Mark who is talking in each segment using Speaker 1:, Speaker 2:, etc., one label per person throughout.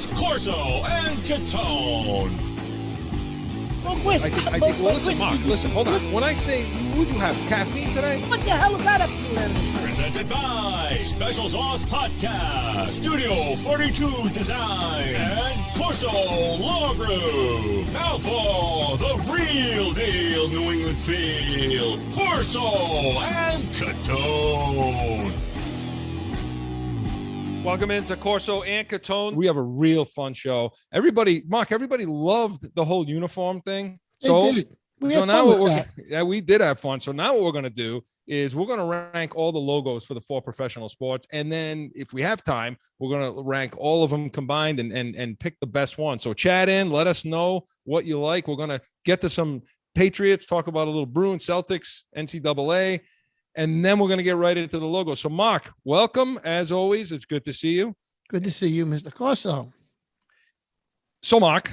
Speaker 1: It's Corso and Catone.
Speaker 2: I think, well, listen, Mark, listen, hold on. When I say, would you have caffeine today?
Speaker 3: What the hell is that up to?
Speaker 1: Presented by Special Sauce Podcast, Studio 42 Design, and Corso Law Group. Now for the real deal New England feel, Corso and Catone.
Speaker 2: Welcome into Corso and Catone. We have a real fun show. Everybody loved the whole uniform thing. So we did have fun. So now what we're going to do is we're going to rank all the logos for the 4 professional sports. And then if we have time, we're going to rank all of them combined and pick the best one. So chat in, let us know what you like. We're going to get to some Patriots, talk about a little Bruins, Celtics, NCAA. And then we're going to get right into the logo. So, Mark, welcome. As always, it's good to see you.
Speaker 3: Good to see you, Mr. Corso.
Speaker 2: So, Mark,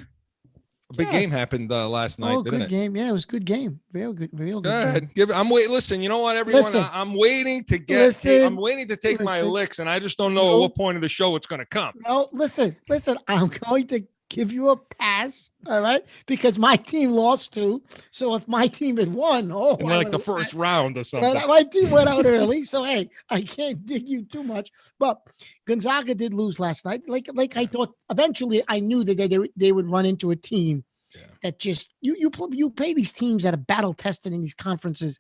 Speaker 2: a big game happened last night, didn't it?
Speaker 3: Good game. Yeah, it was a good game. Real good
Speaker 2: Go ahead. I'm waiting. Listen, you know what, everyone? I'm waiting to get. I'm waiting to take my licks, and I just don't know at what point of the show it's going to come.
Speaker 3: No, listen. I'm going to give you a pass, all right? Because my team lost too. So if my team had won,
Speaker 2: like the first round or something.
Speaker 3: My team went out early, so hey, I can't dig you too much. But Gonzaga did lose last night. Like I thought. Eventually, I knew that they would run into a team that just you pay these teams that are battle tested in these conferences.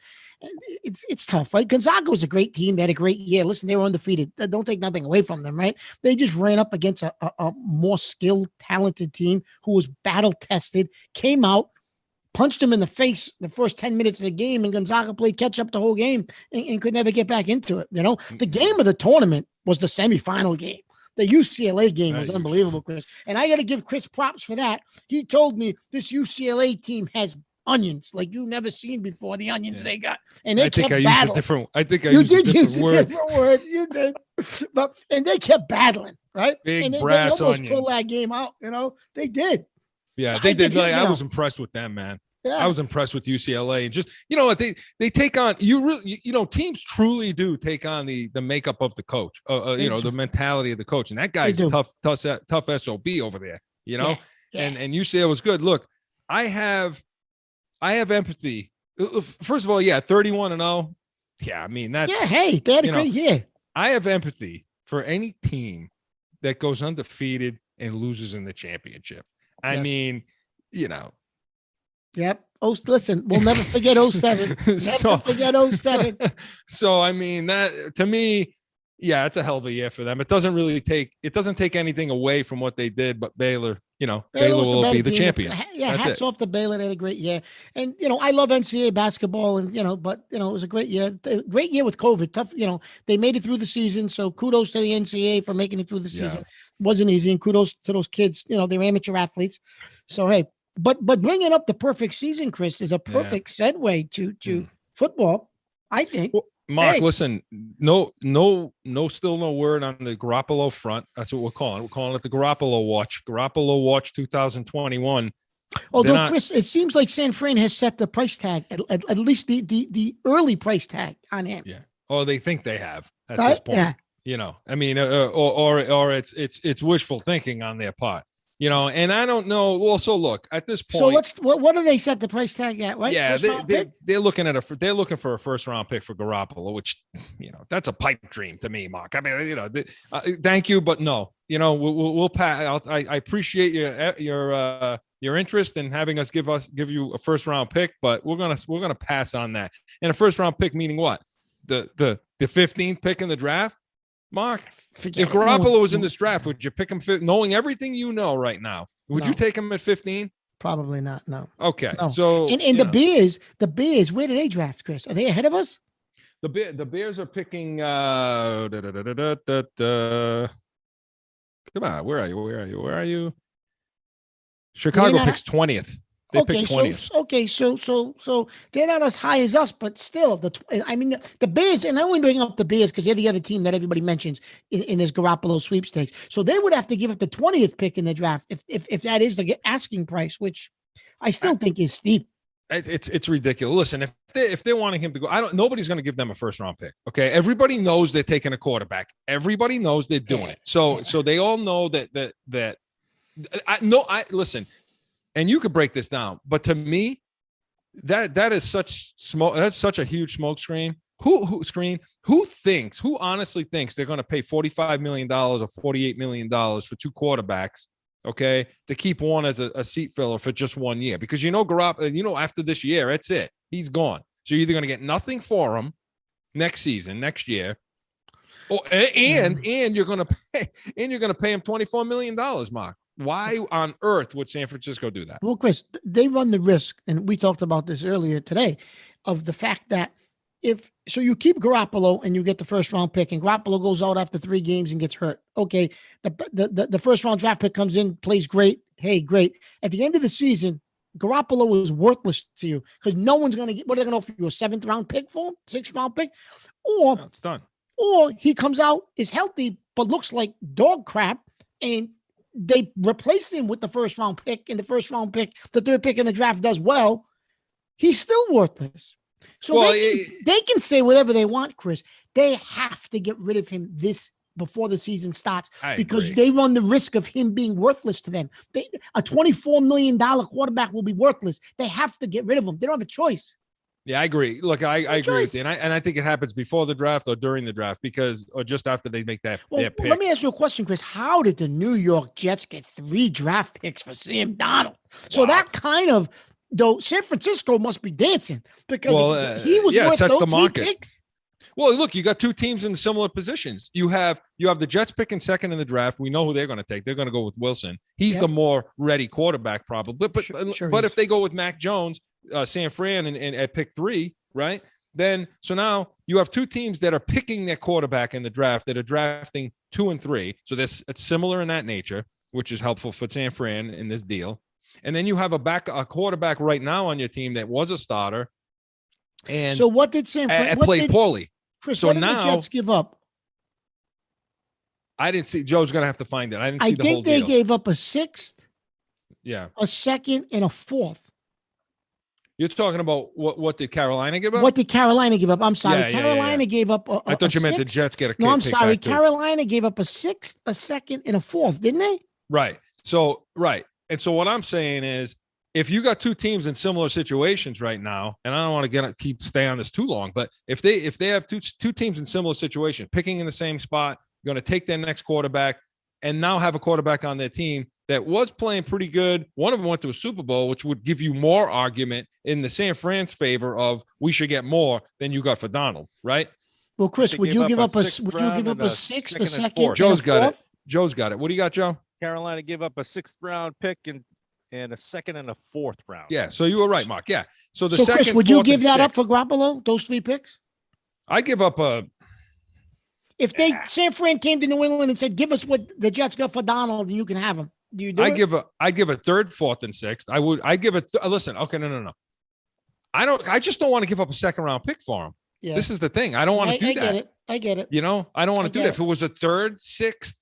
Speaker 3: It's tough, right? Gonzaga was a great team. They had a great year. Listen, they were undefeated. Don't take nothing away from them, right? They just ran up against a more skilled, talented team who was battle tested, came out, punched them in the face the first 10 minutes of the game, and Gonzaga played catch up the whole game and could never get back into it. You know, the game of the tournament was the semifinal game. The UCLA game was unbelievable, Chris. And I got to give Chris props for that. He told me this UCLA team has onions like you've never seen before. The onions they got, and they kept battling.
Speaker 2: I think I used a different word.
Speaker 3: You did, and they kept battling, right?
Speaker 2: Big
Speaker 3: they
Speaker 2: brass
Speaker 3: almost
Speaker 2: onions.
Speaker 3: pulled that game out. You know, they did.
Speaker 2: Yeah, they did. I was impressed with them, man. Yeah. I was impressed with UCLA, and just they take on teams truly do take on the makeup of the coach, the mentality of the coach, and that guy's a tough SOB over there, and UCLA was good. Look, I have empathy. First of all, 31-0. Yeah, I mean that's
Speaker 3: hey, they had a great year.
Speaker 2: I have empathy for any team that goes undefeated and loses in the championship. I mean,
Speaker 3: Yep. Listen, we'll never forget 07. Never forget 07.
Speaker 2: So, I mean, that to me, it's a hell of a year for them. It doesn't take anything away from what they did, but Baylor will be the champion.
Speaker 3: Hats off to Baylor. They had a great year. And, I love NCAA basketball and, but, it was a great year. Great year with COVID. Tough, they made it through the season. So kudos to the NCAA for making it through the season. Wasn't easy. And kudos to those kids. They're amateur athletes. So, hey. But bringing up the perfect season, Chris, is a perfect segue to football, I think.
Speaker 2: Well, Mark, listen, no word on the Garoppolo front. That's what we're calling it. We're calling it the Garoppolo Watch. Garoppolo Watch 2021.
Speaker 3: Although, Chris, it seems like San Fran has set the price tag, at least the early price tag on him.
Speaker 2: Yeah. Oh, they think they have at this point. Yeah. I mean, or it's wishful thinking on their part. And I don't know. Well, so look at this point.
Speaker 3: So what do they set the price tag at? Right?
Speaker 2: Yeah, they're looking at they're looking for a first round pick for Garoppolo, which that's a pipe dream to me, Mark. I mean, thank you, but no. We'll pass. I appreciate your interest in having us give you a first round pick, but we're gonna pass on that. And a first round pick meaning what? The 15th pick in the draft, Mark. If Garoppolo was in this draft, would you pick him knowing everything right now? Would you take him at 15?
Speaker 3: Probably not. No.
Speaker 2: Okay. No. So
Speaker 3: and the Bears, where do they draft, Chris? Are they ahead of us?
Speaker 2: The Bears are picking come on, where are you? Chicago picks 20th. They picked 20th.
Speaker 3: So they're not as high as us, but still, the Bears, and I only bring up the Bears because they're the other team that everybody mentions in this Garoppolo sweepstakes. So they would have to give up the 20th pick in the draft if that is the asking price, which I still think is steep.
Speaker 2: It's ridiculous. Listen, if they're wanting him to go, nobody's going to give them a first round pick. Okay, everybody knows they're taking a quarterback. Everybody knows they're doing it. So they all know that I listen, and you could break this down, but to me, that is such smoke. That's such a huge smoke screen. Who honestly thinks they're going to pay $45 million or $48 million for two quarterbacks, okay, to keep one as a seat filler for just 1 year? Because after this year, that's it. He's gone. So you're either going to get nothing for him next year, and you're going to pay him $24 million, Mark. Why on earth would San Francisco do that?
Speaker 3: Well, Chris, they run the risk, and we talked about this earlier today, of the fact that so you keep Garoppolo and you get the first round pick, and Garoppolo goes out after 3 games and gets hurt. Okay, the first round draft pick comes in, plays great. Hey, great. At the end of the season, Garoppolo is worthless to you because no one's going to get. What are they going to offer you? A 7th round pick for him? 6th round pick? Or
Speaker 2: it's done.
Speaker 3: Or he comes out, is healthy, but looks like dog crap, and they replace him with the first round pick, and the first round pick, the 3rd pick in the draft does well. He's still worthless. So they can say whatever they want, Chris. They have to get rid of him before the season starts because they run the risk of him being worthless to them. A $24 million quarterback will be worthless. They have to get rid of him. They don't have a choice.
Speaker 2: Yeah, I agree. Look, I agree with you. And I think it happens before the draft or during the draft or just after they make their pick.
Speaker 3: Let me ask you a question, Chris. How did the New York Jets get 3 draft picks for Sam Darnold? So that kind of, though, San Francisco must be dancing because he was worth those 3 picks.
Speaker 2: Well, look, you got 2 teams in similar positions. You have the Jets picking 2nd in the draft. We know who they're going to take. They're going to go with Wilson. He's the more ready quarterback, probably. But if they go with Mac Jones, San Fran, and at pick 3, right? Then so now you have 2 teams that are picking their quarterback in the draft that are drafting 2 and 3. So it's similar in that nature, which is helpful for San Fran in this deal. And then you have a quarterback right now on your team that was a starter. And
Speaker 3: so what did San Fran
Speaker 2: played poorly?
Speaker 3: Chris, what did the Jets give up?
Speaker 2: I didn't see. Joe's going to have to find it. I didn't see the whole deal.
Speaker 3: I think they gave up a 6th,
Speaker 2: a
Speaker 3: 2nd, and a 4th.
Speaker 2: You're talking about what did Carolina give up?
Speaker 3: What did Carolina give up? I'm sorry. Carolina gave up
Speaker 2: I thought you meant the Jets get a
Speaker 3: No, I'm sorry. Carolina gave up a 6th, a 2nd, and a 4th, didn't they?
Speaker 2: Right. So, right. And so what I'm saying is, if you got 2 teams in similar situations right now, and I don't want to stay on this too long, but if they have two teams in similar situations, picking in the same spot, going to take their next quarterback, and now have a quarterback on their team that was playing pretty good. One of them went to a Super Bowl, which would give you more argument in the San Fran's favor of we should get more than you got for Donald, right?
Speaker 3: Well, Chris, would you give up a 6th, a 2nd?
Speaker 2: Joe's got it. Joe's got it. What do you got, Joe?
Speaker 4: Carolina give up a 6th round pick and a 2nd and a 4th round.
Speaker 2: Yeah, so you were right, Mark. Yeah. So
Speaker 3: second, Chris, would you give that up for Garoppolo, those 3 picks?
Speaker 2: I give up a.
Speaker 3: If San Fran came to New England and said, "Give us what the Jets got for Donald, and you can have him," do you do it?
Speaker 2: I give a 3rd, 4th, and 6th. I give it. Listen, okay, no. I just don't want to give up a 2nd round pick for him. Yeah. This is the thing. I don't want to do that.
Speaker 3: I get it.
Speaker 2: You know, I don't want to do that. If it was a 3rd, 6th,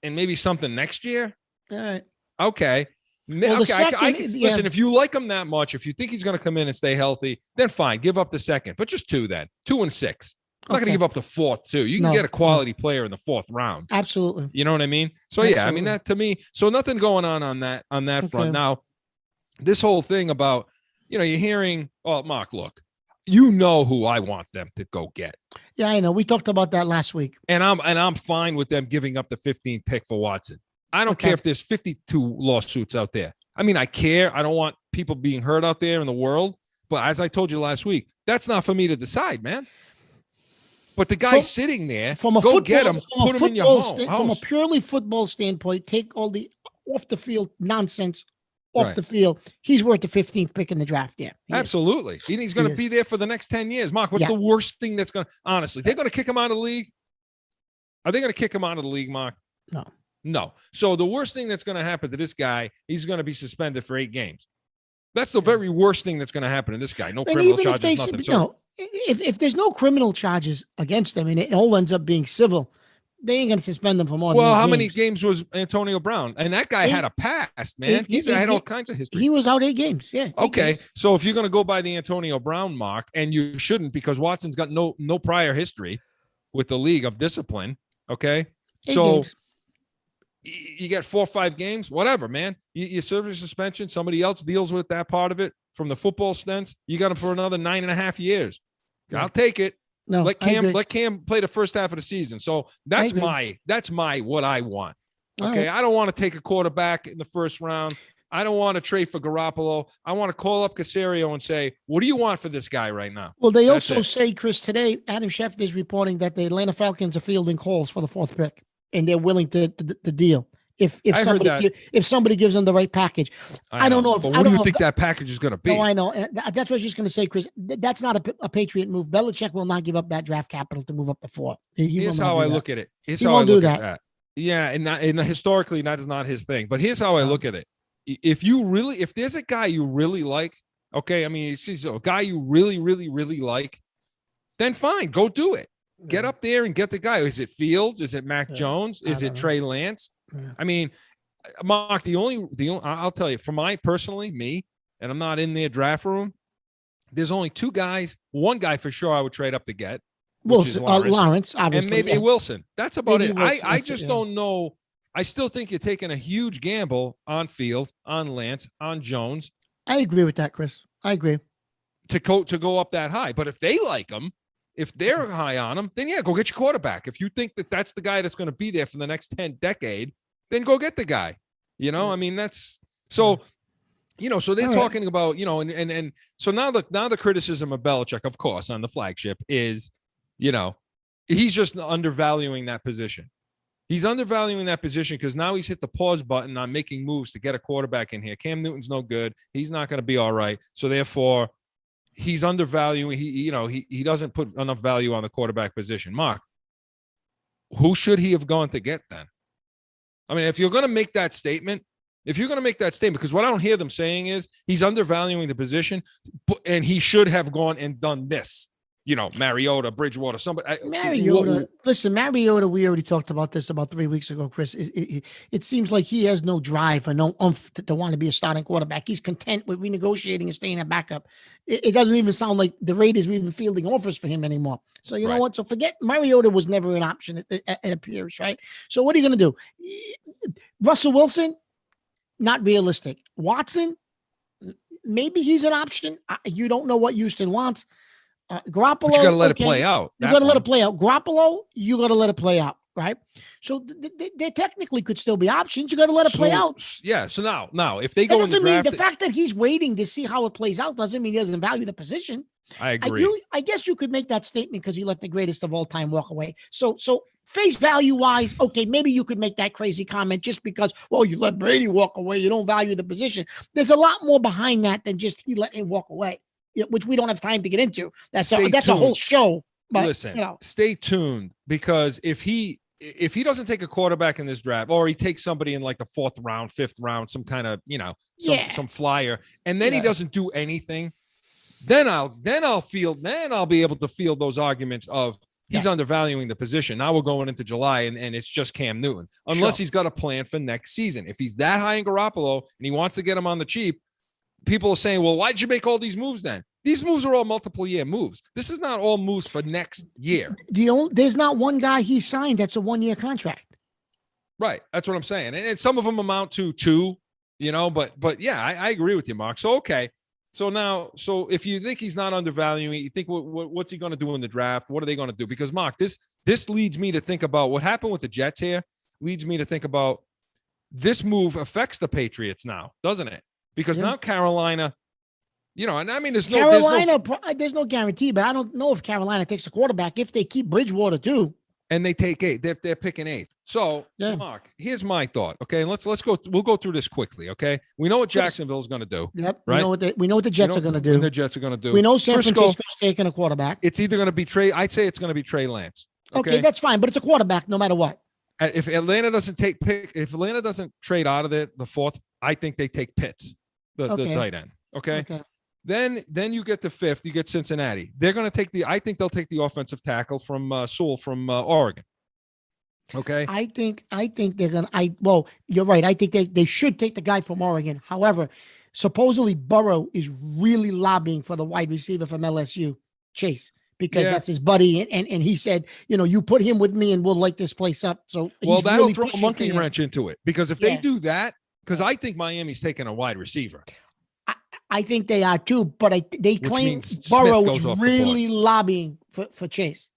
Speaker 2: and maybe something next year.
Speaker 3: All right.
Speaker 2: Okay. Well, listen, if you like him that much, if you think he's going to come in and stay healthy, then fine, give up the 2nd, but just 2 then, 2 and 6. I'm not going to give up the 4th too. You can get a quality player in the 4th round.
Speaker 3: Absolutely.
Speaker 2: You know what I mean? So yeah, I mean that to me. So nothing going on that front. Now, this whole thing about, you're hearing, oh, Mark, look, you know who I want them to go get.
Speaker 3: Yeah, I know. We talked about that last week.
Speaker 2: And I'm fine with them giving up the 15th pick for Watson. I don't care if there's 52 lawsuits out there. I mean, I care. I don't want people being hurt out there in the world. But as I told you last week, that's not for me to decide, man. But the guy sitting there, go get him, put him in your home.
Speaker 3: From a purely football standpoint, take all the off the field nonsense off the field. He's worth the 15th pick in the draft. Yeah,
Speaker 2: absolutely. He's going to be there for the next 10 years. Mark, what's the worst thing that's going to, honestly, they're going to kick him out of the league? Are they going to kick him out of the league, Mark? No. So the worst thing that's going to happen to this guy, he's going to be suspended for 8 games. That's the very worst thing that's going to happen to this guy. No criminal charges, nothing.
Speaker 3: No, if there's no criminal charges against him and it all ends up being civil, they ain't going to suspend him for more.
Speaker 2: Well, how many games was Antonio Brown? And that guy had a past, man. He's had all kinds of history.
Speaker 3: He was out 8 games. Yeah.
Speaker 2: Okay. So if you're going to go by the Antonio Brown mark, and you shouldn't, because Watson's got no prior history with the league of discipline. Okay.
Speaker 3: 8 games.
Speaker 2: You get 4 or 5 games, whatever, man. You serve a suspension. Somebody else deals with that part of it from the football stance. You got him for another 9.5 years. Yeah. I'll take it.
Speaker 3: No,
Speaker 2: let Cam play the first half of the season. So that's what I want. Okay. Right. I don't want to take a quarterback in the first round. I don't want to trade for Garoppolo. I want to call up Caserio and say, what do you want for this guy right now?
Speaker 3: Well, they also say, Chris, today, Adam Schefter is reporting that the Atlanta Falcons are fielding calls for the 4th pick, and they're willing to deal if somebody gives them the right package. I don't know.
Speaker 2: But what do you think that package is going to be?
Speaker 3: No, I know. That's what I was just going to say, Chris. That's not a Patriot move. Belichick will not give up that draft capital to move up the 4th.
Speaker 2: Here's how I look at it. He won't do that. Yeah, and historically, that is not his thing. But here's how I look at it. If there's a guy you really like, okay, I mean, it's a guy you really, really, really like, then fine, go do it. Get up there and get the guy. Is it Fields? Is it Mac Jones? Is it Trey Lance? I mean, Mark, I'll tell you, for me, and I'm not in their draft room, there's only 2 guys. One guy for sure I would trade up to get.
Speaker 3: Wilson, Lawrence, obviously.
Speaker 2: And maybe Wilson. That's about it. I just don't know. I still think you're taking a huge gamble on Field, on Lance, on Jones.
Speaker 3: I agree with that, Chris. I agree.
Speaker 2: To go up that high. But if they like him, if they're high on him, then yeah, go get your quarterback. If you think that that's the guy that's going to be there for the next 10 decade, then go get the guy. You know, I mean, that's so, so they're talking about, and so now the criticism of Belichick, of course, on the flagship is, he's just undervaluing that position. He's undervaluing that position because now he's hit the pause button on making moves to get a quarterback in here. Cam Newton's no good. He's not going to be all right. So therefore, he's undervaluing. He doesn't put enough value on the quarterback position. Mark, who should he have gone to get then? I mean, if you're going to make that statement, because what I don't hear them saying is he's undervaluing the position, and he should have gone and done this. Mariota, Bridgewater, somebody.
Speaker 3: Mariota, we already talked about this about 3 weeks ago, Chris. It seems like he has no drive or no oomph to want to be a starting quarterback. He's content with renegotiating and staying a backup. It doesn't even sound like the Raiders were even fielding offers for him anymore. So you know what? So forget Mariota was never an option, it appears, right? So what are you going to do? Russell Wilson, not realistic. Watson, maybe he's an option. You don't know what Houston wants. Garoppolo,
Speaker 2: but you got to let it play out.
Speaker 3: You got to let it play out. Garoppolo, you got to let it play out, right? So they technically could still be options. You got to let it play out.
Speaker 2: Yeah. So now, if they go in the draft,
Speaker 3: the fact that he's waiting to see how it plays out doesn't mean he doesn't value the position.
Speaker 2: I agree.
Speaker 3: I guess you could make that statement because he let the greatest of all time walk away. So face value wise, okay, maybe you could make that crazy comment just because, well, you let Brady walk away. You don't value the position. There's a lot more behind that than just he let him walk away, which we don't have time to get into. That's a whole show. But
Speaker 2: listen, stay tuned, because if he doesn't take a quarterback in this draft, or he takes somebody in like the 4th round, 5th round, some kind of, some flyer, and then he doesn't do anything, then I'll be able to field those arguments of he's undervaluing the position. Now we're going into July and it's just Cam Newton, unless he's got a plan for next season. If he's that high in Garoppolo and he wants to get him on the cheap, people are saying, well, why'd you make all these moves then? These moves are all multiple year moves. This is not all moves for next year.
Speaker 3: There's not one guy he signed that's a 1-year contract.
Speaker 2: Right. That's what I'm saying. And some of them amount to 2, but yeah, I agree with you, Mark. So, okay. So if you think he's not undervaluing it, you think, what's he going to do in the draft? What are they going to do? Because Mark, this leads me to think about what happened with the Jets here, leads me to think about this move affects the Patriots now, doesn't it? Because now Carolina, and I mean, there's
Speaker 3: no guarantee, but I don't know if Carolina takes a quarterback if they keep Bridgewater too.
Speaker 2: And they take 8. They're picking 8th. So, Mark, here's my thought. Okay, and let's go. We'll go through this quickly. Okay, we know what Jacksonville's going to do.
Speaker 3: Yep.
Speaker 2: Right.
Speaker 3: We know what the Jets are going to do.
Speaker 2: The Jets are going to do.
Speaker 3: We know San Francisco's taking a quarterback.
Speaker 2: It's either going to be Trey. I'd say it's going to be Trey Lance.
Speaker 3: Okay, that's fine, but it's a quarterback no matter what.
Speaker 2: If Atlanta doesn't if Atlanta doesn't trade out of the 4th, I think they take Pitts, the tight end. Okay. Then you get to 5th, you get Cincinnati. They're going to take I think they'll take the offensive tackle from Sewell from Oregon. Okay.
Speaker 3: I think they're going to, well, you're right. I think they should take the guy from Oregon. However, supposedly Burrow is really lobbying for the wide receiver from LSU, Chase. because that's his buddy. And he said, you put him with me and we'll light this place up. So
Speaker 2: that'll really throw a monkey wrench into it, because if they do that, because I think Miami's taking a wide receiver.
Speaker 3: I think they are too, but they claim Burrow is really lobbying for Chase.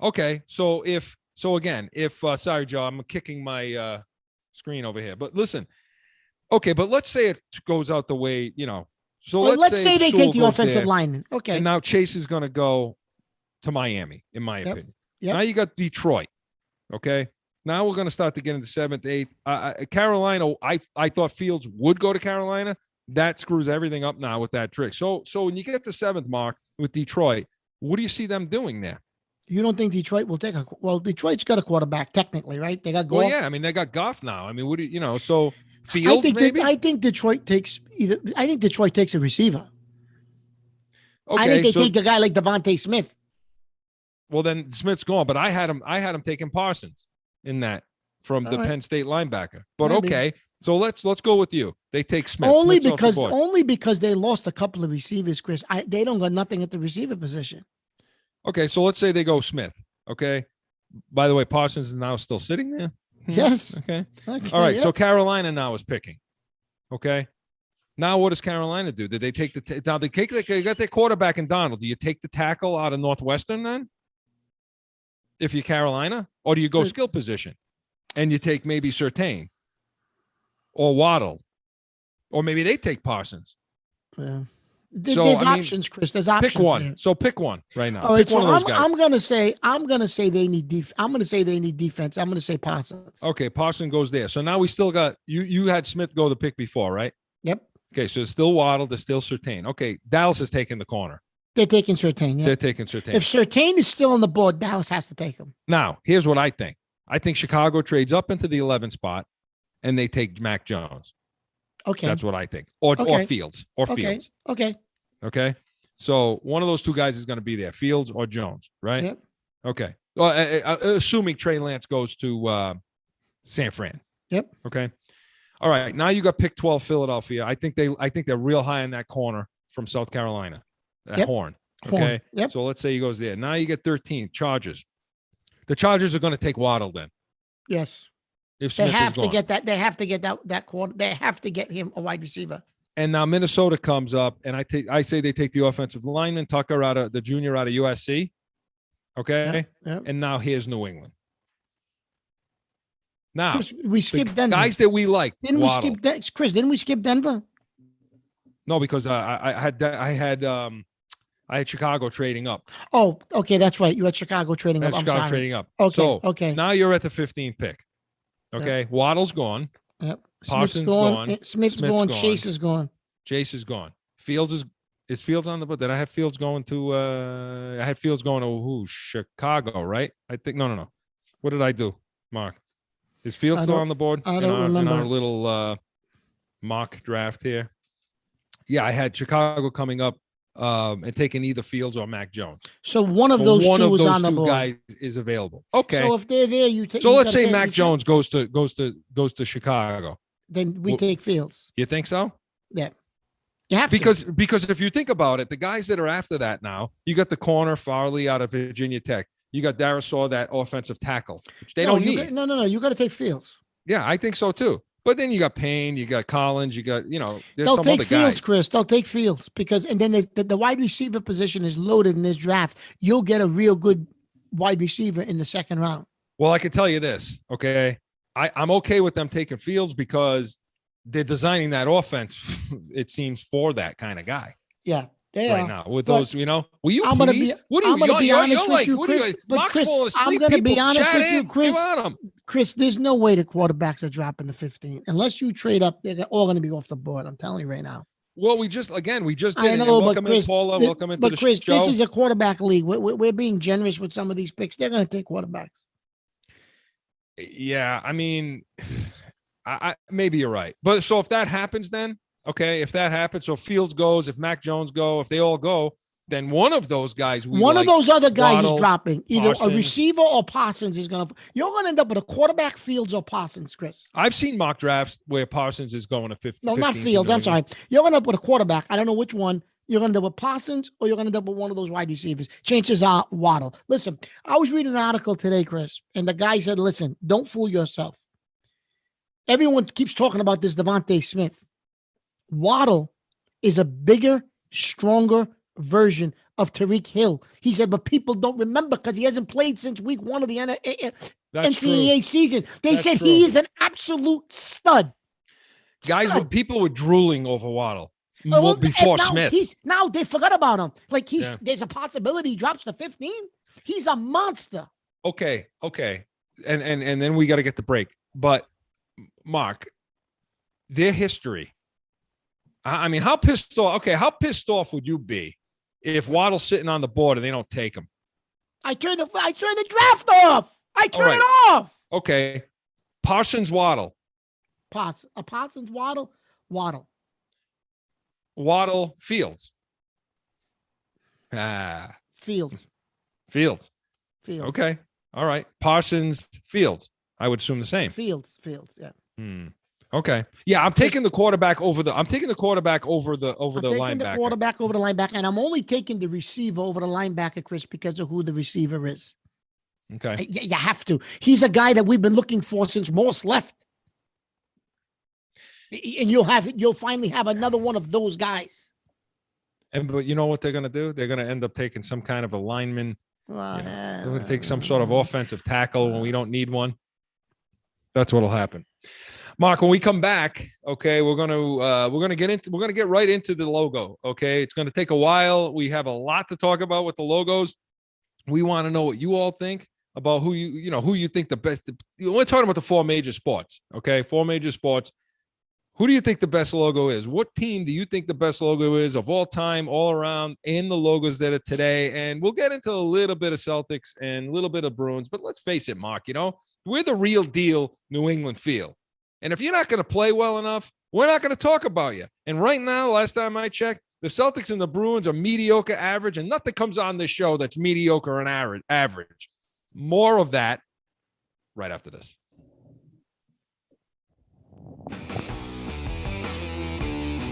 Speaker 2: Okay, so if sorry, Joe, I'm kicking my screen over here, but listen, okay, but let's say it goes out the way, So
Speaker 3: let's say they take the offensive lineman. Okay,
Speaker 2: and now Chase is going to go to Miami, in my opinion. Now you got Detroit. Okay, now we're going to start to get into 7th, 8th. Carolina, I thought Fields would go to Carolina. That screws everything up now with that trick. So when you get to 7th, Mark, with Detroit, what do you see them doing there?
Speaker 3: You don't think Detroit will take Detroit's got a quarterback technically, right? They got Goff.
Speaker 2: Well, yeah, I mean they got Goff now. I mean, what do you so Fields
Speaker 3: I think Detroit takes a receiver.
Speaker 2: Okay,
Speaker 3: I think they take a guy like Devontae Smith.
Speaker 2: Well, then Smith's gone, but I had him taking Parsons in that from the Penn State linebacker. But okay, so let's go with you. They take Smith
Speaker 3: only because they lost a couple of receivers, Chris. They don't got nothing at the receiver position.
Speaker 2: Okay, so let's say they go Smith. Okay. By the way, Parsons is now still sitting there.
Speaker 3: Yes.
Speaker 2: Okay. All right. So Carolina now is picking. Okay. Now what does Carolina do? Did they take now they got their quarterback in Donald? Do you take the tackle out of Northwestern then? If you're Carolina, or do you go skill position, and you take maybe Surtain or Waddle, or maybe they take Parsons?
Speaker 3: Yeah. There's options, Chris. There's options.
Speaker 2: Pick one.
Speaker 3: There.
Speaker 2: So pick one right now.
Speaker 3: All right,
Speaker 2: pick one of those guys.
Speaker 3: I'm gonna say they need I'm gonna say they need defense. I'm gonna say Parsons.
Speaker 2: Okay, Parsons goes there. So now we still got you had Smith go the pick before, right?
Speaker 3: Yep.
Speaker 2: Okay, so it's still Waddle, there's still Surtain. Okay, Dallas is taking the corner.
Speaker 3: They're taking Surtain. Yeah.
Speaker 2: They're taking Surtain.
Speaker 3: If Surtain is still on the board, Dallas has to take him.
Speaker 2: Now, here's what I think. I think Chicago trades up into the 11th spot, and they take Mac Jones.
Speaker 3: Okay.
Speaker 2: That's what I think. Or Fields. Fields. Okay. So one of those two guys is going to be there, Fields or Jones, right?
Speaker 3: Yep.
Speaker 2: Okay. Well, assuming Trey Lance goes to San Fran.
Speaker 3: Yep.
Speaker 2: Okay. All right. Now you got pick 12, Philadelphia. I think they're real high in that corner from South Carolina. Horn. Okay.
Speaker 3: Yep.
Speaker 2: So let's say he goes there. Now you get 13, Chargers. The Chargers are going to take Waddle then.
Speaker 3: Yes.
Speaker 2: If
Speaker 3: they have to get that. They have to get that corner. They have to get him a wide receiver.
Speaker 2: And now Minnesota comes up, and I say they take the offensive lineman, Tucker the junior out of USC. Okay.
Speaker 3: Yep.
Speaker 2: And now here's New England. Now
Speaker 3: we skipped Denver.
Speaker 2: Guys that we like.
Speaker 3: Didn't we skip Chris? Didn't we skip Denver?
Speaker 2: No, because I had Chicago trading up.
Speaker 3: Oh, okay, that's right. You had Chicago trading up.
Speaker 2: Chicago trading up.
Speaker 3: Okay.
Speaker 2: So
Speaker 3: okay.
Speaker 2: Now you're at the 15th pick. Okay. Yep. Waddle's gone.
Speaker 3: Yep.
Speaker 2: Parsons gone.
Speaker 3: Smith's gone. Chase is gone.
Speaker 2: Chase is gone. Fields is Fields on the board? Did I have Fields going to I had Fields going to who? Chicago, right? I think no. What did I do, Mark? Is Fields still on the board?
Speaker 3: I don't remember.
Speaker 2: In our little mock draft here. Yeah, I had Chicago coming up and taking either Fields or Mac Jones.
Speaker 3: So one of those two is on the board.
Speaker 2: Guys is available. Okay.
Speaker 3: So if they're there, you take.
Speaker 2: So let's say Mac Jones goes to Chicago.
Speaker 3: Then we take Fields.
Speaker 2: You think so?
Speaker 3: Yeah. You have
Speaker 2: because if you think about it, the guys that are after that now, you got the corner Farley out of Virginia Tech. You got Darisaw, that offensive tackle, which they don't need.
Speaker 3: No. You got to take Fields.
Speaker 2: Yeah, I think so too. But then you got Payne, you got Collins, you got, there's
Speaker 3: they'll
Speaker 2: some
Speaker 3: take
Speaker 2: other
Speaker 3: Fields,
Speaker 2: guys.
Speaker 3: Chris. They'll take Fields and then the wide receiver position is loaded in this draft. You'll get a real good wide receiver in the second round.
Speaker 2: Well, I can tell you this, okay? I'm okay with them taking Fields because they're designing that offense, it seems, for that kind of guy.
Speaker 3: Yeah. They
Speaker 2: right
Speaker 3: are.
Speaker 2: Now with those, will you
Speaker 3: I'm gonna
Speaker 2: please?
Speaker 3: I'm going to be honest with you, Chris.
Speaker 2: But Chris,
Speaker 3: I'm going to be honest with you, Chris. Chris, there's no way the quarterbacks are dropping the 15 unless you trade up. They're all going to be off the board. I'm telling you right now.
Speaker 2: Well, we just did.
Speaker 3: I know,
Speaker 2: welcome
Speaker 3: but Chris,
Speaker 2: in, Paula. Welcome into the
Speaker 3: Chris,
Speaker 2: show.
Speaker 3: this is a quarterback league. We're being generous with some of these picks. They're going to take quarterbacks.
Speaker 2: Yeah, I mean, I maybe you're right, but so if that happens, then okay, if that happens, so Fields goes, if Mac Jones go, if they all go, then one of those guys,
Speaker 3: of those other guys
Speaker 2: Waddle,
Speaker 3: is dropping. Either
Speaker 2: Parsons.
Speaker 3: A receiver or Parsons is going to. You're going to end up with a quarterback, Fields or Parsons, Chris.
Speaker 2: I've seen mock drafts where Parsons is going to 50.
Speaker 3: No, not Fields. I'm sorry. You're going to end up with a quarterback. I don't know which one. You're going to end up with Parsons or you're going to end up with one of those wide receivers. Chances are Waddle. Listen, I was reading an article today, Chris, and the guy said, listen, don't fool yourself. Everyone keeps talking about this Devontae Smith. Waddle is a bigger, stronger version of Tyreek Hill. He said, but people don't remember because he hasn't played since week 1 of the NCAA season. They said he is an absolute stud.
Speaker 2: People were drooling over Waddle before Smith.
Speaker 3: Now they forgot about him. Like there's a possibility he drops to 15. He's a monster.
Speaker 2: Okay. And then we got to get the break. But Mark, their history. I mean, how pissed off would you be if Waddle's sitting on the board and they don't take him?
Speaker 3: I turn the draft off. I turn it off.
Speaker 2: Okay. Parsons Waddle.
Speaker 3: Parsons Waddle.
Speaker 2: Waddle Fields.
Speaker 3: Fields.
Speaker 2: Okay. All right. Parsons Fields. I would assume the same.
Speaker 3: Fields. Yeah.
Speaker 2: Okay. Yeah, I'm taking the quarterback over the linebacker.
Speaker 3: I'm taking the quarterback over the linebacker, and I'm only taking the receiver over the linebacker, Chris, because of who the receiver is.
Speaker 2: Okay.
Speaker 3: You have to. He's a guy that we've been looking for since Morse left. And you'll finally have another one of those guys.
Speaker 2: But you know what they're going to do? They're going to end up taking some kind of a lineman. They're going to take some sort of offensive tackle when we don't need one. That's what'll happen. Mark, when we come back, okay, we're gonna get right into the logo. Okay, it's gonna take a while. We have a lot to talk about with the logos. We want to know what you all think about who you think the best. We're talking about the 4 major sports. Okay, 4 major sports. Who do you think the best logo is? What team do you think the best logo is of all time, all around, in the logos that are today? And we'll get into a little bit of Celtics and a little bit of Bruins. But let's face it, Mark, we're the real deal New England feel. And if you're not going to play well enough, we're not going to talk about you. And right now, last time I checked, the Celtics and the Bruins are mediocre average, and nothing comes on this show that's mediocre and average. More of that right after this.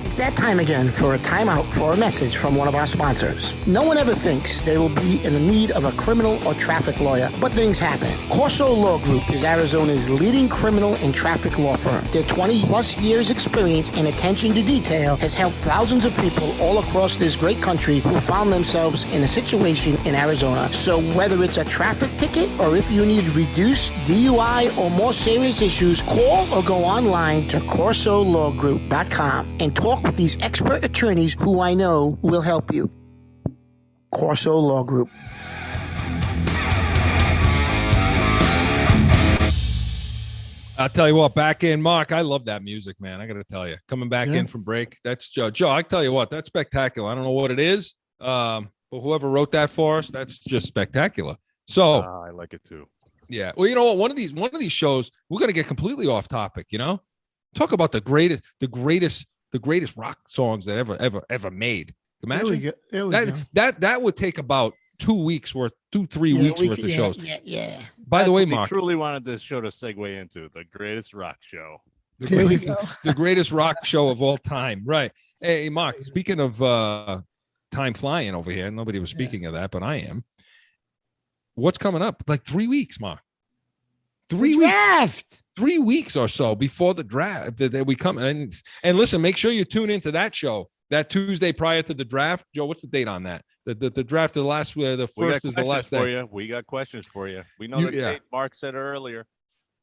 Speaker 3: It's that time again for a timeout for a message from one of our sponsors. No one ever thinks they will be in the need of a criminal or traffic lawyer, but things happen. CORSO Law Group is Arizona's leading criminal and traffic law firm. Their 20-plus years experience and attention to detail has helped thousands of people all across this great country who found themselves in a situation in Arizona. So whether it's a traffic ticket or if you need reduced DUI or more serious issues, call or go online to CORSOLawGroup.com and talk with these expert attorneys who I know will help you. CORSO Law Group.
Speaker 2: I'll tell you what, back in, Mark, I love that music, man. I got to tell you, coming back in from break, that's Joe. I tell you what, that's spectacular. I don't know what it is, but whoever wrote that for us, that's just spectacular. So
Speaker 4: I like it too.
Speaker 2: Yeah. Well, you know what? One of these shows, we're going to get completely off topic, talk about the greatest rock songs that ever made. Imagine that would take about 2 weeks worth, 3 weeks worth of shows.
Speaker 3: Yeah.
Speaker 2: By the way, Mark,
Speaker 4: truly wanted this show to segue into the greatest rock show.
Speaker 2: The greatest rock show of all time. Right. Hey, Mark, speaking of time flying over here, nobody was speaking of that, but I am. What's coming up? Like 3 weeks, Mark. 3 weeks. 3 weeks or so before the draft that we come and listen, make sure you tune into that show that Tuesday prior to the draft. Joe, what's the date on that? The draft, the first is the last day.
Speaker 4: We got questions for you. We know the date Mark said earlier,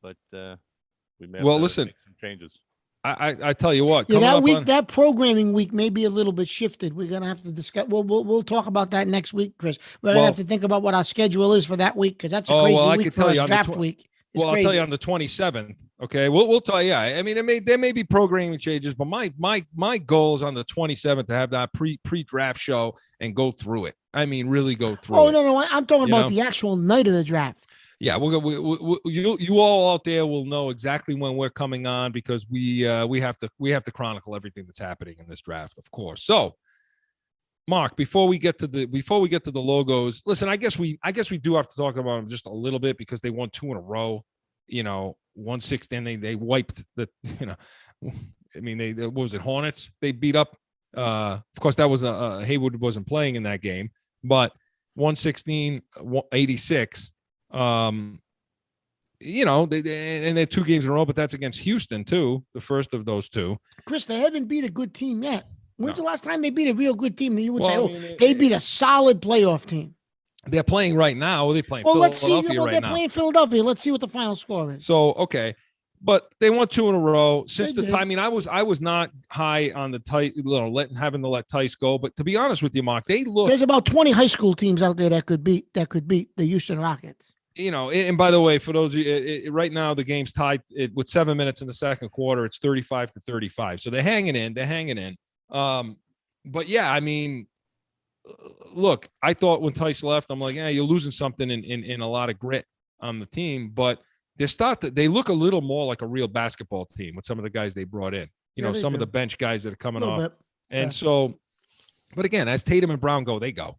Speaker 4: but we may have to
Speaker 2: listen,
Speaker 4: make some changes.
Speaker 2: I tell you what,
Speaker 3: that programming week may be a little bit shifted. We're gonna have to discuss. We'll talk about that next week, Chris. We're gonna have to think about what our schedule is for that week because that's a crazy week for us, draft week.
Speaker 2: I'll tell you on the 27th. Okay, we'll tell you. I mean, there may be programming changes, but my goal is on the 27th to have that pre-draft show and go through it. I mean, really go through it.
Speaker 3: Oh no, I'm talking about the actual night of the draft.
Speaker 2: Yeah, you all out there will know exactly when we're coming on because we have to chronicle everything that's happening in this draft, of course. So, Mark, before we get to the logos, listen, I guess we do have to talk about them just a little bit because they won 2 in a row. 1-6, and they wiped the. I mean, what was it, Hornets? They beat up Of course, that was Haywood wasn't playing in that game, but 116-86. And they're 2 games in a row, but that's against Houston too, the first of those 2.
Speaker 3: Chris, they haven't beat a good team yet. When's the last time they beat a real good team that you would
Speaker 2: say,
Speaker 3: they beat a solid playoff team?
Speaker 2: They're playing right now. They're playing
Speaker 3: Philadelphia
Speaker 2: right now.
Speaker 3: They're playing Philadelphia. Let's see what the final score is.
Speaker 2: So, okay. But they won 2 in a row since the time. I mean, I was not high on the Tice, having to let Tice go. But to be honest with you, Mark,
Speaker 3: there's about 20 high school teams out there that could beat the Houston Rockets.
Speaker 2: And by the way, for those of you, right now the game's tied with 7 minutes in the second quarter. It's 35-35. So they're hanging in. But yeah, I mean, look, I thought when Tice left, I'm like, yeah, you're losing something in a lot of grit on the team, but they look a little more like a real basketball team with some of the guys they brought in. Some of the bench guys that are coming off. And so, but again, as Tatum and Brown go, they go.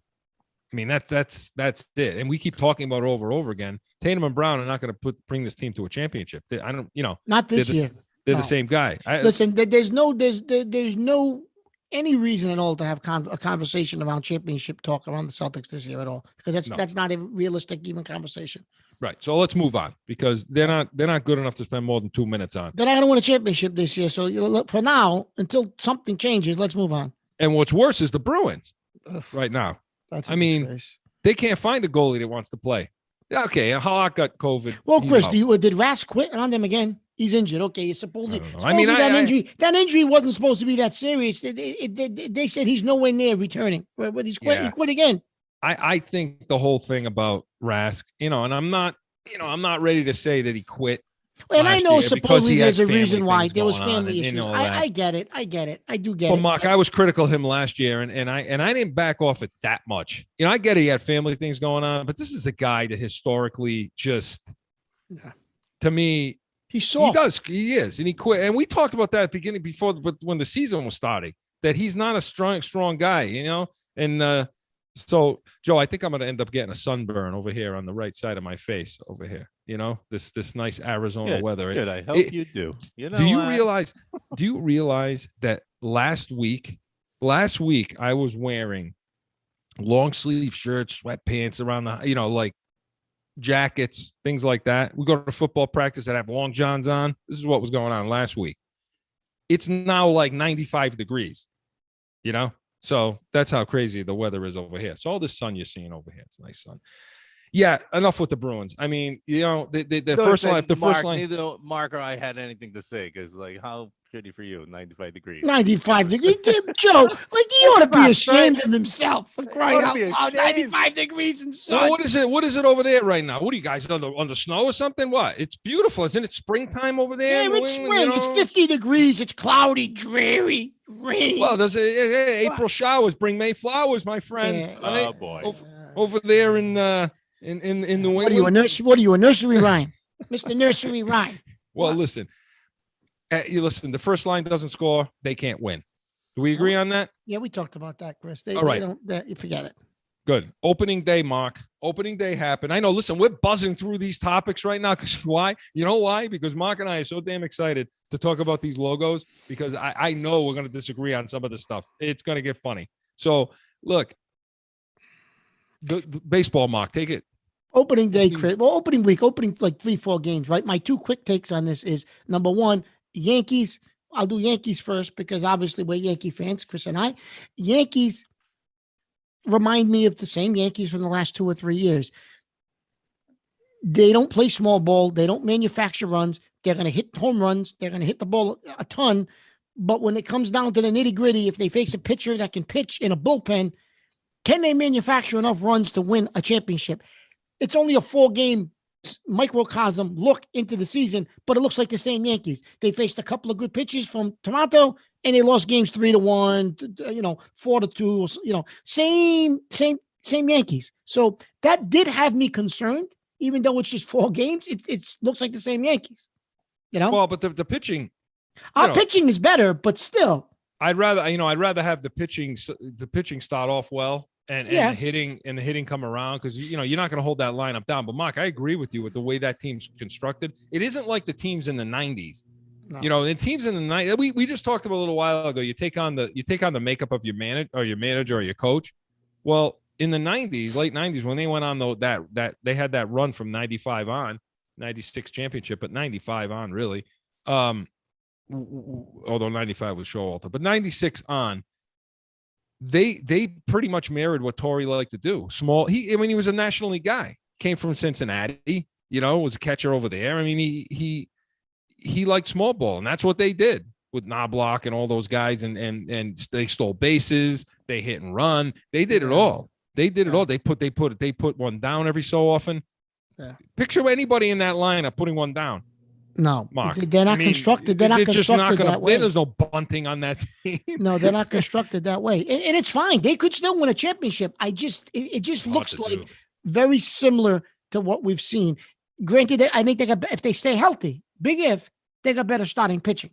Speaker 2: I mean, that's it. And we keep talking about it over and over again. Tatum and Brown are not going to bring this team to a championship.
Speaker 3: Not this year.
Speaker 2: They're the same guy.
Speaker 3: Listen, there's no any reason at all to have a conversation around championship talk around the Celtics this year at all, because that's not a realistic even conversation.
Speaker 2: Right. So let's move on, because they're not good enough to spend more than 2 minutes on.
Speaker 3: They're not going to win a championship this year. So look, for now, until something changes, let's move on.
Speaker 2: And what's worse is the Bruins right now.
Speaker 3: Disgrace.
Speaker 2: They can't find a goalie that wants to play. Okay, Halak got COVID.
Speaker 3: Well, Chris, did Rask quit on them again? He's injured. Okay, he's supposedly that injury wasn't supposed to be that serious. They said he's nowhere near returning, but he's quit. Yeah. He quit again.
Speaker 2: I think the whole thing about Rask, and I'm not ready to say that he quit.
Speaker 3: And I know supposedly there's a reason why there was family issues. I get it. I do get it.
Speaker 2: But Mark, I was critical of him last year, and I didn't back off it that much. I get it. He had family things going on, but this is a guy that historically just, to me,
Speaker 3: he's soft.
Speaker 2: He is, and he quit. And we talked about that at the beginning when the season was starting, that he's not a strong guy, And so, Joe, I think I'm going to end up getting a sunburn over here on the right side of my face over here. This nice Arizona weather.
Speaker 4: Good. I hope you do.
Speaker 2: Do you realize that last week I was wearing long sleeve shirts, sweatpants around the, like jackets, things like that. We go to football practice that have long johns on. This is what was going on last week. It's now like 95 degrees, So that's how crazy the weather is over here. So all this sun you're seeing over here, it's nice sun. Yeah, enough with the Bruins. I mean, the first line.
Speaker 4: Neither Mark or I had anything to say, because how shitty for you, 95 degrees.
Speaker 3: 95 degrees, Joe. He ought to be ashamed of himself for crying out loud. 95 degrees and sun.
Speaker 2: Well, what is it over there right now? What are you guys on the snow or something? What? It's beautiful, isn't it? Springtime over there.
Speaker 3: Yeah, it's spring. It's 50 degrees. It's cloudy, dreary, rain.
Speaker 2: Well, there's April showers bring May flowers, my friend.
Speaker 3: Yeah.
Speaker 2: Right?
Speaker 4: Oh boy,
Speaker 2: over there in New England.
Speaker 3: What are you, a nursery rhyme? Mr. Nursery Rhyme.
Speaker 2: Well, listen. The first line doesn't score, they can't win. Do we agree on that?
Speaker 3: Yeah, we talked about that, Chris.
Speaker 2: All right.
Speaker 3: You forget it.
Speaker 2: Good. Opening day, Mark. Opening day happened. I know, listen, we're buzzing through these topics right now. Because why? You know why? Because Mark and I are so damn excited to talk about these logos, because I know we're going to disagree on some of the stuff. It's going to get funny. So, look, the baseball, Mark, take it.
Speaker 3: Opening day, Chris. Well, opening week, opening like 3-4 games, right? My 2 quick takes on this is, number one, Yankees. I'll do Yankees first, because obviously we're Yankee fans, Chris and I. Yankees remind me of the same Yankees from the last 2 or 3 years. They don't play small ball. They don't manufacture runs. They're going to hit home runs. They're going to hit the ball a ton. But when it comes down to the nitty gritty, if they face a pitcher that can pitch in a bullpen, can they manufacture enough runs to win a championship? It's only a 4-game microcosm look into the season, but it looks like the same Yankees. They faced a couple of good pitchers from Toronto, and they lost games 3-1, 4-2, same Yankees. So that did have me concerned, even though it's just 4 games. It looks like the same Yankees,
Speaker 2: Well, but the pitching,
Speaker 3: our pitching is better, but still,
Speaker 2: I'd rather have the pitching start off well. And the hitting come around, because you're not going to hold that lineup down. But Mark, I agree with you with the way that team's constructed. It isn't like the teams in the 90s
Speaker 3: No.
Speaker 2: You know, and teams in the night, we just talked about a little while ago. You take on the makeup of your manager or your coach. Well, in the 90s, late 90s, when they went on that they had that run from 95 on, 96 championship, but 95 on really. Although 95 was Showalter, but 96 on, they pretty much mirrored what Torrey liked to do. He was a National League guy, came from Cincinnati, you know, was a catcher over there. I mean, he liked small ball, and that's what they did with Knobloch and all those guys, and they stole bases, they hit and run, they did it all. They did it all. They put one down every so often. Yeah. Picture anybody in that lineup putting one down.
Speaker 3: No,
Speaker 2: Mark.
Speaker 3: They're not constructed. They're not constructed that way.
Speaker 2: There's no bunting on that team.
Speaker 3: No, they're not constructed that way, and it's fine. They could still win a championship. It just looks like very similar to what we've seen. Granted, I think if they stay healthy, big if, they got better starting pitching.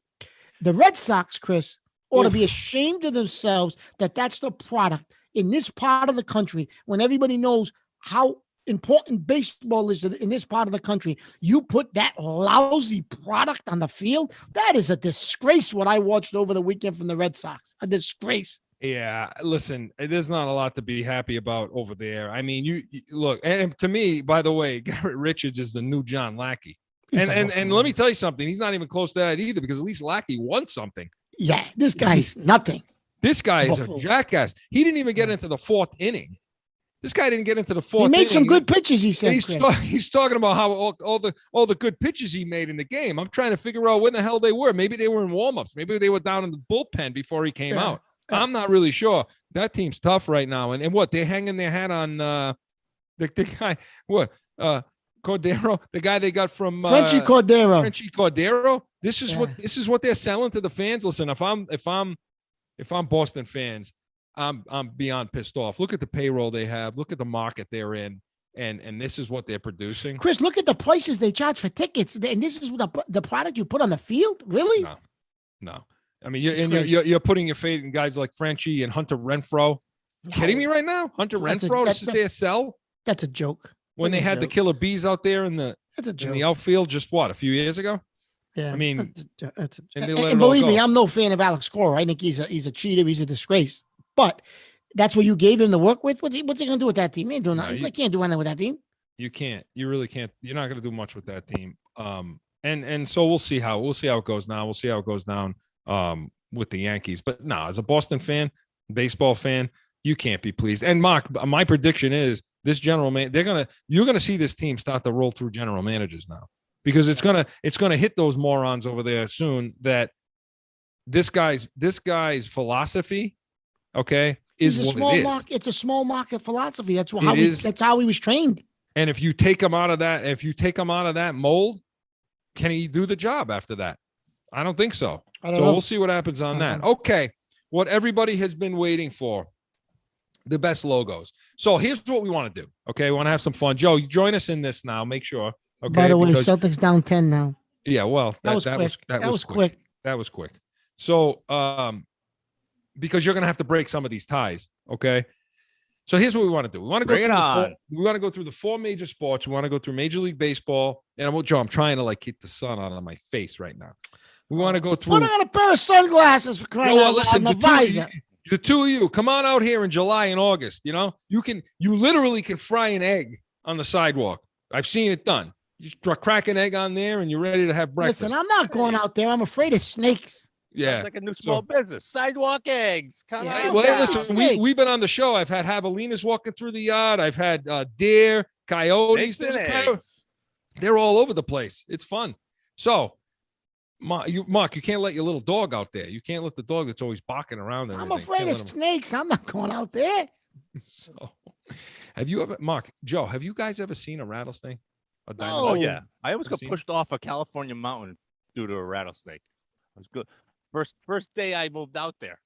Speaker 3: The Red Sox, Chris, ought to be ashamed of themselves that's the product in this part of the country when everybody knows how important baseball is in this part of the country. You put that lousy product on the field. That is a disgrace. What I watched over the weekend from the Red Sox, a disgrace.
Speaker 2: Yeah, listen, there's not a lot to be happy about over there. I mean, you look, and to me, by the way, Garrett Richards is the new John Lackey. And let me tell you something. He's not even close to that either, because at least Lackey won something.
Speaker 3: Yeah, this guy's nothing.
Speaker 2: This guy is a jackass. He didn't even get into the fourth inning. This guy didn't get into the fourth.
Speaker 3: He made some good pitches. He said
Speaker 2: he's talking about how all the good pitches he made in the game. I'm trying to figure out when the hell they were. Maybe they were in warmups. Maybe they were down in the bullpen before he came out. I'm not really sure. That team's tough right now. And what, they're hanging their hat on the guy, Cordero, the guy they got from
Speaker 3: Frenchie
Speaker 2: Cordero. This is what they're selling to the fans. Listen, if I'm Boston fans, I'm beyond pissed off. Look at the payroll they have. Look at the market they're in. And this is what they're producing.
Speaker 3: Chris, look at the prices they charge for tickets. And this is the product you put on the field? Really?
Speaker 2: No. I mean, you're putting your faith in guys like Frenchie and Hunter Renfroe. Kidding me right now? Hunter Renfroe, this is their sell?
Speaker 3: That's a joke.
Speaker 2: When they had the killer bees out there in the outfield just a few years ago?
Speaker 3: Yeah.
Speaker 2: I mean,
Speaker 3: and believe me, I'm no fan of Alex Cora. I think he's a cheater. He's a disgrace. But that's what you gave him to work with. What's he going to do with that team? He ain't doing nothing. He can't do anything with that team.
Speaker 2: You can't. You really can't. You're not going to do much with that team. And so we'll see how it goes now. We'll see how it goes down with the Yankees. But no, as a Boston fan, baseball fan, you can't be pleased. And Mark, my prediction is this general man. You're gonna see this team start to roll through general managers now, because it's gonna hit those morons over there soon that this guy's philosophy, okay, is what it is.
Speaker 3: It's a small market philosophy. That's how he was trained.
Speaker 2: And if you take him out of that mold, can he do the job after that? I don't think so. We'll see what happens on that. Okay. What everybody has been waiting for, the best logos. So here's what we want to do. Okay. We want to have some fun. Joe, you join us in this now. Make sure. Okay.
Speaker 3: By the way, Celtics down 10 now.
Speaker 2: Yeah. Well, that was quick. That was quick. So, because you're going to have to break some of these ties. Okay. So here's what we want to do. We want to go through the four major sports. We want to go through Major League Baseball. And Joe, I'm trying to keep the sun out of my face right now. We want to go through.
Speaker 3: Put on a pair of sunglasses for crying out loud. The visor.
Speaker 2: The two of you, come on out here in July and August. You know, you literally can fry an egg on the sidewalk. I've seen it done. You just crack an egg on there and you're ready to have breakfast.
Speaker 3: Listen, I'm not going out there. I'm afraid of snakes.
Speaker 2: Yeah.
Speaker 4: Sounds like a new small business. Sidewalk eggs. Come on.
Speaker 2: Well, listen, we've been on the show. I've had javelinas walking through the yard. I've had deer, coyotes. They're all over the place. It's fun. So, Mark, you can't let your little dog out there. You can't let the dog that's always barking around.
Speaker 3: I'm afraid of snakes. I'm not going out there.
Speaker 2: So, have you ever, Joe, have you guys ever seen a rattlesnake?
Speaker 4: Oh, yeah. I always got pushed off a California mountain due to a rattlesnake. It was good. First day I moved out there.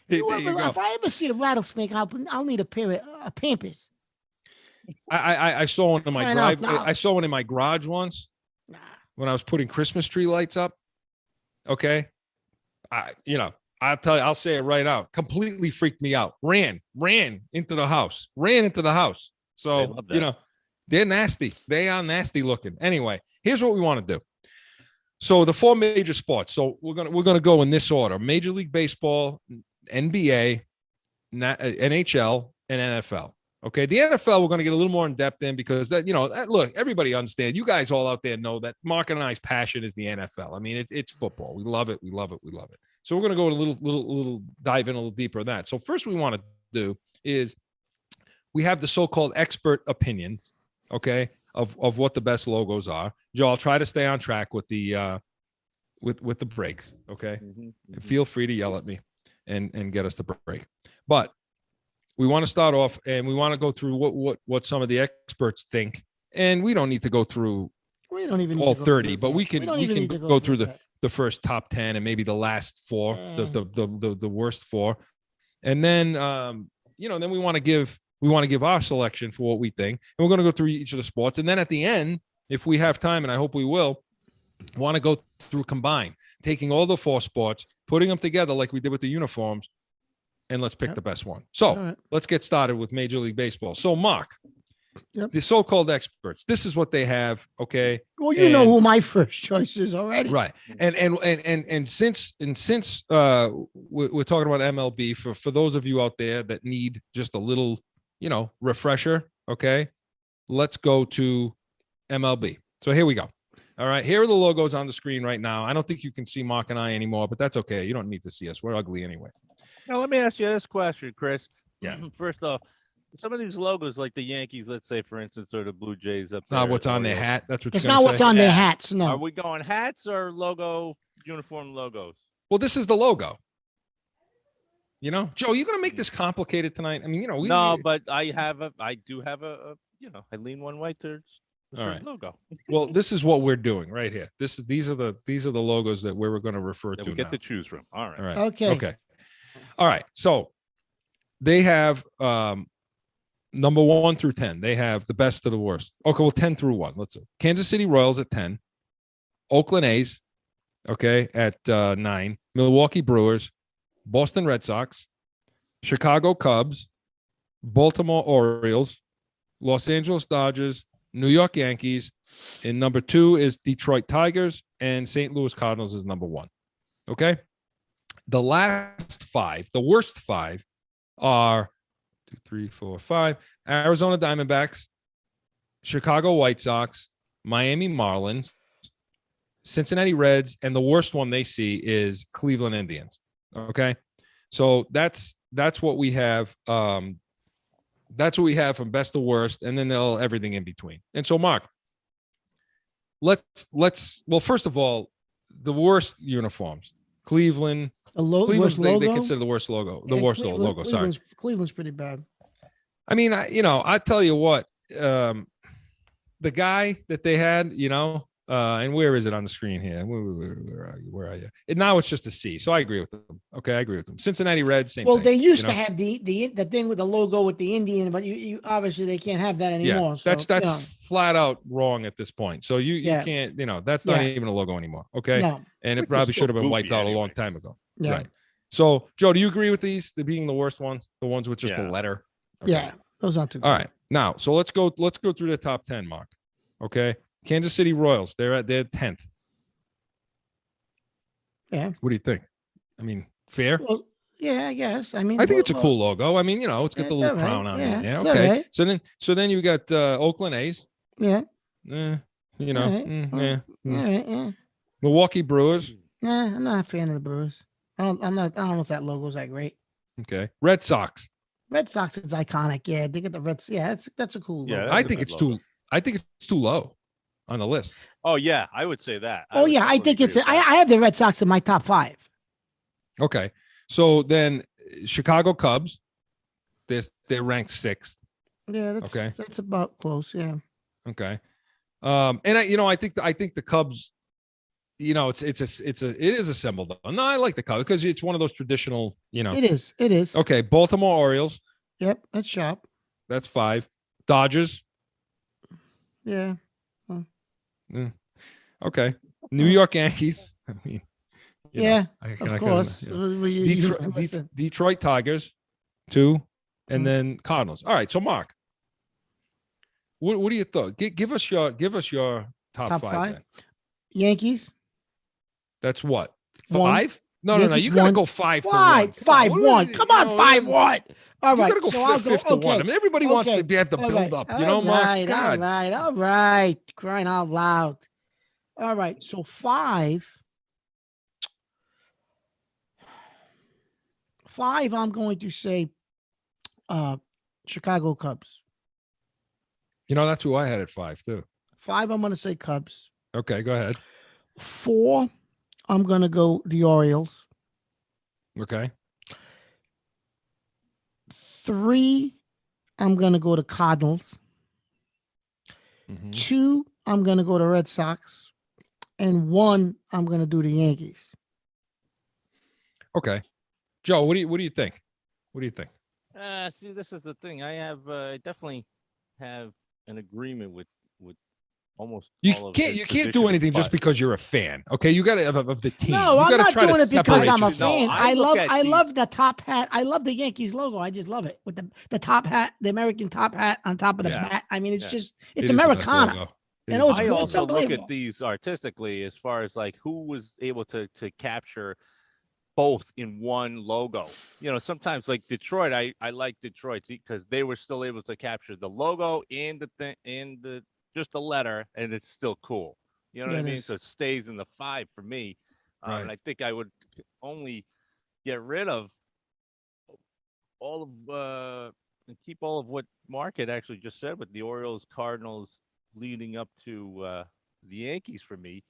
Speaker 3: If I ever see a rattlesnake, I'll need a pair of Pampers.
Speaker 2: I saw one in my drive. I saw one in my garage once. When I was putting Christmas tree lights up. Okay. I'll tell you, I'll say it right out. Completely freaked me out. Ran into the house. So, they're nasty. They are nasty looking. Anyway, here's what we want to do. So the four major sports. So we're gonna go in this order: Major League Baseball, NBA, NHL, and NFL. Okay, the NFL we're going to get a little more in depth in because look, everybody understand. You guys all out there know that Mark and I's passion is the NFL. I mean, it's football. We love it. We love it. We love it. So we're going to go a little dive in a little deeper on that. So first we want to do is we have the so-called expert opinions, okay, of what the best logos are. Joe, I'll try to stay on track with the with the breaks, okay? And feel free to yell at me and get us to break. But we want to start off and we want to go through what some of the experts think. And we don't need to go through all 30, but we can go through the first top 10 and maybe the last four, the worst four. And then then we want to give our selection for what we think. And we're going to go through each of the sports. And then at the end, if we have time, and I hope we will, want to go through combine, taking all the four sports, putting them together like we did with the uniforms, and let's pick the best one. So let's get started with Major League Baseball. So Mark, the so-called experts, this is what they have. Okay.
Speaker 3: Well, you know who my first choice is already.
Speaker 2: Right. And since we're talking about MLB for those of you out there that need just a little, refresher. Okay. Let's go to MLB. So here we go. All right. Here are the logos on the screen right now. I don't think you can see Mark and I anymore, but that's okay. You don't need to see us. We're ugly anyway.
Speaker 4: Now, let me ask you this question, Chris.
Speaker 2: Yeah.
Speaker 4: First off, some of these logos, like the Yankees, let's say, for instance, or the Blue Jays up there.
Speaker 2: Not what's on their hat. That's what
Speaker 3: it's not what's on their hats. No.
Speaker 4: Are we going hats or uniform logos?
Speaker 2: Well, this is the logo. Joe, you're going to make this complicated tonight. I mean,
Speaker 4: no, but I do have a I lean one way to
Speaker 2: all right.
Speaker 4: logo.
Speaker 2: Well, this is what we're doing right here. These are the logos that we're going to refer to.
Speaker 4: We get to choose from. All right.
Speaker 2: All right.
Speaker 3: Okay.
Speaker 2: All right. So they have number 1 through 10. They have the best of the worst. Okay. Well, 10 through 1. Let's see. Kansas City Royals at 10. Oakland A's. Okay. At 9. Milwaukee Brewers. Boston Red Sox. Chicago Cubs. Baltimore Orioles. Los Angeles Dodgers. New York Yankees. And number 2 is Detroit Tigers. And St. Louis Cardinals is number 1. Okay. The last 5, the worst 5 are 2, 3, 4, 5. Arizona Diamondbacks, Chicago White Sox, Miami Marlins, Cincinnati Reds, and the worst one they see is Cleveland Indians. Okay. So that's what we have. That's what we have from best to worst, and then they'll everything in between. And so, Mark, well, first of all, the worst uniforms. Cleveland.
Speaker 3: Cleveland's
Speaker 2: they consider the worst logo. The worst logo. Sorry.
Speaker 3: Cleveland's pretty bad.
Speaker 2: I mean, I tell you what, the guy that they had, and where is it on the screen here? Where are you? And now it's just a C. So I agree with them. Okay, I agree with them. Cincinnati Reds, same thing.
Speaker 3: They used to have the thing with the logo with the Indian, but you obviously they can't have that anymore.
Speaker 2: Yeah, that's flat out wrong at this point. So you can't, that's not even a logo anymore. Okay.
Speaker 3: No.
Speaker 2: And it probably should have been wiped out a long time ago.
Speaker 3: Yeah.
Speaker 2: Right. So Joe, do you agree with these? The being the worst ones, the ones with just the letter? Okay.
Speaker 3: Yeah, those aren't too good.
Speaker 2: All right. Now, so let's go through the top 10, Mark. Okay. Kansas City Royals, they're at their 10th.
Speaker 3: Yeah.
Speaker 2: What do you think? I mean, fair?
Speaker 3: Well, yeah, I guess. I mean,
Speaker 2: I think it's a cool logo. I mean, it's got the little crown on it. Yeah. Okay. Right. So then you got Oakland A's.
Speaker 3: Yeah.
Speaker 2: All
Speaker 3: right. Yeah.
Speaker 2: Milwaukee Brewers.
Speaker 3: Nah, I'm not a fan of the Brewers. I don't know if that logo's that great.
Speaker 2: Okay. Red Sox.
Speaker 3: Red Sox is iconic. Yeah, they get the Reds. Yeah, that's a cool logo.
Speaker 2: Yeah, I think it's too low on the list.
Speaker 4: Oh yeah, I would say that.
Speaker 3: I think it's. I have the Red Sox in my top 5.
Speaker 2: Okay, so then Chicago Cubs, they're ranked 6th.
Speaker 3: Yeah, that's about close. Yeah.
Speaker 2: Okay, and I think the Cubs, it is a symbol though. No, I like the Cubs because it's one of those traditional.
Speaker 3: It is.
Speaker 2: Okay, Baltimore Orioles.
Speaker 3: Yep, that's sharp.
Speaker 2: That's 5. Dodgers.
Speaker 3: Yeah.
Speaker 2: Okay. New York Yankees. I mean,
Speaker 3: of course.
Speaker 2: Detroit Tigers, 2, and then Cardinals. All right. So, Mark, what do you thought? Give us your top 5. Then.
Speaker 3: Yankees,
Speaker 2: That's what?
Speaker 3: One.
Speaker 2: 5? No. You
Speaker 3: Yankees
Speaker 2: gotta
Speaker 3: won.
Speaker 2: go 5 to 1.
Speaker 3: 5-1. Come on, 5-1. All
Speaker 2: You
Speaker 3: right.
Speaker 2: gotta go
Speaker 3: So I'll go.
Speaker 2: 5th to 1. I mean, everybody wants to have the
Speaker 3: All
Speaker 2: build
Speaker 3: right.
Speaker 2: up,
Speaker 3: All
Speaker 2: you know, Mark?
Speaker 3: right.
Speaker 2: God.
Speaker 3: All right. Crying out loud. All right. So 5. 5, I'm going to say Chicago Cubs.
Speaker 2: You know, that's who I had at 5 too.
Speaker 3: 5, I'm going to say Cubs.
Speaker 2: Okay, go ahead.
Speaker 3: 4, I'm going to go the Orioles.
Speaker 2: Okay.
Speaker 3: 3, I'm going to go to Cardinals. 2, I'm going to go to Red Sox. And 1, I'm going to do the Yankees.
Speaker 2: Okay. Joe, what do you think? What do you think?
Speaker 4: See, this is the thing. I definitely have an agreement with almost all of
Speaker 2: You can't do anything just because you're a fan. Okay, you got to of the team.
Speaker 3: No,
Speaker 2: you
Speaker 3: I'm not doing it because I'm a
Speaker 2: yourself.
Speaker 3: fan.
Speaker 4: No,
Speaker 3: I love
Speaker 4: these...
Speaker 3: the top hat. I love the Yankees logo. I just love it with the top hat, the American top hat on top of the bat. I mean, it's Americana.
Speaker 2: I
Speaker 4: also look at these artistically as far as like who was able to capture both in one logo. You know, sometimes like Detroit, I like Detroit because they were still able to capture the logo and the just the letter, and it's still cool. You know what I mean? So it stays in the 5 for me. And I think I would only get rid of all of and keep all of what Mark had actually just said with the Orioles, Cardinals leading up to the Yankees for me.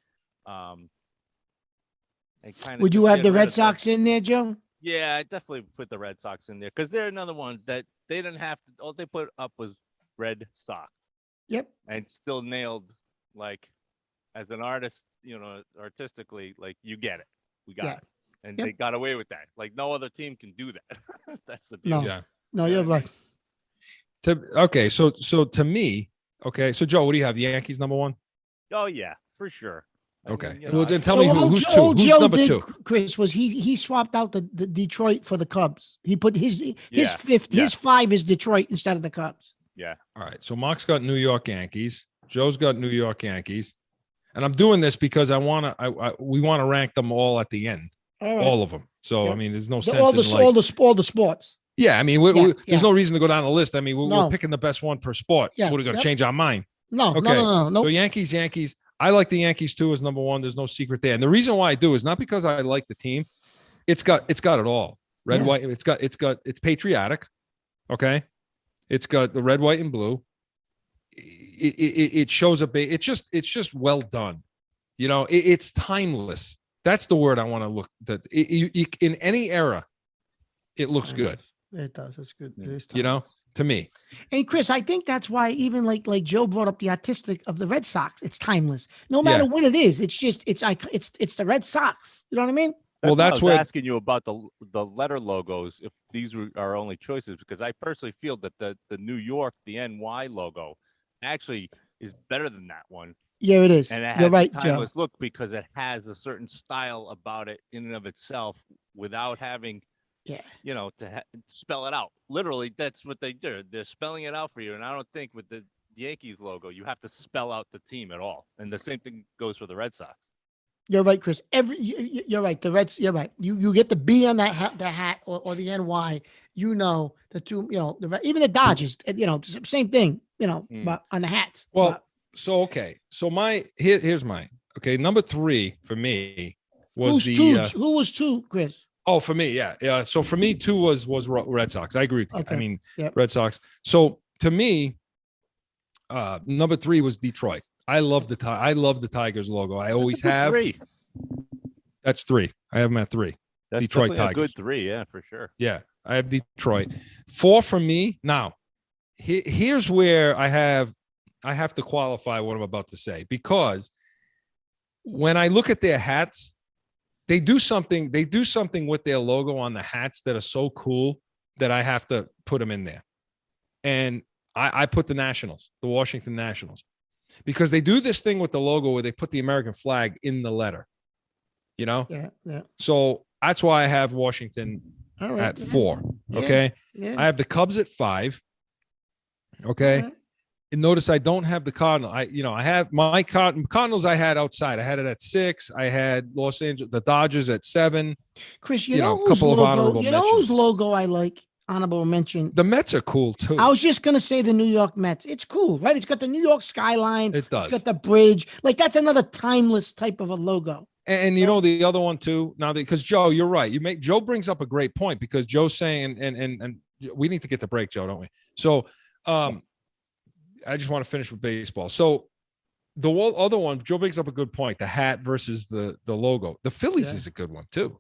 Speaker 3: Would you have the Red Sox in there, Joe?
Speaker 4: Yeah, I definitely put the Red Sox in there because they're another one that they didn't have to. All they put up was Red Sox.
Speaker 3: Yep.
Speaker 4: And still nailed, like, as an artist, you know, artistically, like, you get it. We got it. And they got away with that. Like, no other team can do that. That's the deal.
Speaker 3: No, you're right.
Speaker 2: Okay, so to me, okay, so Joe, what do you have? The Yankees number 1?
Speaker 4: Oh, yeah, for sure.
Speaker 2: Okay. Well, then tell me who's 2. Who's number 2?
Speaker 3: Chris, was he swapped out the Detroit for the Cubs. He put his 5th, his 5 is Detroit instead of the Cubs.
Speaker 4: Yeah.
Speaker 2: All right. So Mark's got New York Yankees. Joe's got New York Yankees. And I'm doing this because we want to rank them all at the end. All of them. So, I mean, there's no sense
Speaker 3: all the sports.
Speaker 2: Yeah. I mean, there's no reason to go down the list. I mean, we're picking the best one per sport.
Speaker 3: Yeah.
Speaker 2: We're going to change our mind.
Speaker 3: No.
Speaker 2: So Yankees. I like the Yankees too as number 1. There's no secret there. And the reason why I do is not because I like the team. It's got it all. Red, white. It's patriotic. Okay. It's got the red, white, and blue. It shows a bit. It's just well done. You know, it's timeless. That's the word I want to look. That in any era, it looks good.
Speaker 3: It does. It's good. It is timeless.
Speaker 2: You know, to me.
Speaker 3: And Chris, I think that's why even like Joe brought up the artistic of the Red Sox. It's timeless. No matter when it is. It's the Red Sox. You know what I mean?
Speaker 2: That's
Speaker 4: what I was asking you about the letter logos, if these were our only choices, because I personally feel that the New York, the NY logo, actually is better than that one.
Speaker 3: Yeah, it is.
Speaker 4: And it has
Speaker 3: You're right,
Speaker 4: a timeless
Speaker 3: Joe.
Speaker 4: look because it has a certain style about it in and of itself without having, you know, to spell it out. Literally, that's what they do. They're spelling it out for you. And I don't think with the Yankees logo, you have to spell out the team at all. And the same thing goes for the Red Sox.
Speaker 3: You're right, Chris. You're right. The Reds. You're right. You get the B on that hat, or the NY. You know the two. You know even the Dodgers. You know same thing. You know, but on the hats.
Speaker 2: Well, so here's mine. Okay, number 3 for me was
Speaker 3: who was 2, Chris?
Speaker 2: Oh, for me, yeah. So for me, 2 was Red Sox. I agree with you.
Speaker 3: Okay.
Speaker 2: I mean, Red Sox. So to me, number 3 was Detroit. I love the Tigers logo. I always have.
Speaker 4: 3.
Speaker 2: That's 3. I have them at 3.
Speaker 4: That's
Speaker 2: Detroit Tigers.
Speaker 4: A good 3, yeah, for sure.
Speaker 2: Yeah, I have Detroit. 4 for me. Now, here's where I have to qualify what I'm about to say, because when I look at their hats, they do something with their logo on the hats that are so cool that I have to put them in there. And I put the Nationals, the Washington Nationals, because they do this thing with the logo where they put the American flag in the letter, you know?
Speaker 3: Yeah.
Speaker 2: So that's why I have Washington at 4. Okay.
Speaker 3: Yeah.
Speaker 2: I have the Cubs at 5. Okay. notice I don't have the Cardinal. I have my Cardinals I had outside. I had it at 6. I had the Dodgers at 7.
Speaker 3: Chris,
Speaker 2: a couple of honorable mentions.
Speaker 3: Whose logo I like? Honorable mention.
Speaker 2: The Mets are cool too.
Speaker 3: I was just gonna say the New York Mets. It's cool, right? It's got the New York skyline.
Speaker 2: It does.
Speaker 3: It's got the bridge. Like that's another timeless type of a logo.
Speaker 2: And you know the other one too. Now because Joe, you're right. Joe brings up a great point because Joe's saying and we need to get the break, Joe, don't we? So I just want to finish with baseball. So the other one, Joe brings up a good point. The hat versus the logo. The Phillies is a good one too.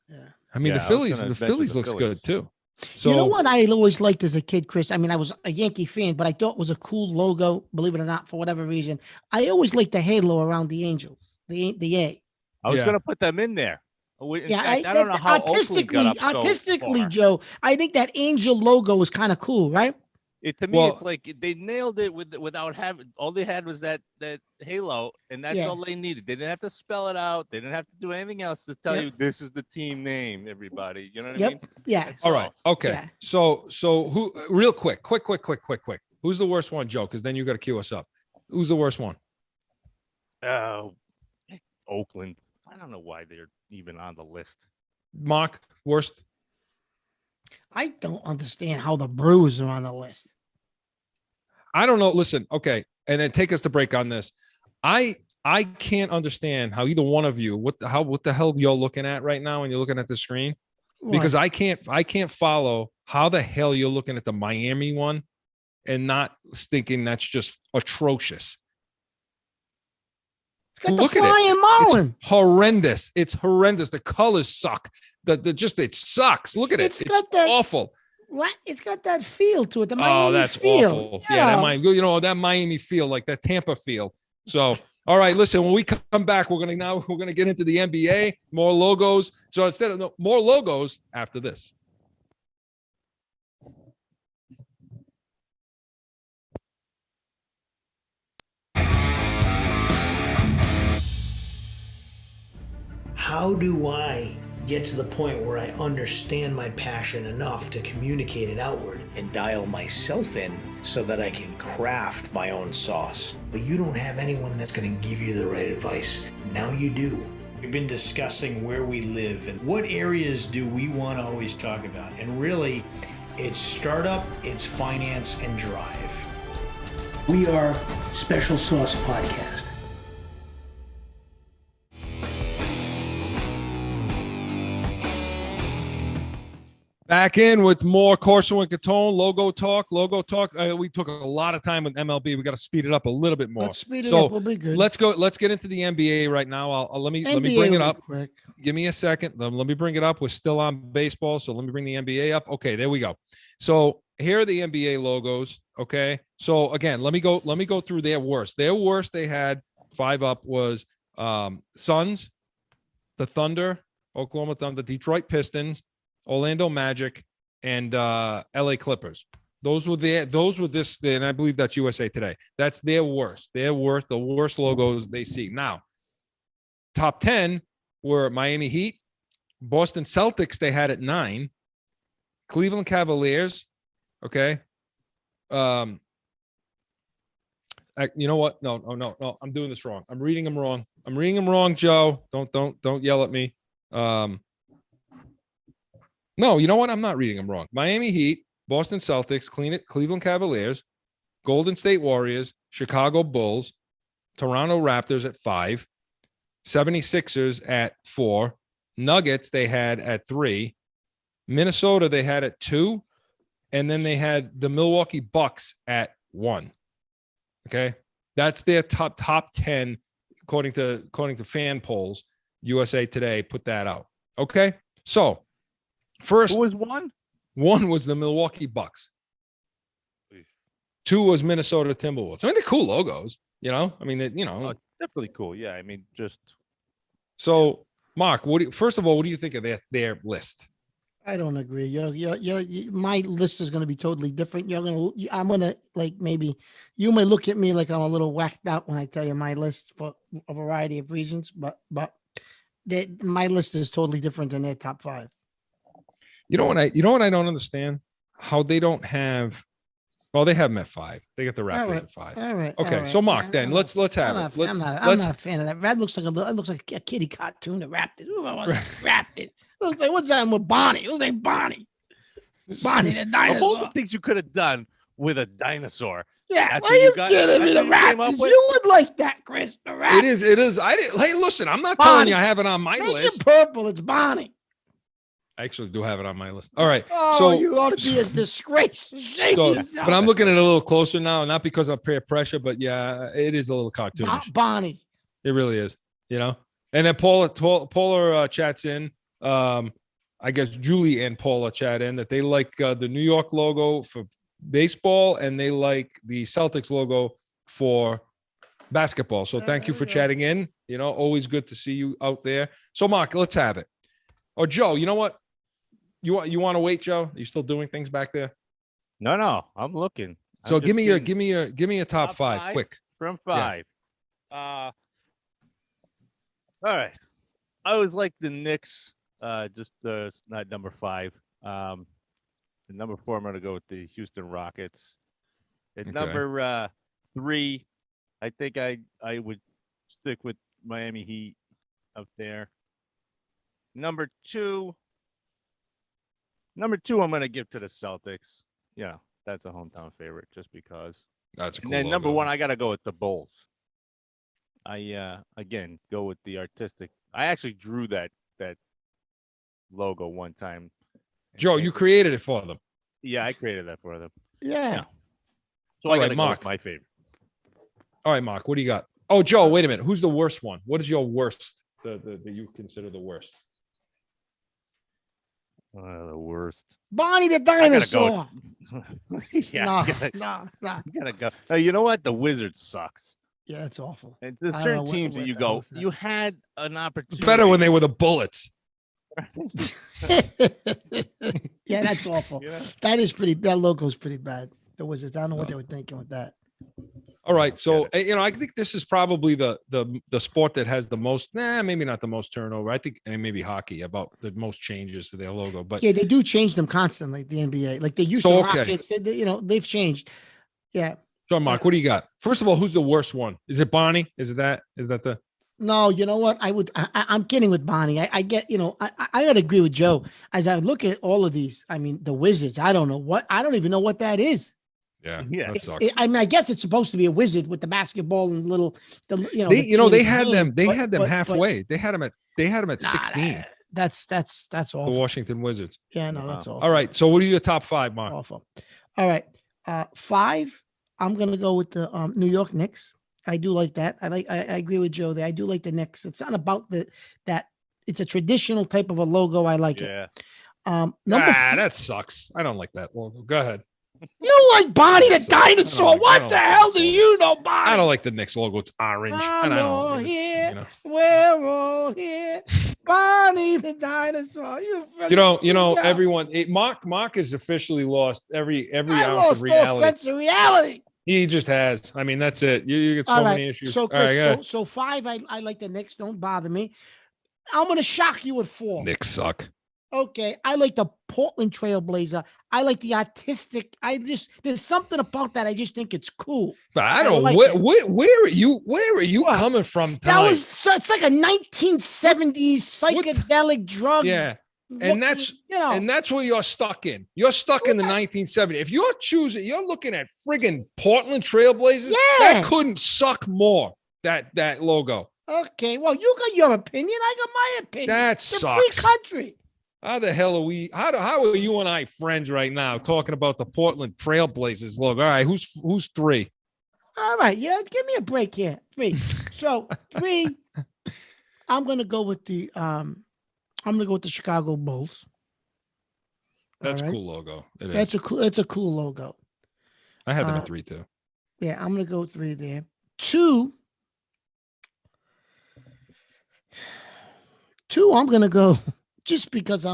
Speaker 3: Yeah.
Speaker 2: I mean, the Phillies looks good too. So
Speaker 3: you know what I always liked as a kid, Chris? I mean, I was a Yankee fan, but I thought it was a cool logo, believe it or not, for whatever reason. I always liked the halo around the Angels, the A.
Speaker 4: I was going to put them in there. I don't know how
Speaker 3: artistically, Joe, I think that Angel logo was kind of cool, right?
Speaker 4: To me, it's like they nailed it without having. All they had was that halo, and that's all they needed. They didn't have to spell it out. They didn't have to do anything else to tell you this is the team name. Everybody, you know what I mean?
Speaker 3: Yeah.
Speaker 4: That's
Speaker 2: all right. Okay. Yeah. So who? Real quick. Who's the worst one, Joe? Because then you got to cue us up. Who's the worst one?
Speaker 4: Oakland. I don't know why they're even on the list.
Speaker 2: Mark, worst.
Speaker 3: I don't understand how the Brewers are on the list.
Speaker 2: I don't know. Listen, okay, and then take us to break on this. I can't understand how either one of you what the hell you're looking at right now when you're looking at the screen, because I can't follow how the hell you're looking at the Miami one and not thinking that's just atrocious.
Speaker 3: Look at it.
Speaker 2: It's horrendous. It's horrendous. The colors suck. It sucks. Look at it. It's awful.
Speaker 3: It's got that feel to it. The
Speaker 2: Miami that's
Speaker 3: feel.
Speaker 2: Awful. Yeah, that Miami feel, like that Tampa feel. So, all right, listen. When we come back, we're gonna get into the NBA, more logos. So instead of more logos after this.
Speaker 5: How do I get to the point where I understand my passion enough to communicate it outward and dial myself in so that I can craft my own sauce? But you don't have anyone that's going to give you the right advice. Now you do. We've been discussing where we live and what areas do we want to always talk about. And really, it's startup, it's finance, and drive. We are Special Sauce Podcast.
Speaker 2: Back in with more Corso and Catone logo talk. We took a lot of time with MLB. We got to speed it up a little bit more.
Speaker 3: Let's speed it up. We'll be good.
Speaker 2: Let's go. Let's get into the NBA right now. Let me bring it up. Quick. Give me a second. Let me bring it up. We're still on baseball, so let me bring the NBA up. Okay, there we go. So here are the NBA logos. Okay. So again, let me go through their worst. Their worst they had 5 up was Suns, the Thunder, Oklahoma Thunder, Detroit Pistons, Orlando Magic, and LA Clippers. Those were this, and I believe that's USA Today. That's their worst. The worst logos they see. Now, top 10 were Miami Heat, Boston Celtics, they had at 9, Cleveland Cavaliers. Okay. You know what? No. I'm doing this wrong. I'm reading them wrong, Joe. Don't yell at me. No, you know what? I'm not reading them wrong. Miami Heat, Boston Celtics, Cleveland Cavaliers, Golden State Warriors, Chicago Bulls, Toronto Raptors at 5, 76ers at 4, Nuggets they had at 3, Minnesota they had at 2, and then they had the Milwaukee Bucks at 1. Okay, that's their top 10 according to fan polls. USA Today put that out. Okay, so. First,
Speaker 4: who was 1?
Speaker 2: 1 was the Milwaukee Bucks. 2 was Minnesota Timberwolves. I mean, they're cool logos, you know. I mean,
Speaker 4: definitely cool. Yeah, I mean, just.
Speaker 2: So, Mark, first of all, what do you think of their list?
Speaker 3: I don't agree. My list is going to be totally different. I'm going to maybe you may look at me like I'm a little whacked out when I tell you my list for a variety of reasons, but my list is totally different than their top 5.
Speaker 2: You know what I don't understand? How they don't have Well, they have them at 5. They got the Raptors
Speaker 3: right.
Speaker 2: at 5.
Speaker 3: All right.
Speaker 2: Okay.
Speaker 3: all right.
Speaker 2: So Mark, then
Speaker 3: I'm
Speaker 2: let's have
Speaker 3: not,
Speaker 2: it. Let's
Speaker 3: I'm not a fan of that. That looks like it looks like a kitty cartoon. The Raptors. Ooh, I want Raptors. Looks like what's that with Bonnie? Looks like Bonnie. Bonnie the
Speaker 4: Of
Speaker 3: dinosaur.
Speaker 4: all the things you could have done with a dinosaur.
Speaker 3: Yeah,
Speaker 4: That's
Speaker 3: why
Speaker 4: what
Speaker 3: are you
Speaker 4: got-
Speaker 3: kidding me?
Speaker 4: that's
Speaker 3: The
Speaker 4: what you came up
Speaker 3: Raptors.
Speaker 4: with?
Speaker 3: You would like that, Chris. The Raptors.
Speaker 2: It is. It is. I didn't. Hey, listen. I'm not telling you I have it on my
Speaker 3: Make
Speaker 2: list.
Speaker 3: it purple. It's Bonnie.
Speaker 2: I actually do have it on my list. All right.
Speaker 3: Oh,
Speaker 2: so
Speaker 3: you ought to be a disgrace. Shame
Speaker 2: So,
Speaker 3: yourself.
Speaker 2: but I'm looking at it a little closer now, not because of peer pressure, but yeah, it is a little cartoonish.
Speaker 3: Bonnie.
Speaker 2: It really is, you know. And then Paula chats in. I guess Julie and Paula chat in that they like the New York logo for baseball and they like the Celtics logo for basketball. So thank you for chatting in. You know, always good to see you out there. So Mark, let's have it. Or Joe, you know what? You want to wait, Joe? Are you still doing things back there?
Speaker 4: No, I'm looking.
Speaker 2: So
Speaker 4: I'm
Speaker 2: give me
Speaker 4: just
Speaker 2: a top five, quick.
Speaker 4: from 5. All right. I always like the Knicks. Just not number 5. The number 4, I'm gonna go with the Houston Rockets. At
Speaker 2: Okay.
Speaker 4: number 3, I think I would stick with Miami Heat up there. Number 2, I'm gonna give to the Celtics. Yeah, that's a hometown favorite just because.
Speaker 2: That's a cool.
Speaker 4: And then number
Speaker 2: logo.
Speaker 4: 1, I gotta go with the Bulls. I again go with the artistic. I actually drew that logo one time.
Speaker 2: Joe, you created it for them.
Speaker 4: Yeah, I created that for them.
Speaker 3: Yeah.
Speaker 4: So
Speaker 2: All
Speaker 4: I
Speaker 2: right,
Speaker 4: gotta go
Speaker 2: Mark.
Speaker 4: with my favorite.
Speaker 2: All right, Mark, what do you got? Oh, Joe, wait a minute. Who's the worst one? What is your worst that you consider the worst?
Speaker 4: The worst.
Speaker 3: Bonnie the
Speaker 4: gotta go
Speaker 3: dinosaur.
Speaker 4: Yeah,
Speaker 3: No,
Speaker 4: you gotta go. You know what? The Wizard sucks.
Speaker 3: Yeah, it's awful.
Speaker 4: And there's
Speaker 3: I don't
Speaker 4: certain
Speaker 3: know what-
Speaker 4: teams that
Speaker 3: what
Speaker 4: you
Speaker 3: the hell
Speaker 4: go,
Speaker 3: is that?
Speaker 4: you had an
Speaker 2: It's
Speaker 4: opportunity.
Speaker 2: better when they were the Bullets.
Speaker 3: Yeah, that's awful.
Speaker 4: You know?
Speaker 3: That is pretty. That logo's pretty bad. The Wizards. I don't know what they were thinking with that.
Speaker 2: All right, so you know, I think this is probably the sport that has the most. Maybe not the most turnover. I think maybe hockey about the most changes to their logo. But
Speaker 3: Yeah, they do change them constantly. The NBA, like they used
Speaker 2: So,
Speaker 3: to
Speaker 2: okay.
Speaker 3: Rockets. You know, they've changed. Yeah.
Speaker 2: so, Mark, what do you got? First of all, who's the worst one? Is it Bonnie? Is it that? Is that the?
Speaker 3: No, you know what? I'm kidding with Bonnie. I get, you know, I gotta agree with Joe. As I look at all of these, I mean, the Wizards, I don't even know what that is.
Speaker 2: Yeah,
Speaker 4: Yeah.
Speaker 2: that sucks.
Speaker 3: I mean, I guess it's supposed to be a wizard with the basketball and you know.
Speaker 2: They had them. They had them halfway. They had them at 16.
Speaker 3: That's
Speaker 2: The
Speaker 3: awful.
Speaker 2: Washington Wizards.
Speaker 3: Yeah, no, that's awful.
Speaker 2: All right. So, what are your top 5, Mark?
Speaker 3: Awful. All right. 5, I'm gonna go with the New York Knicks. I do like that. I agree with Joe there. I do like the Knicks. It's not about that it's a traditional type of a logo. I like it.
Speaker 4: Yeah.
Speaker 2: That sucks. I don't like that logo. Go ahead.
Speaker 3: You like Bonnie the
Speaker 2: That sucks. I
Speaker 3: dinosaur?
Speaker 2: don't
Speaker 3: What
Speaker 2: like
Speaker 3: the
Speaker 2: the
Speaker 3: hell do
Speaker 2: Knicks
Speaker 3: you know, Bonnie?
Speaker 2: I don't like the Knicks logo. It's orange. And I
Speaker 3: all
Speaker 2: don't.
Speaker 3: here.
Speaker 2: You know.
Speaker 3: We're all here. Bonnie the dinosaur.
Speaker 2: You know, everyone. Mark has officially lost every
Speaker 3: I
Speaker 2: ounce
Speaker 3: lost
Speaker 2: of
Speaker 3: all
Speaker 2: reality.
Speaker 3: sense of reality.
Speaker 2: He just has. I mean, that's it. You get so
Speaker 3: All right.
Speaker 2: many issues.
Speaker 3: So,
Speaker 2: All right,
Speaker 3: Chris,
Speaker 2: go ahead.
Speaker 3: so 5, I like the Knicks. Don't bother me. I'm gonna shock you at 4.
Speaker 2: Knicks suck.
Speaker 3: Okay, I like the Portland Trailblazer. I like the artistic. There's something about that. I just think it's cool.
Speaker 2: But I don't.
Speaker 3: like
Speaker 2: Where are you? Where are you
Speaker 3: What?
Speaker 2: coming from?
Speaker 3: That
Speaker 2: Tonight?
Speaker 3: it's like a 1970s psychedelic drug.
Speaker 2: Yeah.
Speaker 3: looking,
Speaker 2: And that's
Speaker 3: you know.
Speaker 2: and that's where you're stuck in. You're stuck in the 1970s. If you're looking at friggin' Portland Trailblazers,
Speaker 3: Yeah.
Speaker 2: that couldn't suck more. That logo.
Speaker 3: Okay, well, you got your opinion. I got my opinion.
Speaker 2: That
Speaker 3: it's a
Speaker 2: sucks.
Speaker 3: free country.
Speaker 2: How the hell are we? How are you and I friends right now talking about the Portland Trailblazers logo? All right, who's 3?
Speaker 3: All right, yeah, give me a break here. 3. So 3, I'm gonna go with the Chicago Bulls.
Speaker 2: That's
Speaker 3: All
Speaker 2: a
Speaker 3: right?
Speaker 2: cool logo. It
Speaker 3: That's
Speaker 2: is.
Speaker 3: it's a cool logo.
Speaker 2: I had them at 3 too.
Speaker 3: Yeah, I'm gonna go 3 there. 2, I'm gonna go just because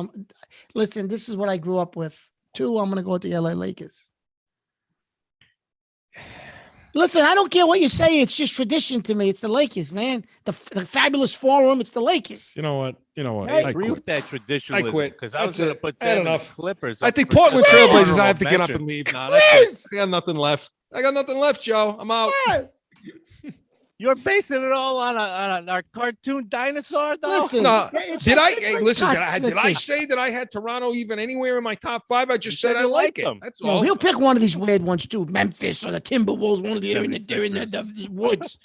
Speaker 3: listen, this is what I grew up with. 2, I'm gonna go with the LA Lakers. Listen, I don't care what you say. It's just tradition to me. It's the Lakers, man. The fabulous forum. It's the Lakers.
Speaker 2: You know what?
Speaker 3: Hey,
Speaker 4: I agree with that traditionalism.
Speaker 2: I quit.
Speaker 4: Because I was going to
Speaker 2: That's it.
Speaker 4: put
Speaker 2: I had
Speaker 4: them and the
Speaker 2: enough.
Speaker 4: Clippers.
Speaker 2: I
Speaker 4: up
Speaker 2: think
Speaker 4: for
Speaker 2: Portland
Speaker 4: just
Speaker 2: Trailblazers.
Speaker 4: honorable
Speaker 2: I have to get up
Speaker 4: mention.
Speaker 2: and leave now. That's it. I got nothing left. Joe. I'm out.
Speaker 4: You're basing it all on our cartoon dinosaur, though.
Speaker 3: Listen,
Speaker 2: No,
Speaker 3: it's
Speaker 2: did
Speaker 3: a
Speaker 2: I
Speaker 3: different
Speaker 2: listen?
Speaker 3: cut.
Speaker 2: Did I
Speaker 3: Listen.
Speaker 2: say that I had Toronto even anywhere in my top 5? I just
Speaker 4: You
Speaker 2: said
Speaker 4: said
Speaker 2: I
Speaker 4: you
Speaker 2: like
Speaker 4: liked
Speaker 2: it.
Speaker 4: them.
Speaker 2: That's
Speaker 3: No,
Speaker 2: all.
Speaker 3: he'll pick one of these weird ones too. Memphis or the Timberwolves. One of the in the
Speaker 4: 76ers.
Speaker 3: woods.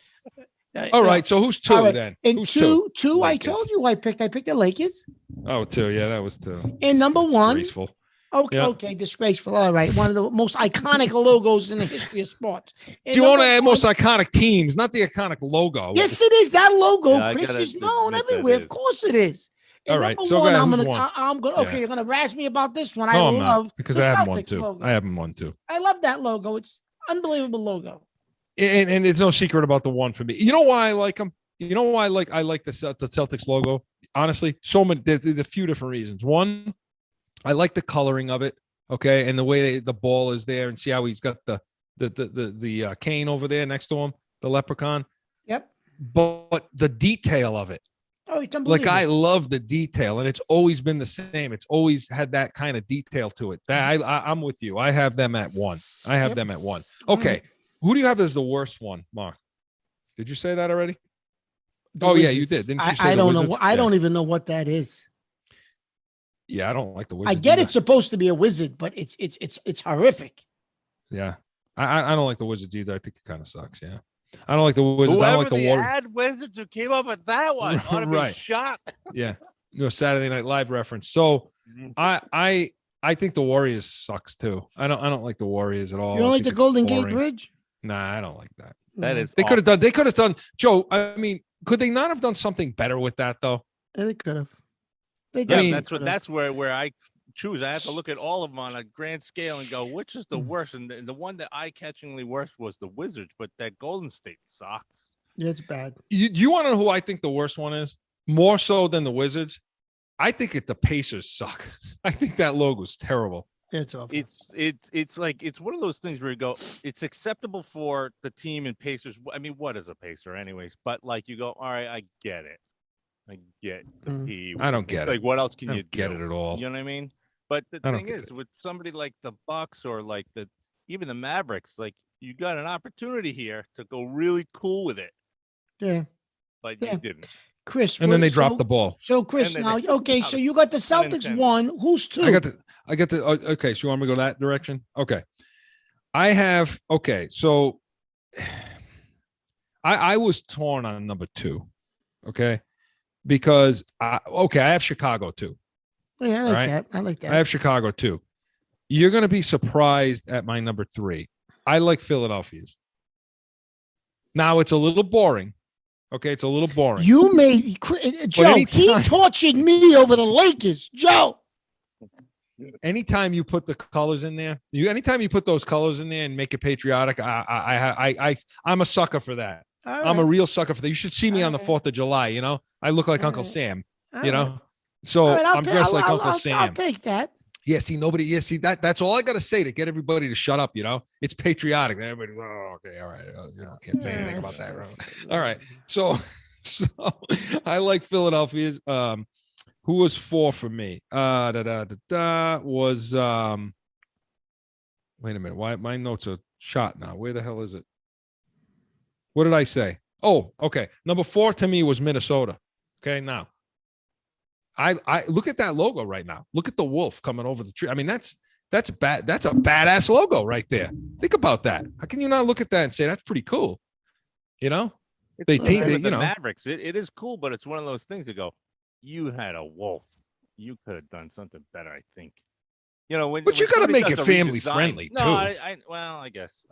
Speaker 2: All right. So who's 2
Speaker 3: All right.
Speaker 2: then?
Speaker 3: And
Speaker 2: Who's
Speaker 3: two. I
Speaker 2: Lakers.
Speaker 3: told you I picked the Lakers.
Speaker 2: Oh, 2. Yeah, that was 2.
Speaker 3: And number 1.
Speaker 2: Disgraceful.
Speaker 3: Okay,
Speaker 2: Yeah.
Speaker 3: okay, disgraceful. All right, one of the most iconic logos in the history of sports.
Speaker 2: Do you want to add most iconic teams, not the iconic logo?
Speaker 3: Yes, it is. That logo,
Speaker 4: Yeah, I
Speaker 3: Chris,
Speaker 4: gotta
Speaker 3: is known
Speaker 4: admit that
Speaker 3: everywhere.
Speaker 4: is.
Speaker 3: Of course it is. And
Speaker 2: All right,
Speaker 3: number
Speaker 2: so go
Speaker 3: one,
Speaker 2: ahead,
Speaker 3: I'm
Speaker 2: who's
Speaker 3: gonna,
Speaker 2: one?
Speaker 3: I'm gonna. Okay,
Speaker 2: Yeah.
Speaker 3: you're gonna razz me about this one.
Speaker 2: No,
Speaker 3: I
Speaker 2: I'm
Speaker 3: love
Speaker 2: not, because
Speaker 3: the
Speaker 2: I have one
Speaker 3: Celtics
Speaker 2: too.
Speaker 3: logo.
Speaker 2: I have one too.
Speaker 3: I love that logo. It's unbelievable logo.
Speaker 2: And it's no secret about the one for me. You know why I like them? You know why I like the Celtics logo? Honestly, so many. There's a few different reasons. One, I like the coloring of it. Okay, and the way the ball is there, and see how he's got the cane over there next to him, the leprechaun.
Speaker 3: Yep.
Speaker 2: But the detail of it,
Speaker 3: Oh, it's unbelievable.
Speaker 2: like I love the detail, and it's always been the same. It's always had that kind of detail to it. That I'm with you. I have them at 1. I have
Speaker 3: Yep.
Speaker 2: them at 1. Okay, who do you have as the worst one, Mark? Did you say that already?
Speaker 3: The
Speaker 2: Oh yeah, you
Speaker 3: Wizards.
Speaker 2: did. Didn't you say
Speaker 3: I
Speaker 2: the
Speaker 3: don't know.
Speaker 2: Wizards?
Speaker 3: I
Speaker 2: Yeah.
Speaker 3: don't even know what that is.
Speaker 2: Yeah, I don't like the
Speaker 3: I
Speaker 2: Wizards.
Speaker 3: get
Speaker 2: either.
Speaker 3: it's supposed to be a wizard, but it's horrific.
Speaker 2: Yeah, I don't like the Wizards either. I think it kind of sucks. Yeah, I don't like the Wizards.
Speaker 4: Whoever
Speaker 2: I don't like the Warriors.
Speaker 4: ad wizards who came up with that one ought to
Speaker 2: Right.
Speaker 4: be shot.
Speaker 2: Yeah, Saturday Night Live reference. So I think the Warriors sucks too. I don't like the Warriors at all.
Speaker 3: You don't
Speaker 2: I
Speaker 3: like
Speaker 2: think
Speaker 3: the
Speaker 2: it's
Speaker 3: Golden Gate
Speaker 2: boring.
Speaker 3: Bridge?
Speaker 2: Nah, I don't like that.
Speaker 4: That is.
Speaker 2: They could have done. They could have done. Joe, I mean, could they not have done something better with that though?
Speaker 3: Yeah, they could have. They
Speaker 4: Yeah,
Speaker 2: I mean-
Speaker 4: that's where I choose. I have to look at all of them on a grand scale and go, which is the worst? And the one that eye-catchingly worst was the Wizards, but that Golden State sucks.
Speaker 3: Yeah, it's bad.
Speaker 2: Do you want to know who I think the worst one is? More so than the Wizards. I think the Pacers suck. I think that logo's terrible.
Speaker 3: It's awful.
Speaker 4: It's like it's one of those things where you go, it's acceptable for the team and Pacers. I mean, what is a Pacer, anyways? But like you go, all right, I get it. I get the P.
Speaker 2: I don't get
Speaker 4: It's
Speaker 2: it.
Speaker 4: like, what else can
Speaker 2: I
Speaker 4: you
Speaker 2: don't get
Speaker 4: do?
Speaker 2: it at all.
Speaker 4: You know what I mean? But the
Speaker 2: I don't
Speaker 4: thing
Speaker 2: get
Speaker 4: is,
Speaker 2: it.
Speaker 4: with somebody like the Bucks or like even the Mavericks, like you got an opportunity here to go really cool with it,
Speaker 3: Yeah,
Speaker 4: but
Speaker 3: Yeah.
Speaker 4: you didn't.
Speaker 3: Chris.
Speaker 2: And then they
Speaker 3: so-
Speaker 2: dropped the ball.
Speaker 3: So Chris,
Speaker 4: And
Speaker 3: now
Speaker 4: then
Speaker 3: okay, so you got the Celtics
Speaker 4: Unintended.
Speaker 3: 1. Who's 2?
Speaker 2: I got the. Okay, so you want me to go that direction? Okay, I have. Okay, so I was torn on number 2. Okay, because I have Chicago too.
Speaker 3: Yeah, I like
Speaker 2: Right.
Speaker 3: that. I like that.
Speaker 2: I have Chicago too. You're going to be surprised at my number 3. I like Philadelphia's. Now it's a little boring. Okay, it's a little boring.
Speaker 3: You made Joe. He
Speaker 2: anytime-
Speaker 3: tortured me over the Lakers, Joe.
Speaker 2: Anytime you put the colors in there, anytime you put those colors in there and make it patriotic, I'm a sucker for that. I'm a real sucker for that. You should see me on the
Speaker 3: All right.
Speaker 2: 4th of July. You know, I look like
Speaker 3: All
Speaker 2: Uncle
Speaker 3: right.
Speaker 2: Sam.
Speaker 3: All
Speaker 2: You
Speaker 3: right.
Speaker 2: know, so
Speaker 3: All right,
Speaker 2: I'm dressed like Uncle
Speaker 3: I'll
Speaker 2: Sam.
Speaker 3: take that.
Speaker 2: Yeah, see, nobody. Yeah, see that's all I got to say to get everybody to shut up. You know, it's patriotic. And everybody's okay, all right. You know, can't say anything about that. All right, so I like Philadelphia's. Who was 4 for me? Was wait a minute. Why my notes are shot now? Where the hell is it? What did I say? Oh, okay. Number 4 to me was Minnesota. Okay, now I look at that logo right now. Look at the wolf coming over the tree. I mean, that's a badass logo right there. Think about that. How can you not look at that and say that's pretty cool? You know, they
Speaker 4: Same
Speaker 2: team.
Speaker 4: with
Speaker 2: They,
Speaker 4: the
Speaker 2: you know,
Speaker 4: Mavericks. It is cool, but it's one of those things that go, you had a wolf. You could have done something better, I think. You know,
Speaker 2: But you
Speaker 4: when
Speaker 2: gotta
Speaker 4: somebody
Speaker 2: make
Speaker 4: does
Speaker 2: it
Speaker 4: a
Speaker 2: family
Speaker 4: redesign-
Speaker 2: friendly,
Speaker 4: no,
Speaker 2: too.
Speaker 4: I guess.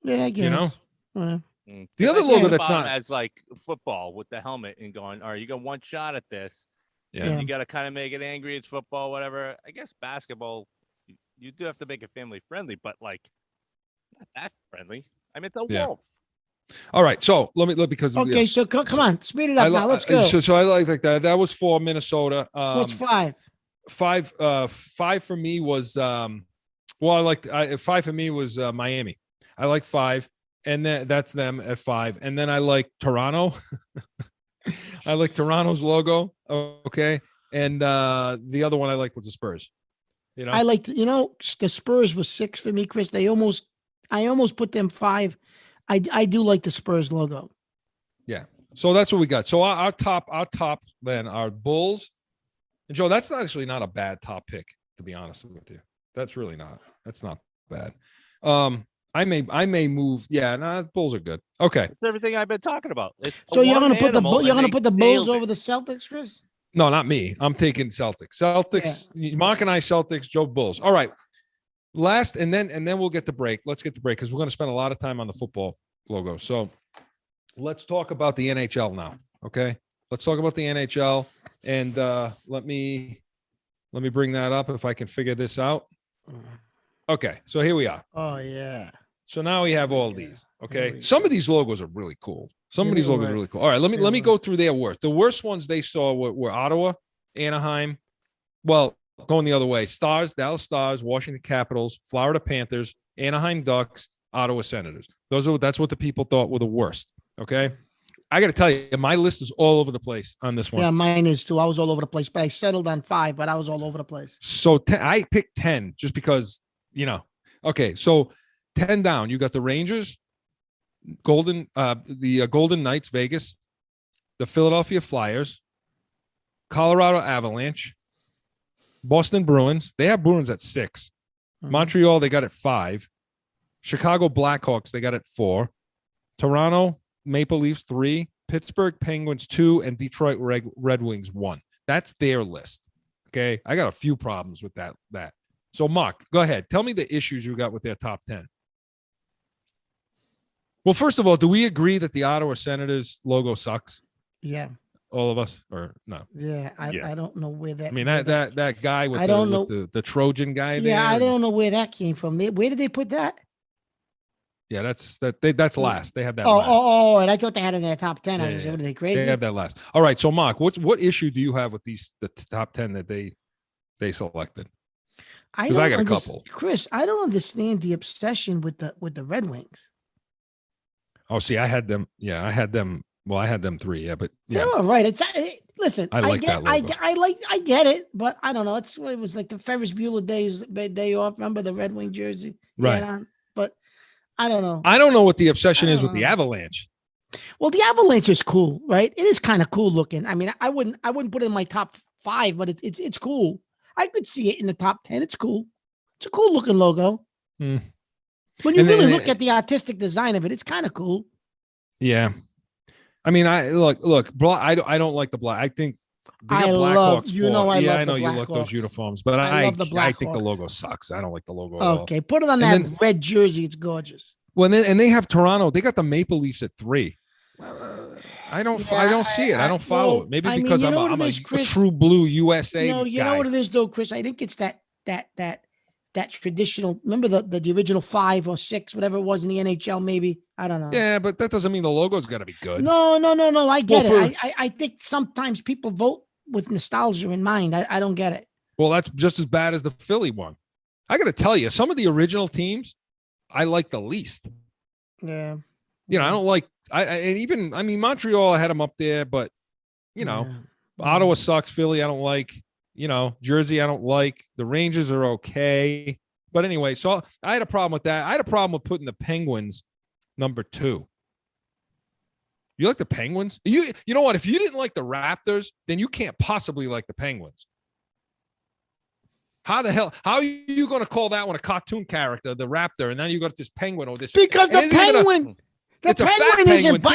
Speaker 3: Yeah, I guess.
Speaker 2: You know?
Speaker 3: Yeah.
Speaker 2: The
Speaker 4: 'Cause
Speaker 2: other
Speaker 4: I
Speaker 2: logo
Speaker 4: think
Speaker 2: that's
Speaker 4: about it
Speaker 2: not-
Speaker 4: as like football with the helmet and going, all right, you got one shot at this.
Speaker 2: Yeah.
Speaker 3: Yeah.
Speaker 4: You got to kind of make it angry. It's football, whatever. I guess basketball, you do have to make it family friendly, but like not that friendly. I mean, it's a
Speaker 2: Yeah.
Speaker 4: wolf.
Speaker 2: All right. So let me because
Speaker 3: Okay,
Speaker 2: yeah.
Speaker 3: so come on, speed it up now. Let's go.
Speaker 2: So I like that. That was for Minnesota.
Speaker 3: What's 5?
Speaker 2: 5 for me was 5 for me was Miami. I like 5, and then that's them at 5. And then I like Toronto. I like Toronto's logo. Okay. And the other one I like was the Spurs. You know,
Speaker 3: I like, the Spurs was 6 for me, Chris. I almost put them 5. I do like the Spurs logo.
Speaker 2: Yeah. So that's what we got. So our top then are Bulls. And Joe, that's actually not a bad top pick, to be honest with you. That's really not. That's not bad. I may move. Yeah, no, Bulls are good. Okay.
Speaker 4: It's everything I've been talking about.
Speaker 3: So you're gonna put the Bulls over the Celtics, Chris?
Speaker 2: No, not me. I'm taking Celtics. Mark and I Celtics, Joe Bulls. All right. Last, and then we'll get the break. Let's get the break because we're going to spend a lot of time on the football logo. So let's talk about the NHL now. Okay. Let's talk about the NHL. And let me bring that up if I can figure this out. Okay. So here we are.
Speaker 3: Oh, yeah.
Speaker 2: So now we have all these. Okay. Some of these logos are really cool. Some of these logos are really cool. All right. Let me go through their worst. The worst ones they saw were Ottawa, Anaheim. Well, going the other way, Stars, Dallas Stars, Washington Capitals, Florida Panthers, Anaheim Ducks, Ottawa Senators. That's what the people thought were the worst. Okay. I got to tell you, my list is all over the place on this one.
Speaker 3: Yeah, mine is too. I was all over the place, but I settled on 5, but I was all over the place.
Speaker 2: So I picked 10 just because, okay. So 10 down, you got the Rangers, Golden Knights, Vegas, the Philadelphia Flyers, Colorado Avalanche, Boston Bruins. They have Bruins at 6. Mm-hmm. Montreal, they got at 5. Chicago Blackhawks, they got at 4. Toronto Maple Leafs 3. Pittsburgh Penguins 2, and Detroit Red Wings 1. That's their list. Okay, I got a few problems with that. So, Mark, go ahead. Tell me the issues you got with their top 10. Well, first of all, do we agree that the Ottawa Senators logo sucks?
Speaker 3: Yeah.
Speaker 2: All of us, or no?
Speaker 3: Yeah, I don't know where that.
Speaker 2: I mean, that guy with the Trojan guy.
Speaker 3: Yeah, I don't know where that came from. Where did they put that?
Speaker 2: Yeah, that's last. They have that.
Speaker 3: Oh, and I thought they had it in their top 10.
Speaker 2: Yeah,
Speaker 3: I was saying, what are they crazy?
Speaker 2: They have that last. All right, so Mark, what issue do you have with the top 10 that they selected? Because I got a couple.
Speaker 3: Chris, I don't understand the obsession with the Red Wings.
Speaker 2: Oh, see, I had them. Yeah, I had them. Well, I had them 3. Yeah, but yeah,
Speaker 3: they're all right. Listen.
Speaker 2: I like that logo.
Speaker 3: I get it, but I don't know. It was like the Ferris Bueller day off. Remember the Red Wing jersey?
Speaker 2: Right.
Speaker 3: But I don't know.
Speaker 2: I don't know what the obsession is with the Avalanche.
Speaker 3: Well, the Avalanche is cool, right? It is kind of cool looking. I mean, I wouldn't put it in my top 5, but it's cool. I could see it in the top 10. It's cool. It's a cool looking logo.
Speaker 2: Hmm.
Speaker 3: When you really look at the artistic design of it, it's kind of cool.
Speaker 2: Yeah. I mean, I don't like the black. I think the Blackhawks. I know you like those uniforms, but I think the logo sucks. I don't like the logo.
Speaker 3: Okay, put it on that red jersey. It's gorgeous.
Speaker 2: Well, and they have Toronto. They got the Maple Leafs at 3. I don't see it. I don't follow it. Maybe because I'm a true blue USA.
Speaker 3: No, you know what it is though, Chris. I think it's that traditional. Remember the original 5 or 6, whatever it was in the NHL. Maybe I don't know.
Speaker 2: Yeah, but that doesn't mean the logo's got to be good.
Speaker 3: No. I get it. I think sometimes people vote with nostalgia in mind. I don't get it.
Speaker 2: Well, that's just as bad as the Philly one. I got to tell you, some of the original teams I like the least.
Speaker 3: Yeah.
Speaker 2: I don't like. Montreal, I had them up there, but Ottawa sucks. Philly, I don't like. Jersey, I don't like. The Rangers are okay. But anyway, so I had a problem with that. I had a problem with putting the Penguins number 2. You like the Penguins? You know what? If you didn't like the Raptors, then you can't possibly like the Penguins. How are you going to call that one a cartoon character, the Raptor, and then you got this penguin or this?
Speaker 3: Because the penguin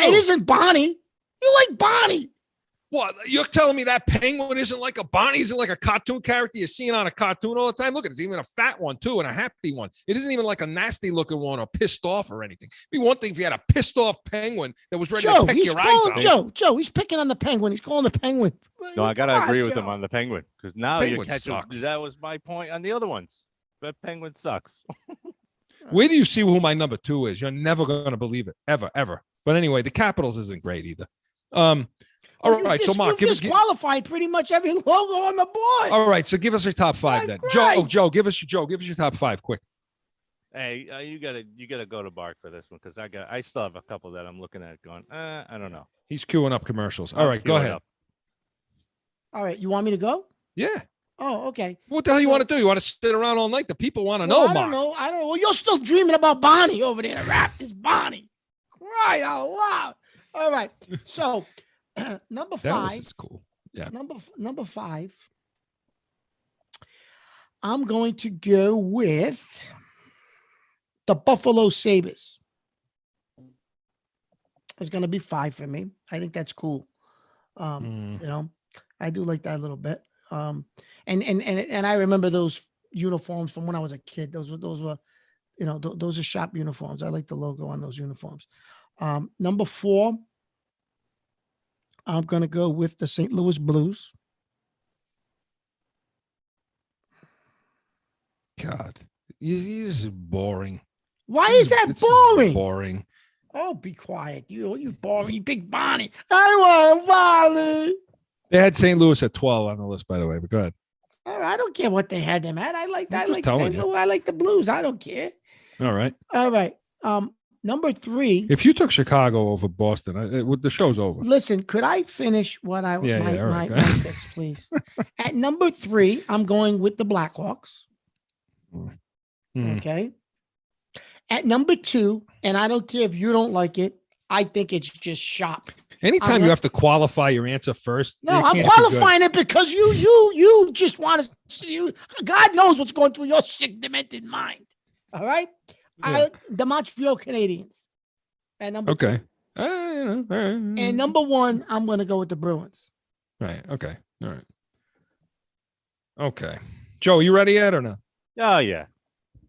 Speaker 3: isn't Bonnie. You like Bonnie.
Speaker 2: What? You're telling me that penguin isn't like a Bonnie? Isn't like a cartoon character you're seeing on a cartoon all the time? Look, it's even a fat one too, and a happy one. It isn't even like a nasty looking one or pissed off or anything. It'd be one thing if you had a pissed off penguin that was ready to peck your eyes out.
Speaker 3: Joe, he's picking on the penguin. He's calling the penguin.
Speaker 4: No, I gotta agree with him on the penguin because now
Speaker 2: Penguin
Speaker 4: you're catching.
Speaker 2: sucks.
Speaker 4: That was my point on the other ones. That penguin sucks.
Speaker 2: Where do you see who my number 2 is? You're never going to believe it, ever. But anyway, the Capitals isn't great either. All right, so Mark,
Speaker 3: you disqualified pretty much every logo on the board.
Speaker 2: All right, so give us your top 5 then. Joe, give us your top 5 quick.
Speaker 4: Hey, you gotta go to Mark for this one because I still have a couple that I'm looking at going. I don't know.
Speaker 2: He's queuing up commercials. All right, go ahead.
Speaker 3: All right, you want me to go?
Speaker 2: Yeah.
Speaker 3: Oh, okay.
Speaker 2: What the hell you want to do? You want to sit around all night? The people want to know,
Speaker 3: I don't
Speaker 2: Mark.
Speaker 3: know. I don't know. Well, you're still dreaming about Bonnie over there. To rap this Bonnie. Cry out loud. All right. So, number 5.
Speaker 2: Dallas is cool. Yeah.
Speaker 3: Number 5. I'm going to go with the Buffalo Sabres. It's going to be 5 for me. I think that's cool. You know, I do like that a little bit. And I remember those uniforms from when I was a kid. Those were, you know, those are shop uniforms. I like the logo on those uniforms. Number 4, I'm going to go with the St. Louis Blues.
Speaker 2: God, you're just boring.
Speaker 3: Why is that boring?
Speaker 2: Boring.
Speaker 3: Oh, be quiet. You boring, you big Bonnie. I want Bonnie.
Speaker 2: They had St. Louis at 12 on the list, by the way, but go ahead.
Speaker 3: I don't care what they had them at. I like St.
Speaker 2: you.
Speaker 3: Louis. I like the Blues. I don't care.
Speaker 2: All right.
Speaker 3: Number 3.
Speaker 2: If you took Chicago over Boston, the show's over.
Speaker 3: Listen, could I finish what I my picks, please? At number 3, I'm going with the Blackhawks. Okay. At number 2, and I don't care if you don't like it, I think it's just shop.
Speaker 2: Anytime you have to qualify your answer first.
Speaker 3: No, I'm qualifying it because you just want to see you. God knows what's going through your sick, demented mind. All right. Yeah. The Montreal Canadiens. And number 2.
Speaker 2: You know, all right.
Speaker 3: And number 1, I'm going to go with the Bruins.
Speaker 2: Right. Okay. All right. Okay. Joe, you ready yet or no?
Speaker 4: Oh yeah.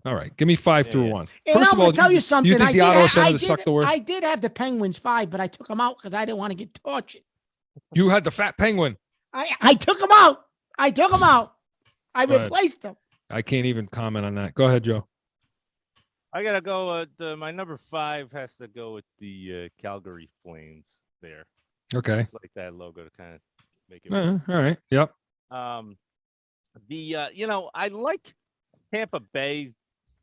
Speaker 2: All right. Give me 5 through 1.
Speaker 3: And
Speaker 2: First
Speaker 3: I'm
Speaker 2: of all,
Speaker 3: going to tell you something.
Speaker 2: You think the Ottawa Senators suck the worst?
Speaker 3: I did have the Penguins 5, but I took them out because I didn't want to get tortured.
Speaker 2: You had the fat penguin.
Speaker 3: I took them out. I replaced them.
Speaker 2: I can't even comment on that. Go ahead, Joe.
Speaker 4: I gotta go. My number 5 has to go with the Calgary Flames. There.
Speaker 2: Okay.
Speaker 4: Like that logo to kind of make it.
Speaker 2: All right. Yep.
Speaker 4: You know, I like Tampa Bay,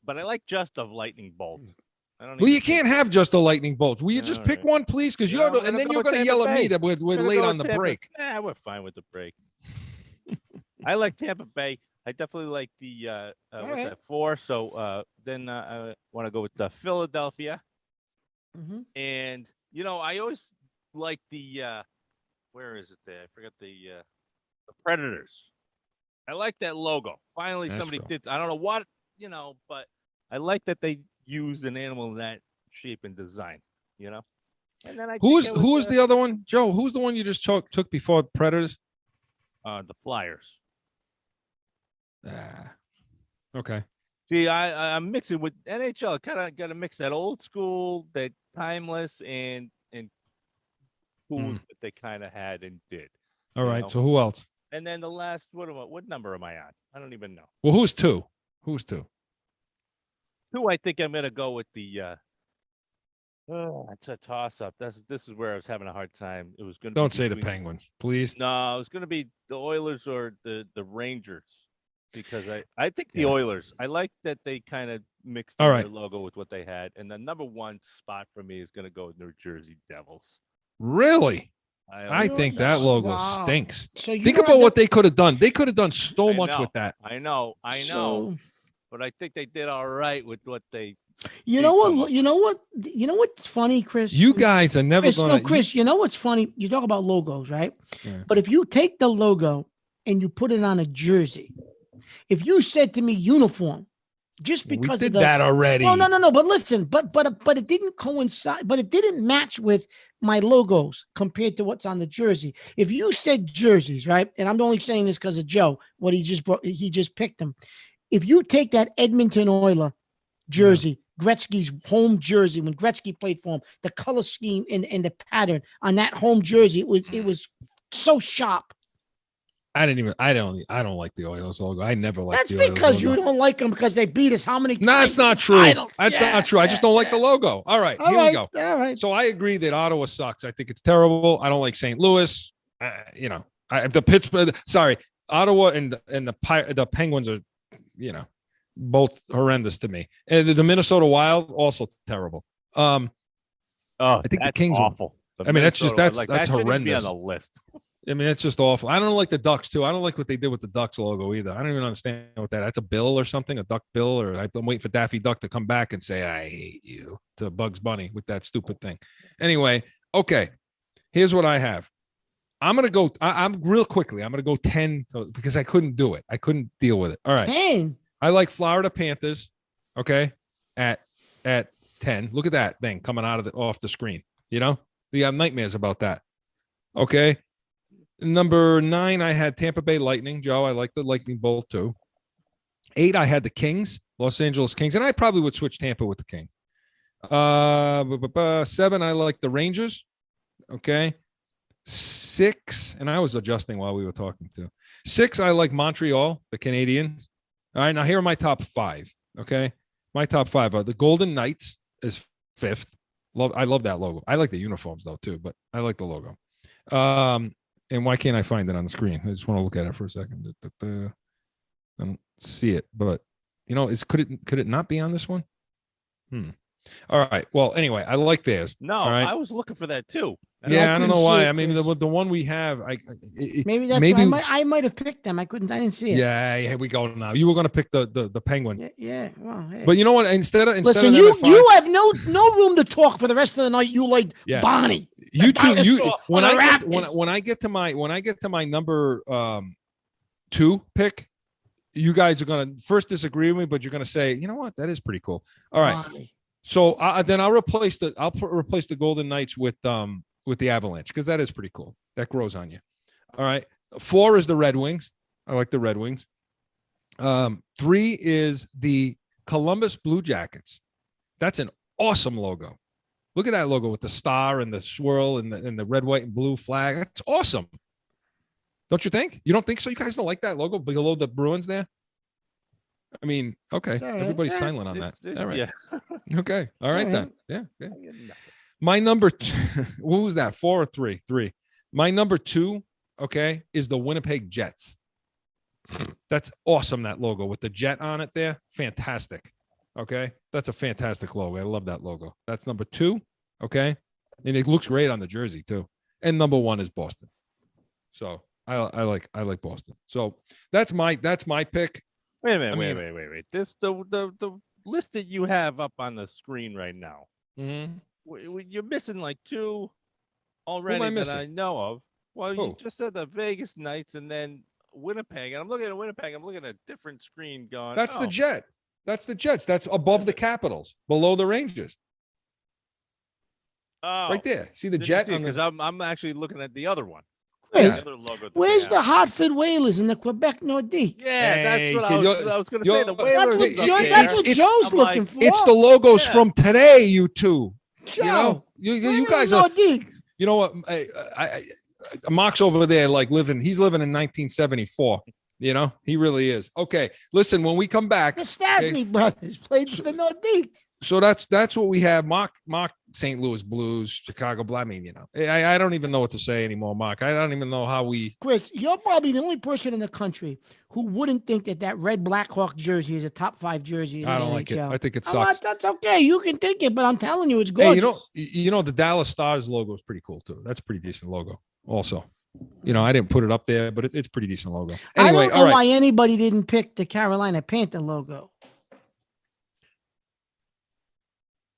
Speaker 4: but I like just a lightning bolt.
Speaker 2: Well, you can't have just a lightning bolt. Will you just pick one, please? Because and then you're going to yell at me that we're late on the break.
Speaker 4: Yeah, we're fine with the break. I like Tampa Bay. I definitely like the what's that 4? So then I want to go with the Philadelphia.
Speaker 3: Mm-hmm.
Speaker 4: And you know, I always like the where is it there? I forgot the Predators. I like that logo. Finally, somebody did. I don't know what, you know, but I like that they used an animal in that shape and design, you know. And then who
Speaker 2: was the other one, Joe? Who's the one you just took before Predators?
Speaker 4: The Flyers.
Speaker 2: Okay.
Speaker 4: See, I'm mixing with NHL. Kind of got to mix that old school, that timeless, and cool that they kind of had and did.
Speaker 2: All right. Know? So who else?
Speaker 4: And then the last, what number am I on? I don't even know.
Speaker 2: Well, who's 2? Who's 2?
Speaker 4: 2, I think I'm gonna go with the. It's a toss-up. This is where I was having a hard time. It was gonna.
Speaker 2: Don't say the Penguins, please.
Speaker 4: No, it was gonna be the Oilers or the Rangers, because I think the Oilers. I like that they kind of mixed their logo with what they had, and the number 1 spot for me is gonna go with New Jersey Devils.
Speaker 2: Really? I think that logo stinks. So think about what they could have done. They could have done so much with that.
Speaker 4: I know. But I think they did all right with what they.
Speaker 3: You know what's funny, Chris?
Speaker 2: You guys are never going to.
Speaker 3: Chris, you know what's funny? You talk about logos, right? Yeah. But if you take the logo and you put it on a jersey, if you said to me uniform, just because
Speaker 2: we did that already.
Speaker 3: No. But listen, but it didn't coincide. But it didn't match with my logos compared to what's on the jersey. If you said jerseys, right? And I'm only saying this because of Joe, what he just picked them. If you take that Edmonton Oiler jersey, Gretzky's home jersey, when Gretzky played for him, the color scheme and the pattern on that home jersey, it was so sharp.
Speaker 2: I don't like the Oilers logo. I never liked the Oilers logo.
Speaker 3: That's because you don't like them because they beat us how many times?
Speaker 2: No, that's not true. That's not true. I just don't like the logo. All right, here we go.
Speaker 3: All right.
Speaker 2: So I agree that Ottawa sucks. I think it's terrible. I don't like St. Louis. You know, Ottawa and the Penguins are, you know, both horrendous to me. And the Minnesota Wild also terrible.
Speaker 4: Oh,
Speaker 2: I think
Speaker 4: that's
Speaker 2: the Kings
Speaker 4: awful.
Speaker 2: I mean, that's
Speaker 4: that shouldn't even be on
Speaker 2: horrendous.
Speaker 4: the list.
Speaker 2: I mean, it's just awful. I don't like the Ducks too. I don't like what they did with the Ducks logo either. I don't even understand what that. That's a bill or something, a duck bill, or I'm waiting for Daffy Duck to come back and say, "I hate you" to Bugs Bunny with that stupid thing. Anyway, okay. Here's what I have. I'm gonna go. I'm real quickly. I'm gonna go 10 because I couldn't do it. I couldn't deal with it. All right.
Speaker 3: 10.
Speaker 2: I like Florida Panthers. Okay, at 10. Look at that thing coming out of off the screen. You know, we have nightmares about that. Okay. Number 9, I had Tampa Bay Lightning. Joe, I like the Lightning Bolt too. 8, I had the Kings, Los Angeles Kings, and I probably would switch Tampa with the Kings. 7, I like the Rangers. Okay. 6, and I was adjusting while we were talking too. 6, I like Montreal, the Canadiens. All right, now here are my top 5. Okay, my top 5 are the Golden Knights is 5th. I love that logo. I like the uniforms though too, but I like the logo. And why can't I find it on the screen? I just want to look at it for a second. I don't see it, but you know, could it not be on this one? All right. Well, anyway, I like theirs.
Speaker 4: No,
Speaker 2: right?
Speaker 4: I was looking for that too.
Speaker 2: I don't know why. I mean, the one we have,
Speaker 3: maybe I might have picked them. I didn't see it.
Speaker 2: Yeah, here we go now. You were going to pick the Penguin.
Speaker 3: Yeah. Well, hey.
Speaker 2: But you know what? Instead of
Speaker 3: you have no room to talk for the rest of the night. You like Bonnie.
Speaker 2: You too. When I get to my number 2 pick, you guys are going to first disagree with me, but you're going to say, you know what? That is pretty cool. All right. Bonnie. So then I'll replace the Golden Knights with the Avalanche because that is pretty cool. That grows on you. All right. 4 is the Red Wings. I like the Red Wings. 3 is the Columbus Blue Jackets. That's an awesome logo. Look at that logo with the star and the swirl and the red, white, and blue flag. That's awesome. Don't you think? You don't think so? You guys don't like that logo below the Bruins there? I mean, okay. Right. Everybody's silent on that. All right. Yeah. Okay. All right then. Yeah. My number 2, what was that? 4 or 3? 3. My number 2, okay, is the Winnipeg Jets. That's awesome, that logo with the jet on it there. Fantastic. Okay. That's a fantastic logo. I love that logo. That's number 2. Okay. And it looks great on the jersey too. And number 1 is Boston. So I like Boston. So that's my pick.
Speaker 4: Wait a minute. Wait. This the list that you have up on the screen right now.
Speaker 2: Mm-hmm.
Speaker 4: You're missing like 2 already that I know of. Well, you just said the Vegas Knights and then Winnipeg. And I'm looking at Winnipeg. I'm looking at a different screen going.
Speaker 2: That's the Jet. That's the Jets. That's above the Capitals, below the Rangers.
Speaker 4: Oh,
Speaker 2: right there. See the Jet?
Speaker 4: Because I'm actually looking at the other one.
Speaker 3: Where's the Hartford Whalers in the Quebec Nordique?
Speaker 4: Yeah, that's what I was going to say. The Whalers.
Speaker 3: That's what Joe's looking for.
Speaker 2: It's the logos from today, you two.
Speaker 3: Joe,
Speaker 2: you guys are. You know what? Mark's over there, he's living in 1974. You know, he really is. Okay, listen, when we come back,
Speaker 3: the Stasny brothers played for the Nordiques.
Speaker 2: So that's what we have. Mark, St. Louis Blues, Chicago Blue. I mean, you know, I don't even know what to say anymore, Mark. I don't even know how we.
Speaker 3: Chris, you're probably the only person in the country who wouldn't think that Red Blackhawk jersey is a top 5 jersey.
Speaker 2: I don't like it. I think it sucks.
Speaker 3: That's okay. You can think it, but I'm telling you, it's gorgeous.
Speaker 2: Hey, you know, the Dallas Stars logo is pretty cool too. That's a pretty decent logo, also. You know, I didn't put it up there, but it's a pretty decent logo. Anyway,
Speaker 3: I don't know why anybody didn't pick the Carolina Panther logo.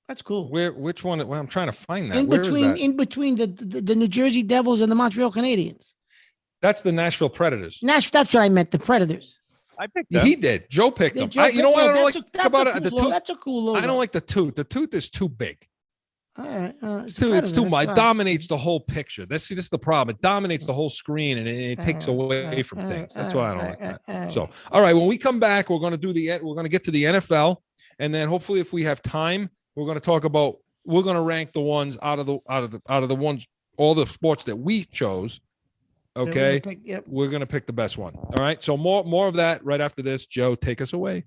Speaker 3: That's cool.
Speaker 2: Which one? Well, I'm trying to find that.
Speaker 3: In between the New Jersey Devils and the Montreal Canadiens.
Speaker 2: That's the Nashville Predators.
Speaker 3: That's what I meant. The Predators.
Speaker 4: I picked them.
Speaker 2: He did. Joe picked them. You know what I don't like about it? The tooth.
Speaker 3: That's a cool logo.
Speaker 2: I don't like the tooth. The tooth is too big.
Speaker 3: All right.
Speaker 2: It's too much. It dominates the whole picture. This is the problem. It dominates the whole screen and it takes away from things. That's why I don't like that. So, all right. When we come back, we're going to get to the NFL, and then hopefully, if we have time, we're going to rank the ones out of the ones, all the sports that we chose. Okay. We're going to pick the best one. All right. So more of that right after this. Joe, take us away.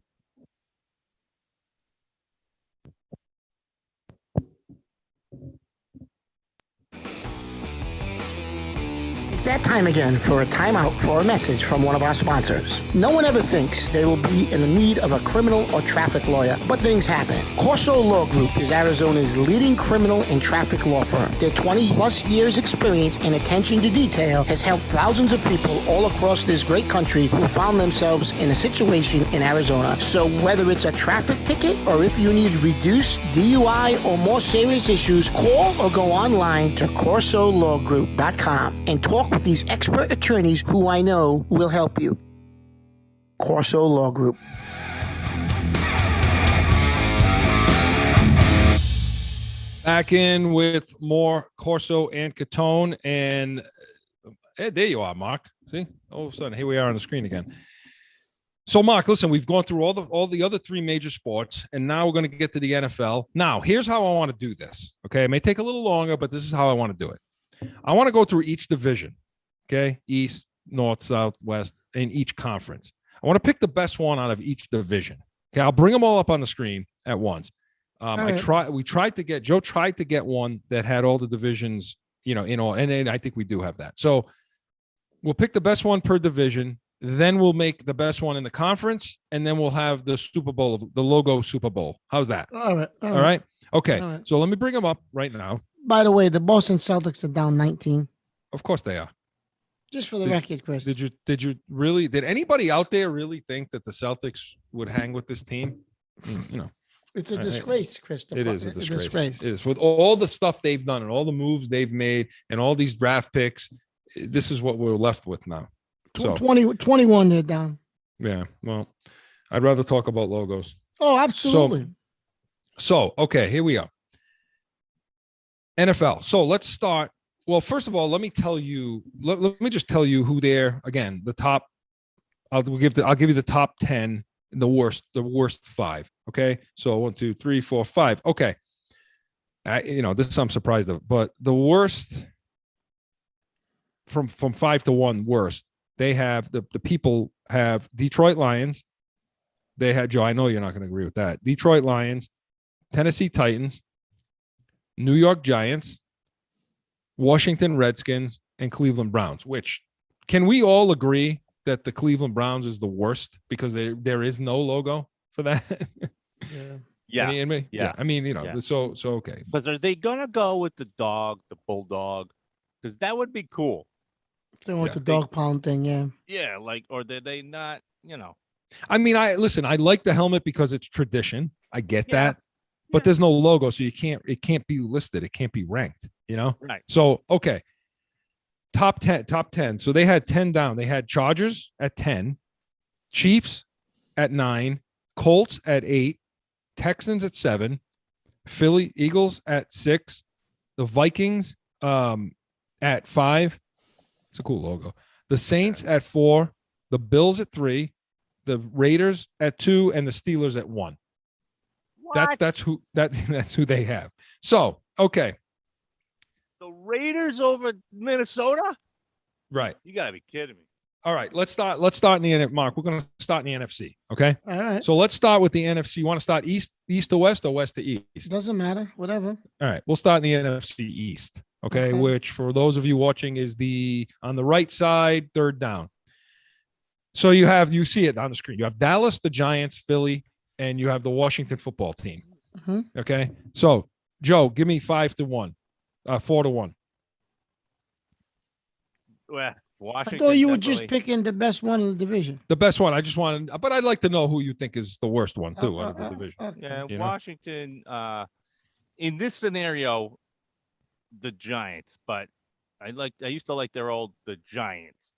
Speaker 3: It's that time again for a timeout for a message from one of our sponsors. No one ever thinks they will be in the need of a criminal or traffic lawyer, but things happen. CORSO Law Group is Arizona's leading criminal and traffic law firm. Their 20-plus years experience and attention to detail has helped thousands of people all across this great country who found themselves in a situation in Arizona. So whether it's a traffic ticket or if you need reduced DUI or more serious issues, call or go online to CORSOLawGroup.com and talk with these expert attorneys who I know will help you. CORSO Law Group.
Speaker 2: Back in with more Corso and Catone, and hey, there you are, Mark. See, all of a sudden, here we are on the screen again. So, Mark, listen, we've gone through all the other three major sports, and now we're going to get to the NFL. Now, here's how I want to do this. Okay, it may take a little longer, but this is how I want to do it. I want to go through each division. Okay, East, North, South, West, in each conference. I want to pick the best one out of each division. Okay, I'll bring them all up on the screen at once. Joe tried to get one that had all the divisions, in all, and I think we do have that. So we'll pick the best one per division. Then we'll make the best one in the conference, and then we'll have the Super Bowl, the logo Super Bowl. How's that?
Speaker 3: All right.
Speaker 2: All right. Okay.
Speaker 3: All right.
Speaker 2: So let me bring them up right now.
Speaker 3: By the way, the Boston Celtics are down 19.
Speaker 2: Of course they are.
Speaker 3: Just for the record, Chris.
Speaker 2: Did anybody out there really think that the Celtics would hang with this team?
Speaker 3: It's a disgrace, Chris.
Speaker 2: It is a disgrace. It is, with all the stuff they've done and all the moves they've made and all these draft picks. This is what we're left with now. So
Speaker 3: 21 they're down.
Speaker 2: Yeah. Well, I'd rather talk about logos.
Speaker 3: Oh, absolutely.
Speaker 2: So okay, here we are. NFL. So let's start. Well, first of all, let me tell you. Let me just tell you who they're. Again, the top. I'll give you the top 10. The worst 5. Okay. So 1, 2, 3, 4, 5. Okay. This I'm surprised of, but the worst from 5 to 1 worst. They have the people have Detroit Lions. They had Joe. I know you're not going to agree with that. Detroit Lions, Tennessee Titans, New York Giants, Washington Redskins, and Cleveland Browns. Which, can we all agree that the Cleveland Browns is the worst because there is no logo for that?
Speaker 4: Yeah.
Speaker 2: I mean, so okay.
Speaker 4: But are they gonna go with the dog, the bulldog? Because that would be cool.
Speaker 3: If they want the dog pound thing, yeah.
Speaker 4: Yeah, or did they not?
Speaker 2: I mean, I like the helmet because it's tradition. I get that, but there's no logo, so it can't be listed. It can't be ranked.
Speaker 4: Right.
Speaker 2: So okay. Top 10. So they had 10 down. They had Chargers at 10, Chiefs at 9, Colts at 8, Texans at 7, Eagles at 6, the Vikings at 5. It's a cool logo. The Saints at 4, the Bills at 3, the Raiders at 2, and the Steelers at 1.
Speaker 4: What?
Speaker 2: That's who they have. So, okay.
Speaker 4: The Raiders over Minnesota?
Speaker 2: Right.
Speaker 4: You gotta be kidding me.
Speaker 2: All right, let's start in the Mark. We're going to start in the NFC. Okay.
Speaker 3: All right.
Speaker 2: So let's start with the NFC. You want to start east to west, or west to east?
Speaker 3: Doesn't matter. Whatever.
Speaker 2: All right. We'll start in the NFC East. Okay. Which, for those of you watching, is on the right side, third down. So you see it on the screen. You have Dallas, the Giants, Philly, and you have the Washington football team.
Speaker 3: Mm-hmm.
Speaker 2: Okay. So Joe, give me 5 to 1, 4 to 1.
Speaker 4: Well, Washington.
Speaker 3: I thought you were just picking the best one in the division.
Speaker 2: The best one. I just wanted, but I'd like to know who you think is the worst one too out of the division.
Speaker 3: Okay.
Speaker 4: Yeah, Washington. In this scenario, the Giants. But I used to like the Giants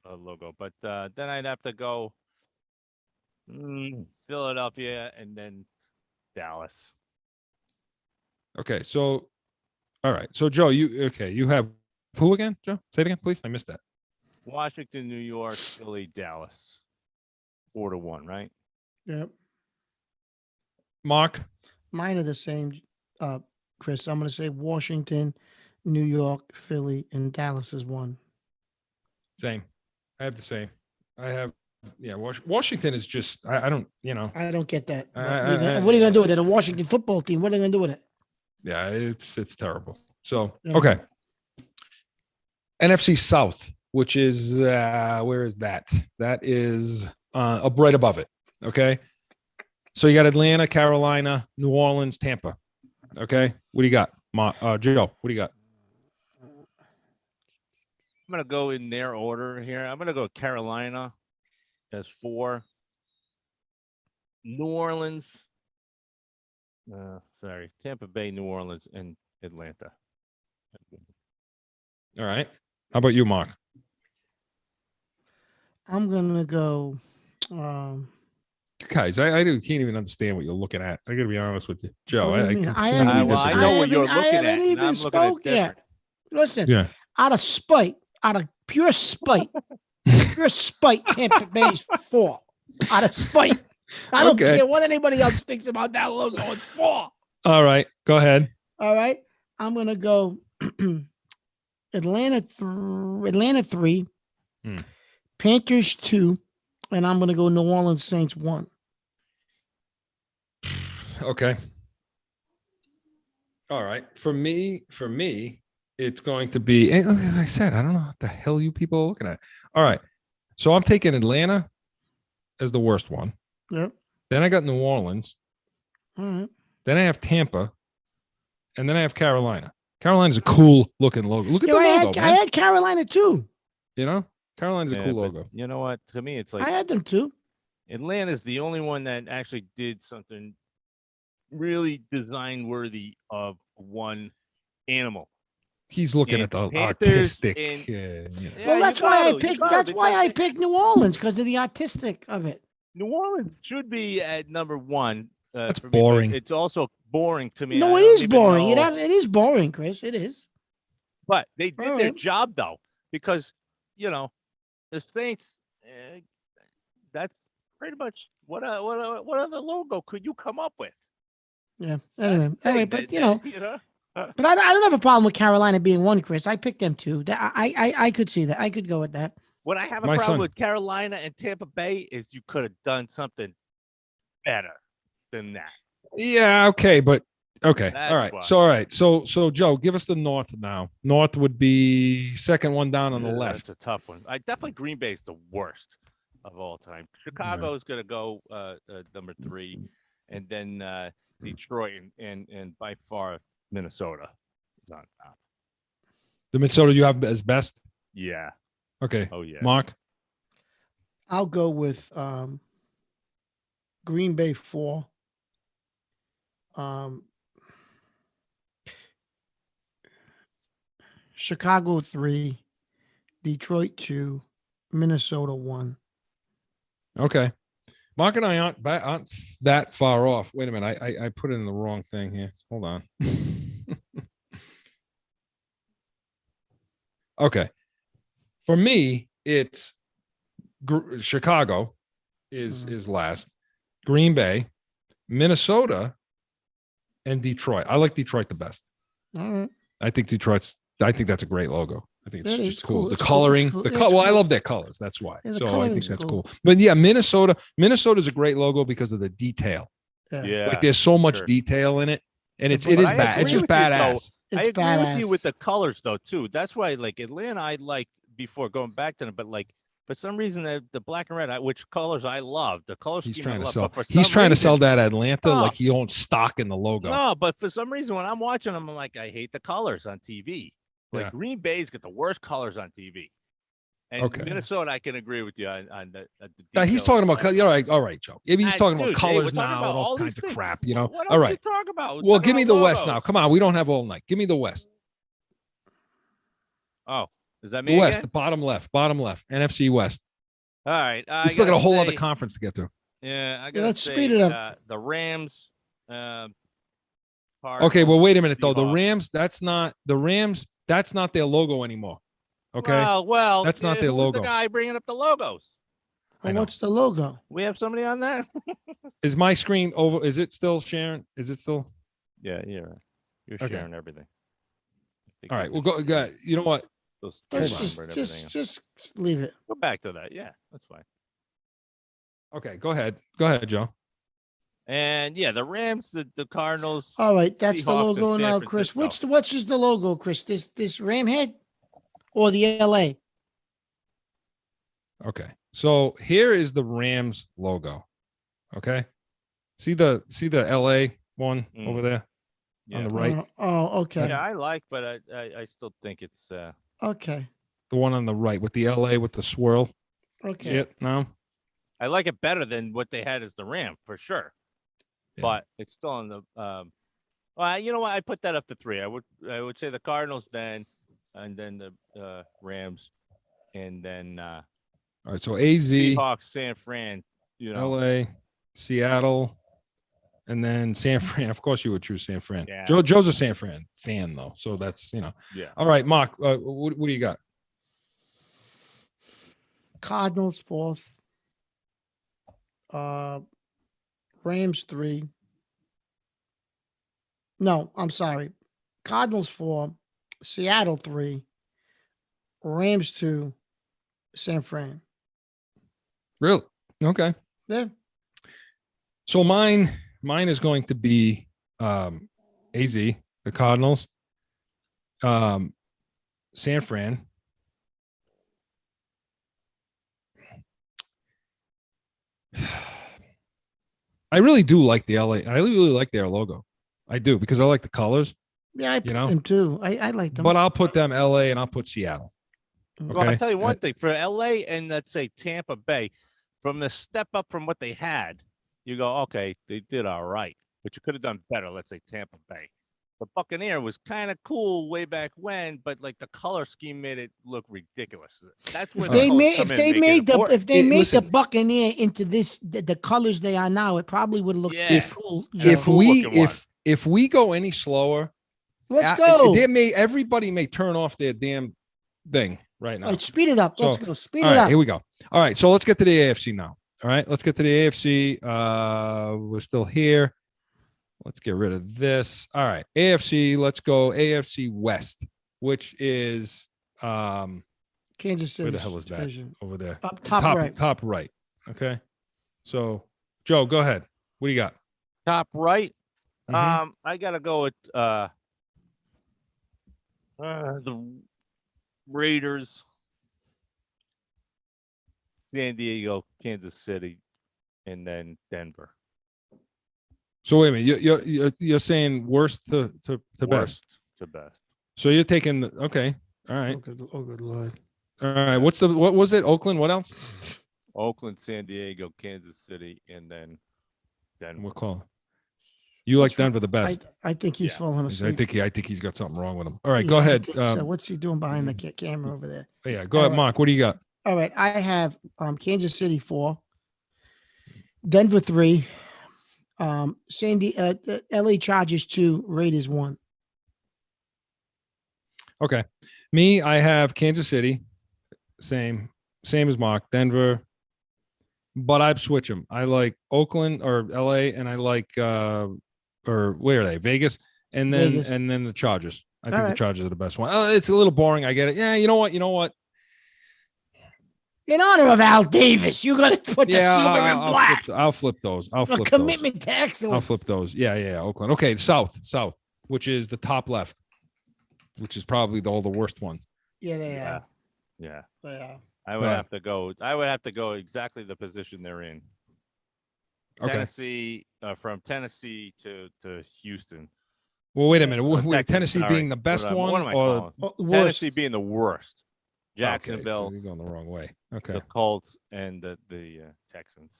Speaker 4: logo. But then I'd have to go Philadelphia and then Dallas.
Speaker 2: Okay, so all right. So Joe, you have who again? Joe, say it again, please. I missed that.
Speaker 4: Washington, New York, Philly, Dallas. 4 to 1, right?
Speaker 3: Yep.
Speaker 2: Mark?
Speaker 3: Mine are the same, Chris. I'm going to say Washington, New York, Philly, and Dallas is 1.
Speaker 2: Same. I have the same. Washington is just, I don't,
Speaker 3: I don't get that. What are you going to do with it? A Washington football team. What are they going to do with it?
Speaker 2: Yeah, it's terrible. So, okay. NFC South, which is where is that? That is up right above it. Okay. So you got Atlanta, Carolina, New Orleans, Tampa. Okay. What do you got? Joe, what do you got?
Speaker 4: I'm going to go in their order here. I'm going to go Carolina as 4. New Orleans. Tampa Bay, New Orleans, and Atlanta.
Speaker 2: All right. How about you, Mark?
Speaker 3: I'm gonna go.
Speaker 2: Guys, I can't even understand what you're looking at. I got to be honest with you, Joe. I completely
Speaker 3: I
Speaker 2: disagree.
Speaker 4: know what you're looking
Speaker 3: I
Speaker 4: at.
Speaker 3: haven't
Speaker 4: And I'm
Speaker 3: even
Speaker 4: looking at
Speaker 3: spoke yet.
Speaker 4: different.
Speaker 3: Listen, out of spite, out of pure spite, Tampa Bay's 4. Out of spite. I don't care what anybody else thinks about that logo. It's 4.
Speaker 2: All right, go ahead.
Speaker 3: All right, I'm gonna go Atlanta 3, Panthers 2, and I'm gonna go New Orleans Saints 1.
Speaker 2: Okay. All right. For me, it's going to be, as I said, I don't know what the hell you people are looking at. All right. So I'm taking Atlanta as the worst one.
Speaker 3: Yep.
Speaker 2: Then I got New Orleans.
Speaker 3: All right.
Speaker 2: Then I have Tampa. And then I have Carolina. Carolina's a cool looking logo. Look at the logo,
Speaker 3: I had Carolina too.
Speaker 2: You know, Carolina's a cool logo.
Speaker 4: You know what? To me, it's like
Speaker 3: I had them too.
Speaker 4: Atlanta's the only one that actually did something really design worthy of one animal.
Speaker 2: He's looking at the
Speaker 4: Panthers
Speaker 2: artistic.
Speaker 3: Well, that's why I picked. That's why I picked New Orleans, because of the artistic of it.
Speaker 4: New Orleans should be at number 1.
Speaker 2: That's boring.
Speaker 4: It's also boring to me.
Speaker 3: No, it is boring. It is boring, Chris. It is.
Speaker 4: But they did their job though, because the Saints. That's pretty much what other logo could you come up with?
Speaker 3: Yeah. Anyway, but but I don't have a problem with Carolina being 1, Chris. I picked them 2. I could see that. I could go with that.
Speaker 4: What I have a problem with Carolina and Tampa Bay is you could have done something better than that.
Speaker 2: Yeah. Okay. But okay.
Speaker 4: That's
Speaker 2: all right.
Speaker 4: why.
Speaker 2: So all right. So Joe, give us the North now. North would be second one down on the left.
Speaker 4: That's a tough one. I definitely Green Bay is the worst of all time. Chicago is going to go number 3, and then Detroit and by far Minnesota is on top.
Speaker 2: The Minnesota you have as best?
Speaker 4: Yeah.
Speaker 2: Okay.
Speaker 4: Oh yeah.
Speaker 2: Mark?
Speaker 3: I'll go with Green Bay 4. Chicago 3, Detroit 2, Minnesota 1.
Speaker 2: Okay. Mark and I aren't that far off. Wait a minute. I put it in the wrong thing here. Hold on. Okay. For me, it's Chicago is last, Green Bay, Minnesota, and Detroit. I like Detroit the best.
Speaker 3: All right.
Speaker 2: I think that's a great logo. I think it's just cool. The
Speaker 3: It's
Speaker 2: coloring,
Speaker 3: cool.
Speaker 2: the
Speaker 3: It's
Speaker 2: color. Well, I
Speaker 3: cool.
Speaker 2: love their colors. That's why.
Speaker 3: Yeah, the
Speaker 2: So I think
Speaker 3: coloring's
Speaker 2: that's
Speaker 3: cool.
Speaker 2: cool. But yeah, Minnesota's a great logo because of the detail.
Speaker 4: Yeah.
Speaker 2: Like there's so much
Speaker 4: sure.
Speaker 2: detail in it, and it
Speaker 4: But
Speaker 2: is
Speaker 4: I
Speaker 2: bad. It's
Speaker 4: agree
Speaker 2: just
Speaker 4: with you,
Speaker 2: badass.
Speaker 4: I
Speaker 3: It's
Speaker 4: agree
Speaker 3: badass.
Speaker 4: with you with the colors though too. That's why like Atlanta I like before going back to them, but like for some reason the black and red, which colors I love, the color
Speaker 2: He's
Speaker 4: scheme
Speaker 2: trying
Speaker 4: I
Speaker 2: to
Speaker 4: love.
Speaker 2: sell.
Speaker 4: But for
Speaker 2: He's
Speaker 4: some
Speaker 2: trying to
Speaker 4: reason-
Speaker 2: sell that Atlanta
Speaker 4: No.
Speaker 2: like he owns stock in the logo.
Speaker 4: No, but for some reason when I'm watching them, I'm like, I hate the colors on TV. Like
Speaker 2: Yeah.
Speaker 4: Green Bay's got the worst colors on TV. And
Speaker 2: Okay.
Speaker 4: Minnesota, I can agree with you on the
Speaker 2: He's
Speaker 4: details.
Speaker 2: talking about all right, Joe. If he's talking about
Speaker 4: Dude, hey,
Speaker 2: colors
Speaker 4: we're talking
Speaker 2: now
Speaker 4: about
Speaker 2: and all
Speaker 4: all
Speaker 2: kinds
Speaker 4: these
Speaker 2: of
Speaker 4: things.
Speaker 2: crap, you know.
Speaker 4: What
Speaker 2: All
Speaker 4: else
Speaker 2: right.
Speaker 4: you talk about? We're
Speaker 2: Well,
Speaker 4: talking
Speaker 2: give me
Speaker 4: about
Speaker 2: the West
Speaker 4: logos.
Speaker 2: now. Come on, we don't have all night. Give me the West.
Speaker 4: Oh, is that
Speaker 2: The
Speaker 4: me
Speaker 2: West,
Speaker 4: again?
Speaker 2: the bottom left, NFC West.
Speaker 4: All right.
Speaker 2: We still got a whole other conference to get through.
Speaker 4: Yeah, I gotta
Speaker 3: let's
Speaker 4: say,
Speaker 3: speed it up.
Speaker 4: The Rams.
Speaker 2: Okay,
Speaker 4: Cardinals,
Speaker 2: well, wait a minute though. The
Speaker 4: Seahawks.
Speaker 2: Rams. That's not their logo anymore. Okay,
Speaker 4: Well,
Speaker 2: That's not their
Speaker 4: who's
Speaker 2: logo.
Speaker 4: The guy bringing up the logos.
Speaker 2: I
Speaker 3: Well,
Speaker 2: know.
Speaker 3: what's the logo?
Speaker 4: We have somebody on that.
Speaker 2: Is my screen over? Is it still sharing? Is it still?
Speaker 4: Yeah, you're
Speaker 2: Okay.
Speaker 4: sharing everything.
Speaker 2: All right, well, go. You know what?
Speaker 3: Let's
Speaker 2: Hold on.
Speaker 3: just leave it.
Speaker 4: go back to that. Yeah, that's fine.
Speaker 2: Okay, go ahead. Go ahead, Joe.
Speaker 4: And yeah, the Rams, the Cardinals.
Speaker 3: All right, that's the
Speaker 4: Seahawks and
Speaker 3: logo
Speaker 4: San
Speaker 3: now, Chris.
Speaker 4: Francisco.
Speaker 3: Which is the logo, Chris? This ram head? or the LA.
Speaker 2: Okay. So here is the Rams logo. Okay. See the LA one over there on the right?
Speaker 3: Okay.
Speaker 4: Yeah, I like, but I still think it's
Speaker 3: Okay.
Speaker 2: The one on the right with the LA with the swirl.
Speaker 3: Okay.
Speaker 2: See it? No?
Speaker 4: I like it better than what they had as the Ram for sure.
Speaker 2: Yeah.
Speaker 4: But it's still on the well, you know what? I put that up to 3. I would say the Cardinals then, and then the Rams, and then
Speaker 2: All right. So AZ,
Speaker 4: Seahawks, San Fran, you know.
Speaker 2: LA, Seattle, and then San Fran. Of course, you would choose San Fran.
Speaker 4: Yeah.
Speaker 2: Joe's a San Fran fan, though. So that's,
Speaker 4: Yeah.
Speaker 2: All right, Mark, what do you got?
Speaker 3: Cardinals 4th. Rams 3. No, I'm sorry. Cardinals 4, Seattle 3, Rams 2, San Fran.
Speaker 2: Really? Okay.
Speaker 3: Yeah.
Speaker 2: So mine is going to be AZ, the Cardinals, San Fran. I really do like the LA. I really like their logo. I do, because I like the colors.
Speaker 3: Yeah, I put them too. I like them.
Speaker 2: But I'll put them LA and I'll put Seattle. Okay.
Speaker 4: Well, I'll tell you one thing. For LA and let's say Tampa Bay, from the step up from what they had, you go, okay, they did all right. But you could have done better, let's say Tampa Bay. The Buccaneer was kind of cool way back when, but like the color scheme made it look ridiculous. That's where
Speaker 3: if they made the Buccaneer into the colors they are now, it probably would look cool.
Speaker 2: If we go any slower,
Speaker 3: let's go.
Speaker 2: Everybody may turn off their damn thing right now.
Speaker 3: All right, speed it up. Let's go. Speed it up.
Speaker 2: Here we go. All right, so let's get to the AFC now. All right, let's get to the AFC. We're still here. Let's get rid of this. All right, AFC. Let's go AFC West, which is
Speaker 3: Kansas City.
Speaker 2: Where the hell is that?
Speaker 3: Division.
Speaker 2: Over there?
Speaker 3: Up top right.
Speaker 2: Top right. Okay. So, Joe, go ahead. What do you got?
Speaker 4: Top right.
Speaker 2: Mhm.
Speaker 4: I gotta go with the Raiders, San Diego, Kansas City, and then Denver.
Speaker 2: So wait a minute. You're saying worst to best.
Speaker 4: Worst to best.
Speaker 2: So you're taking okay. All right.
Speaker 3: Oh, good Lord.
Speaker 2: All right. What was it? Oakland. What else?
Speaker 4: Oakland, San Diego, Kansas City, and then Denver.
Speaker 2: What call? You like Denver the best.
Speaker 3: I think he's falling asleep.
Speaker 2: I think he's got something wrong with him. All right, go ahead.
Speaker 3: So what's he doing behind the camera over there?
Speaker 2: Yeah, go ahead, Mark. What do you got?
Speaker 3: All right, I have Kansas City 4, Denver 3, LA Chargers 2, Raiders 1.
Speaker 2: Okay, me, I have Kansas City, same as Mark. Denver, but I'd switch them. I like Oakland or LA, and I like or where are they? Vegas, and then the Chargers. I think the Chargers are the best one. It's a little boring. I get it. Yeah, you know what?
Speaker 3: In honor of Al Davis, you got to put the silver and black.
Speaker 2: I'll flip those.
Speaker 3: Commitment to excellence.
Speaker 2: I'll flip those. Yeah, Oakland. Okay, South, which is the top left, which is probably all the worst ones.
Speaker 3: Yeah, they are.
Speaker 4: Yeah.
Speaker 3: They are.
Speaker 4: I would have to go exactly the position they're in.
Speaker 2: Okay.
Speaker 4: Tennessee, from Tennessee to Houston.
Speaker 2: Well, wait a minute. Tennessee being the best one, or
Speaker 4: Tennessee being the worst? Jacksonville.
Speaker 2: Okay, so you're going the wrong way. Okay.
Speaker 4: The Colts and the Texans.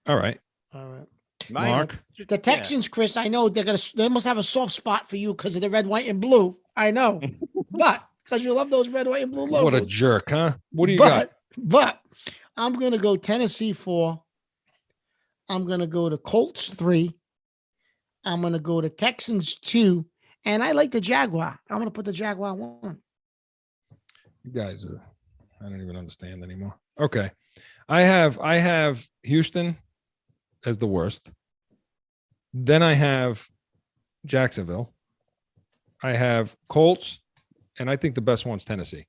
Speaker 2: All right.
Speaker 3: Mark. The Texans, Chris, I know they must have a soft spot for you because of the red, white, and blue. I know. But because you love those red, white, and blue logos.
Speaker 2: What a jerk, huh? What do you got?
Speaker 3: But I'm going to go Tennessee 4. I'm going to go to Colts 3. I'm going to go to Texans 2. And I like the Jaguar. I'm going to put the Jaguar 1.
Speaker 2: You guys are, I don't even understand anymore. Okay. I have Houston as the worst. Then I have Jacksonville. I have Colts. And I think the best one's Tennessee.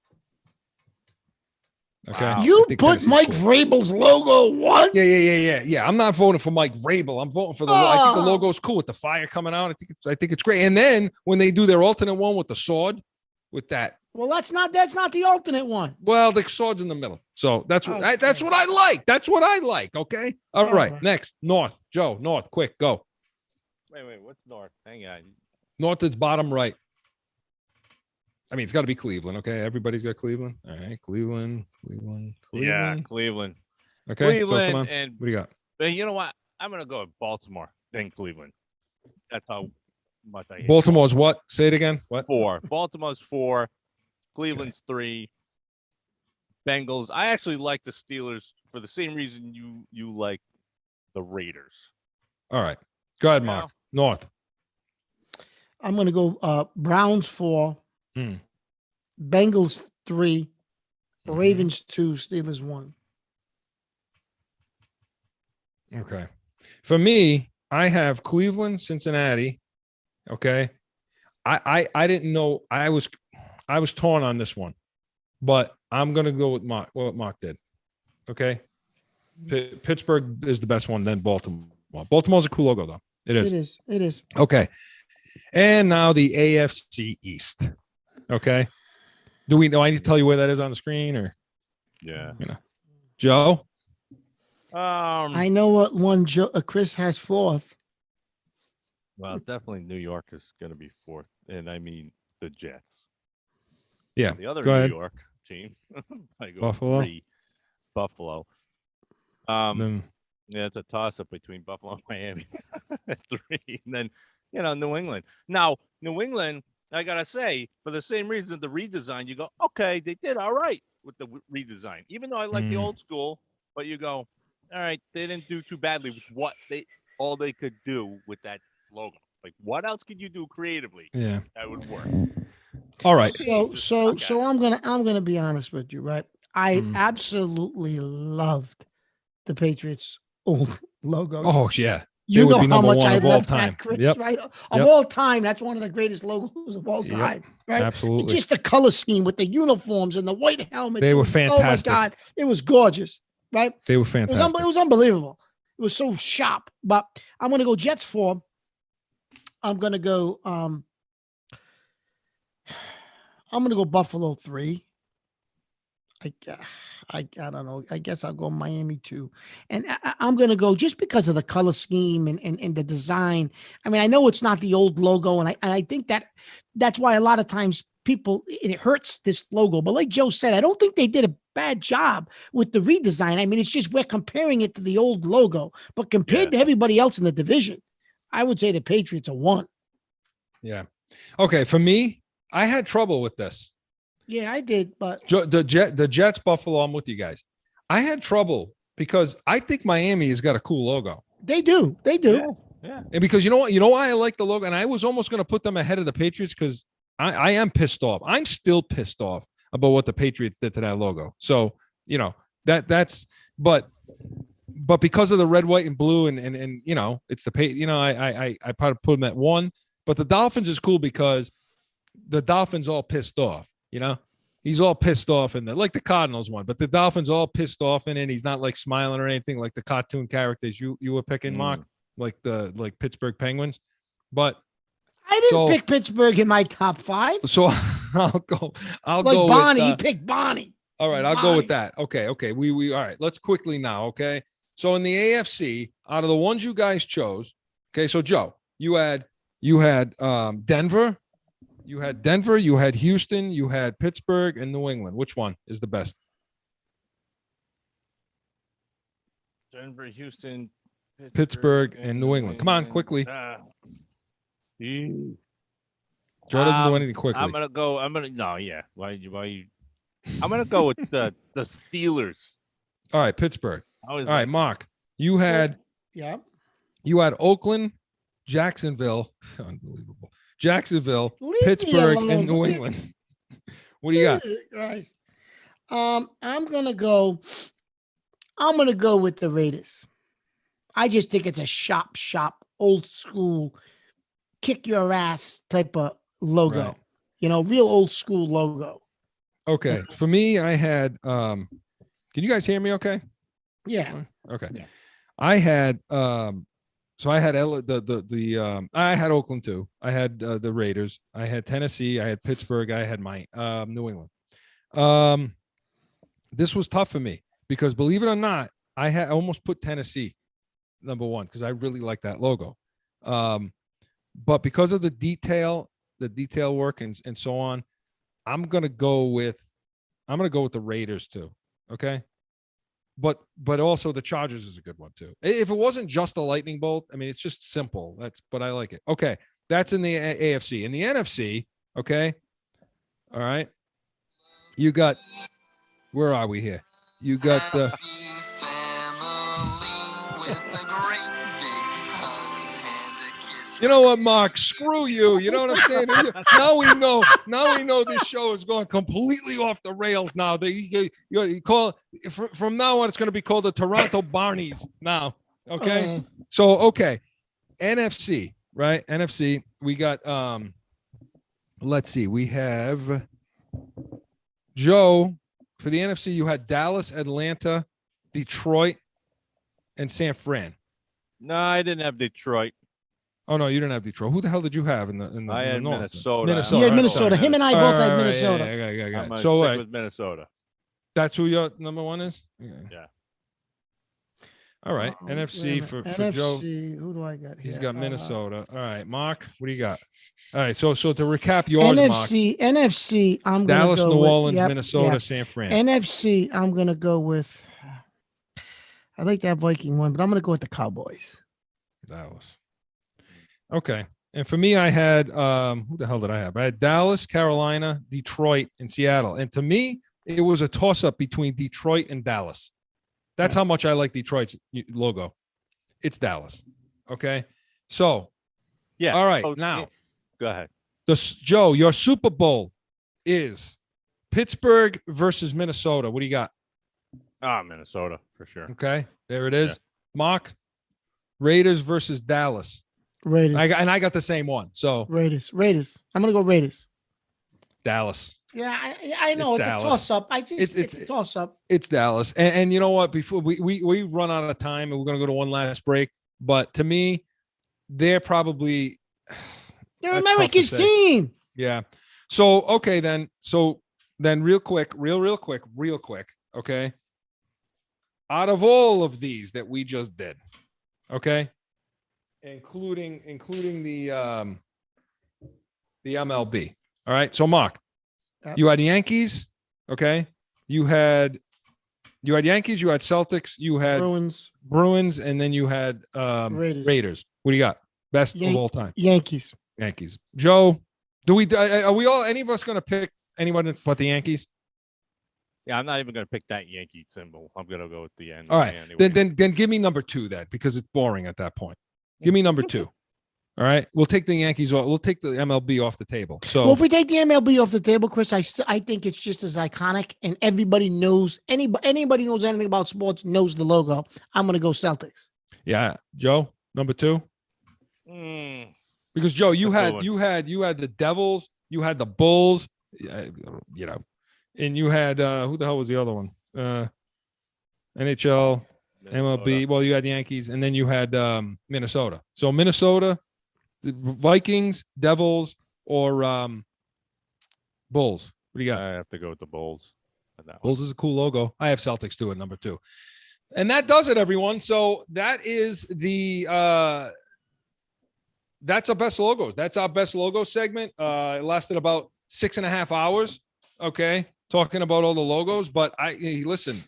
Speaker 2: Okay.
Speaker 3: Wow. You put Mike Vrabel's logo 1?
Speaker 2: Yeah. I'm not voting for Mike Vrabel. I'm voting for I think the logo's cool with the fire coming out. I think it's great. And then when they do their alternate one with the sword, with that.
Speaker 3: Well, that's not the alternate one.
Speaker 2: Well, the sword's in the middle. So that's what that's what I like. That's what I like. Okay. All right. Next, North. Joe, North, quick, go.
Speaker 4: Wait, what's North? Hang on.
Speaker 2: North is bottom right. I mean, it's got to be Cleveland. Okay. Everybody's got Cleveland. All right. Cleveland.
Speaker 4: Yeah, Cleveland.
Speaker 2: Okay.
Speaker 4: Cleveland,
Speaker 2: so come on.
Speaker 4: and
Speaker 2: what do you got?
Speaker 4: But you know what? I'm gonna go with Baltimore, then Cleveland. That's how much I hate
Speaker 2: Baltimore's what? Say it again. What?
Speaker 4: 4. Baltimore's 4. Cleveland's 3. Bengals. I actually like the Steelers for the same reason you like the Raiders.
Speaker 2: All right. Go ahead, Mark. North.
Speaker 3: I'm going to go Browns 4, Bengals 3, Ravens 2, Steelers 1.
Speaker 2: Okay. For me, I have Cleveland, Cincinnati. Okay. I didn't know I was torn on this one, but I'm going to go with what Mark did. Okay. Pittsburgh is the best one, then Baltimore. Baltimore's a cool logo, though. It is. Okay. And now the AFC East. Okay. Do I need to tell you where that is on the screen, or?
Speaker 4: Yeah.
Speaker 2: Joe?
Speaker 3: I know what one Chris has 4th.
Speaker 4: Well, definitely New York is going to be 4th, and I mean the Jets.
Speaker 2: Yeah.
Speaker 4: The other
Speaker 2: Go ahead.
Speaker 4: New York team, I go
Speaker 2: Buffalo.
Speaker 4: 3. Buffalo. Yeah, it's a toss-up between Buffalo and Miami at 3, and then New England. Now, New England, I gotta say, for the same reason the redesign, you go, okay, they did all right with the redesign, even though I like the old school. But you go, all right, they didn't do too badly with what all they could do with that logo. Like, what else could you do creatively?
Speaker 2: Yeah,
Speaker 4: that would work.
Speaker 2: All right.
Speaker 3: So I'm gonna be honest with you, right? I absolutely loved the Patriots old logo.
Speaker 2: Oh yeah.
Speaker 3: You know how much I love that, Chris, right? Of all time, that's one of the greatest logos of all time, right?
Speaker 2: Absolutely.
Speaker 3: Just the color scheme with the uniforms and the white helmets.
Speaker 2: They were fantastic.
Speaker 3: Oh my God, it was gorgeous, right?
Speaker 2: They were fantastic.
Speaker 3: It was unbelievable. It was so sharp. But I'm going to go Jets 4. I'm going to go. I'm going to go Buffalo 3. I don't know. I guess I'll go Miami 2. And I'm going to go just because of the color scheme and the design. I mean, I know it's not the old logo, and I think that's why a lot of times it hurts this logo. But like Joe said, I don't think they did a bad job with the redesign. I mean, it's just we're comparing it to the old logo. But compared to everybody else in the division, I would say the Patriots are 1.
Speaker 2: Yeah. Okay. For me, I had trouble with this.
Speaker 3: Yeah, I did, but
Speaker 2: the Jets, Buffalo, I'm with you guys. I had trouble because I think Miami has got a cool logo.
Speaker 3: They do.
Speaker 4: Yeah.
Speaker 2: And because you know why I like the logo, and I was almost going to put them ahead of the Patriots because I am pissed off. I'm still pissed off about what the Patriots did to that logo. So that's but because of the red, white, and blue, and it's the I probably put them at 1. But the Dolphins is cool because the Dolphins all pissed off. He's all pissed off in like the Cardinals one, but the Dolphins all pissed off in it. He's not like smiling or anything like the cartoon characters you were picking, Mark, like Pittsburgh Penguins. But
Speaker 3: I didn't pick Pittsburgh in my top 5.
Speaker 2: So I'll go
Speaker 3: Bonnie.
Speaker 2: With,
Speaker 3: he picked Bonnie.
Speaker 2: All right, I'll go with that. Okay. We all right. Let's quickly now. Okay. So in the AFC, out of the ones you guys chose, okay. So Joe, you had Denver. You had Denver, you had Houston, you had Pittsburgh, and New England. Which one is the best?
Speaker 4: Denver, Houston,
Speaker 2: Pittsburgh, and New England. Come on, quickly. Joe doesn't do anything quickly.
Speaker 4: I'm gonna go with the Steelers.
Speaker 2: All right, Pittsburgh. All right, Mark. You had Oakland, Jacksonville. Unbelievable. Jacksonville, Pittsburgh, and New England. What do you got?
Speaker 3: Guys, I'm gonna go with the Raiders. I just think it's a sharp, old school, kick your ass type of logo. Right. Real old school logo.
Speaker 2: Okay. For me, I had can you guys hear me okay?
Speaker 3: Yeah.
Speaker 2: Okay.
Speaker 3: Yeah.
Speaker 2: I had So I had I had Oakland too. I had the Raiders. I had Tennessee. I had Pittsburgh. I had my New England. This was tough for me because, believe it or not, I had almost put Tennessee number one because I really like that logo. But because of the detail work and so on, I'm gonna go with the Raiders too. Okay. But also the Chargers is a good one too. If it wasn't just a lightning bolt, I mean, it's just simple. But I like it. Okay. That's in the AFC. In the NFC, okay. All right. You got, where are we here? You got the You know what, Mark? Screw you. You know what I'm saying? Now we know this show is going completely off the rails now. You call from now on, it's going to be called the Toronto Barneys now. Okay. So, okay. NFC, right? NFC. We got, let's see. We have Joe for the NFC. You had Dallas, Atlanta, Detroit, and San Fran.
Speaker 4: No, I didn't have Detroit.
Speaker 2: Oh no, you didn't have Detroit. Who the hell did you have in the?
Speaker 4: I had
Speaker 2: North?
Speaker 4: Minnesota.
Speaker 3: Minnesota. Yeah, Minnesota. Him and I both had Minnesota.
Speaker 2: Yeah.
Speaker 4: I'm so stick with Minnesota.
Speaker 2: That's who your number one is.
Speaker 4: Yeah.
Speaker 2: All right, NFC for Joe.
Speaker 3: Who do I got here?
Speaker 2: He's got Minnesota. All right, Mark, what do you got? All right, so to recap yours,
Speaker 3: NFC. I'm gonna
Speaker 2: Dallas,
Speaker 3: go
Speaker 2: New
Speaker 3: with,
Speaker 2: Orleans, Minnesota, San Fran.
Speaker 3: NFC. I'm gonna go with. I like that Viking one, but I'm gonna go with the Cowboys.
Speaker 2: Dallas. Okay. And for me, I had who the hell did I have? I had Dallas, Carolina, Detroit, and Seattle. And to me, it was a toss-up between Detroit and Dallas. That's how much I like Detroit's logo. It's Dallas. Okay. So
Speaker 4: yeah.
Speaker 2: All right. Now
Speaker 4: go ahead.
Speaker 2: Joe, your Super Bowl is Pittsburgh versus Minnesota. What do you got?
Speaker 4: Minnesota for sure.
Speaker 2: Okay. There it is. Yeah. Mark, Raiders versus Dallas.
Speaker 3: Raiders.
Speaker 2: I got the same one. So
Speaker 3: Raiders. I'm gonna go Raiders.
Speaker 2: Dallas.
Speaker 3: Yeah, I know it's a toss up. It's a toss up.
Speaker 2: It's Dallas. And you know what? Before we run out of time and we're gonna go to one last break. But to me, they're probably
Speaker 3: America's team.
Speaker 2: Yeah. So okay then. So then real quick. Okay. Out of all of these that we just did, okay. Including the MLB. All right. So Mark, you had Yankees. Okay. You had Yankees. You had Celtics. You had Bruins, and then you had Raiders. What do you got? Best of all time.
Speaker 3: Yankees.
Speaker 2: Joe, are we all? Any of us going to pick anyone but the Yankees?
Speaker 4: Yeah, I'm not even going to pick that Yankee symbol. I'm going to go with the end.
Speaker 2: All right. Anyway. Then give me number 2 then, because it's boring at that point. Give me number 2. All right. We'll take the Yankees off. We'll take the MLB off the table. So
Speaker 3: if we take the MLB off the table, Chris, I think it's just as iconic and everybody knows anybody knows anything about sports knows the logo. I'm going to go Celtics.
Speaker 2: Yeah. Joe, number 2. Because Joe, you had the Devils, you had the Bulls, and you had who the hell was the other one? NHL, MLB. Well, you had the Yankees, and then you had Minnesota. So Minnesota, the Vikings, Devils, or Bulls. What do you got?
Speaker 4: I have to go with the Bulls.
Speaker 2: Bulls is a cool logo. I have Celtics too at number 2. And that does it, everyone. So that is that's our best logos. That's our best logo segment. It lasted about 6.5 hours. Okay. Talking about all the logos, but listen,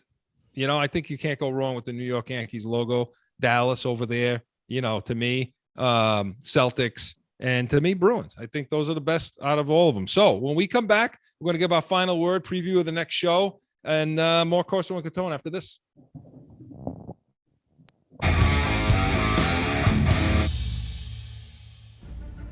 Speaker 2: I think you can't go wrong with the New York Yankees logo, Dallas over there, to me, Celtics, and to me, Bruins. I think those are the best out of all of them. So when we come back, we're going to give our final word, preview of the next show, and more Corso and Catone after this.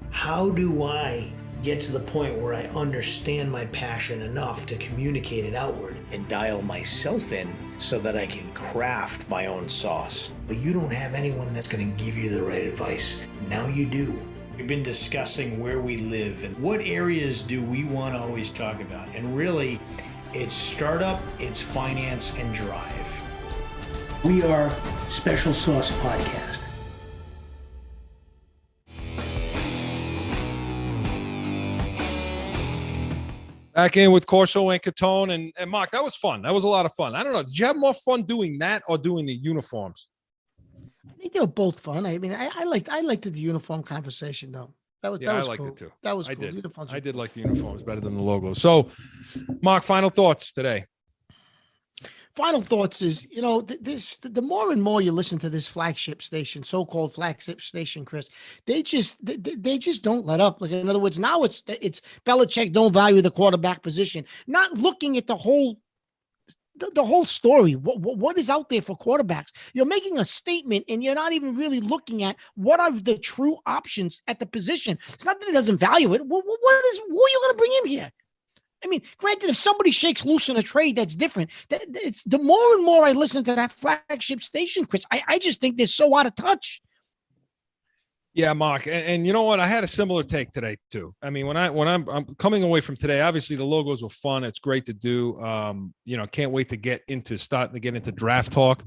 Speaker 5: How do I get to the point where I understand my passion enough to communicate it outward and dial myself in so that I can craft my own sauce? But you don't have anyone that's going to give you the right advice. Now you do. We've been discussing where we live and what areas do we want to always talk about. And really, it's startup, it's finance, and drive. We are Special Sauce Podcast.
Speaker 2: Back in with Corso and Catone and Mark. That was fun. That was a lot of fun. I don't know. Did you have more fun doing that or doing the uniforms?
Speaker 3: I think they were both fun. I mean, I liked the uniform conversation though. That was
Speaker 2: I liked
Speaker 3: cool.
Speaker 2: it too.
Speaker 3: That was
Speaker 2: I
Speaker 3: cool.
Speaker 2: did.
Speaker 3: Uniforms
Speaker 2: I
Speaker 3: were
Speaker 2: did
Speaker 3: cool.
Speaker 2: like the uniforms better than the logos. So, Mark, final thoughts today.
Speaker 3: Final thoughts is, the more and more you listen to this flagship station, so-called flagship station, Chris, they just don't let up. Like, in other words, now it's Belichick don't value the quarterback position, not looking at the whole story. What is out there for quarterbacks? You're making a statement and you're not even really looking at what are the true options at the position. It's not that he doesn't value it. Who are you going to bring in here? I mean, granted, if somebody shakes loose in a trade, that's different. It's the more and more I listen to that flagship station, Chris, I just think they're so out of touch.
Speaker 2: Yeah, Mark, and you know what? I had a similar take today too. I mean, when I'm coming away from today, obviously the logos were fun. It's great to do. Can't wait to get into draft talk.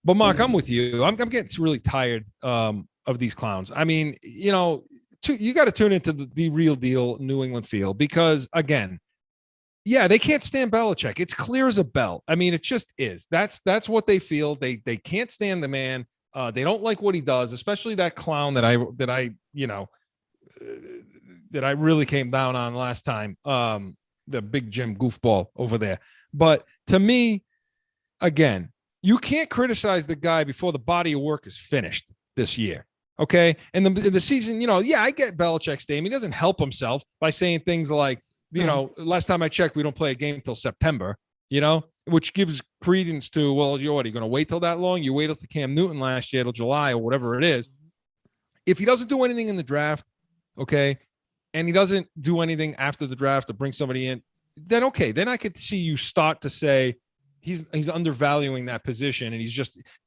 Speaker 2: But Mark, I'm with you. I'm getting really tired of these clowns. I mean, you got to tune into the real deal New England feel because, again, yeah, they can't stand Belichick. It's clear as a bell. I mean, it just is. That's what they feel. They can't stand the man. They don't like what he does, especially that clown that I really came down on last time. The big Jim goofball over there. But to me, again, you can't criticize the guy before the body of work is finished this year. Okay. And the season, I get Belichick's name. He doesn't help himself by saying things like, last time I checked, we don't play a game till September, which gives credence to, well, you're going to wait till that long? You waited till Cam Newton last year till July or whatever it is. If he doesn't do anything in the draft, okay, and he doesn't do anything after the draft to bring somebody in, then okay, then I could see you start to say, he's undervaluing that position, and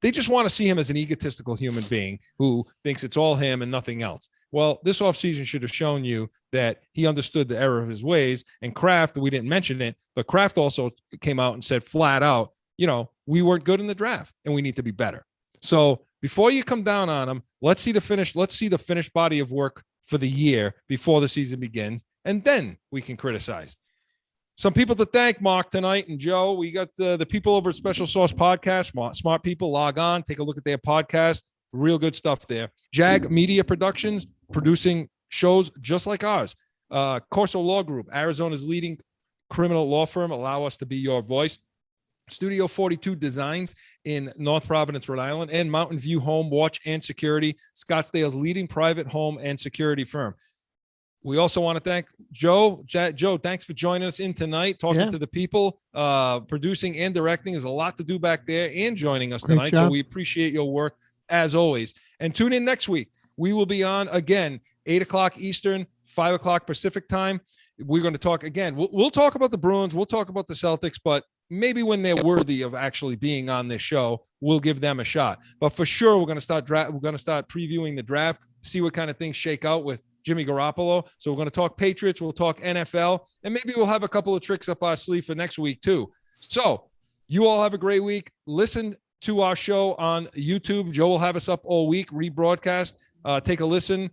Speaker 2: they just want to see him as an egotistical human being who thinks it's all him and nothing else. Well, this offseason should have shown you that he understood the error of his ways. And Kraft, we didn't mention it, but Kraft also came out and said flat out, we weren't good in the draft and we need to be better. So before you come down on him, let's see the finished body of work for the year before the season begins, and then we can criticize. Some people to thank, Mark, tonight, and Joe. We got the people over at Special Sauce Podcast. Smart people, log on, take a look at their podcast. Real good stuff there. Jag Media Productions, producing shows just like ours. Corso Law Group, Arizona's leading criminal law firm. Allow us to be your voice. Studio 42 Designs in North Providence, Rhode Island, and Mountain View Home Watch and Security, Scottsdale's leading private home and security firm. We also want to thank Joe. Joe, thanks for joining us in tonight, talking to the people. Producing and directing is a lot to do back there, and joining us tonight. So we appreciate your work as always. And tune in next week. We will be on again, 8:00 Eastern, 5:00 Pacific time. We're going to talk again. We'll talk about the Bruins. We'll talk about the Celtics, but maybe when they're worthy of actually being on this show, we'll give them a shot. But for sure, we're going to start previewing the draft, see what kind of things shake out with Jimmy Garoppolo. So we're going to talk Patriots, we'll talk NFL, and maybe we'll have a couple of tricks up our sleeve for next week too. So you all have a great week. Listen to our show on YouTube. Joe will have us up all week, rebroadcast. Take a listen.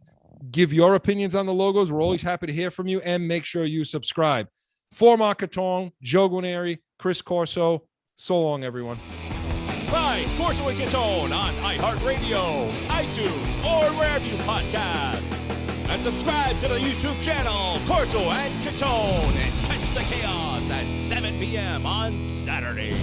Speaker 2: Give your opinions on the logos. We're always happy to hear from you, and make sure you subscribe. For Mark Catone, Joe Guarnieri, Chris Corso, so long, everyone.
Speaker 1: Find Corso and Catone on iHeartRadio, iTunes, or wherever you podcast. And subscribe to the YouTube channel, Corso and Catone, and catch the chaos at 7 p.m. on Saturday.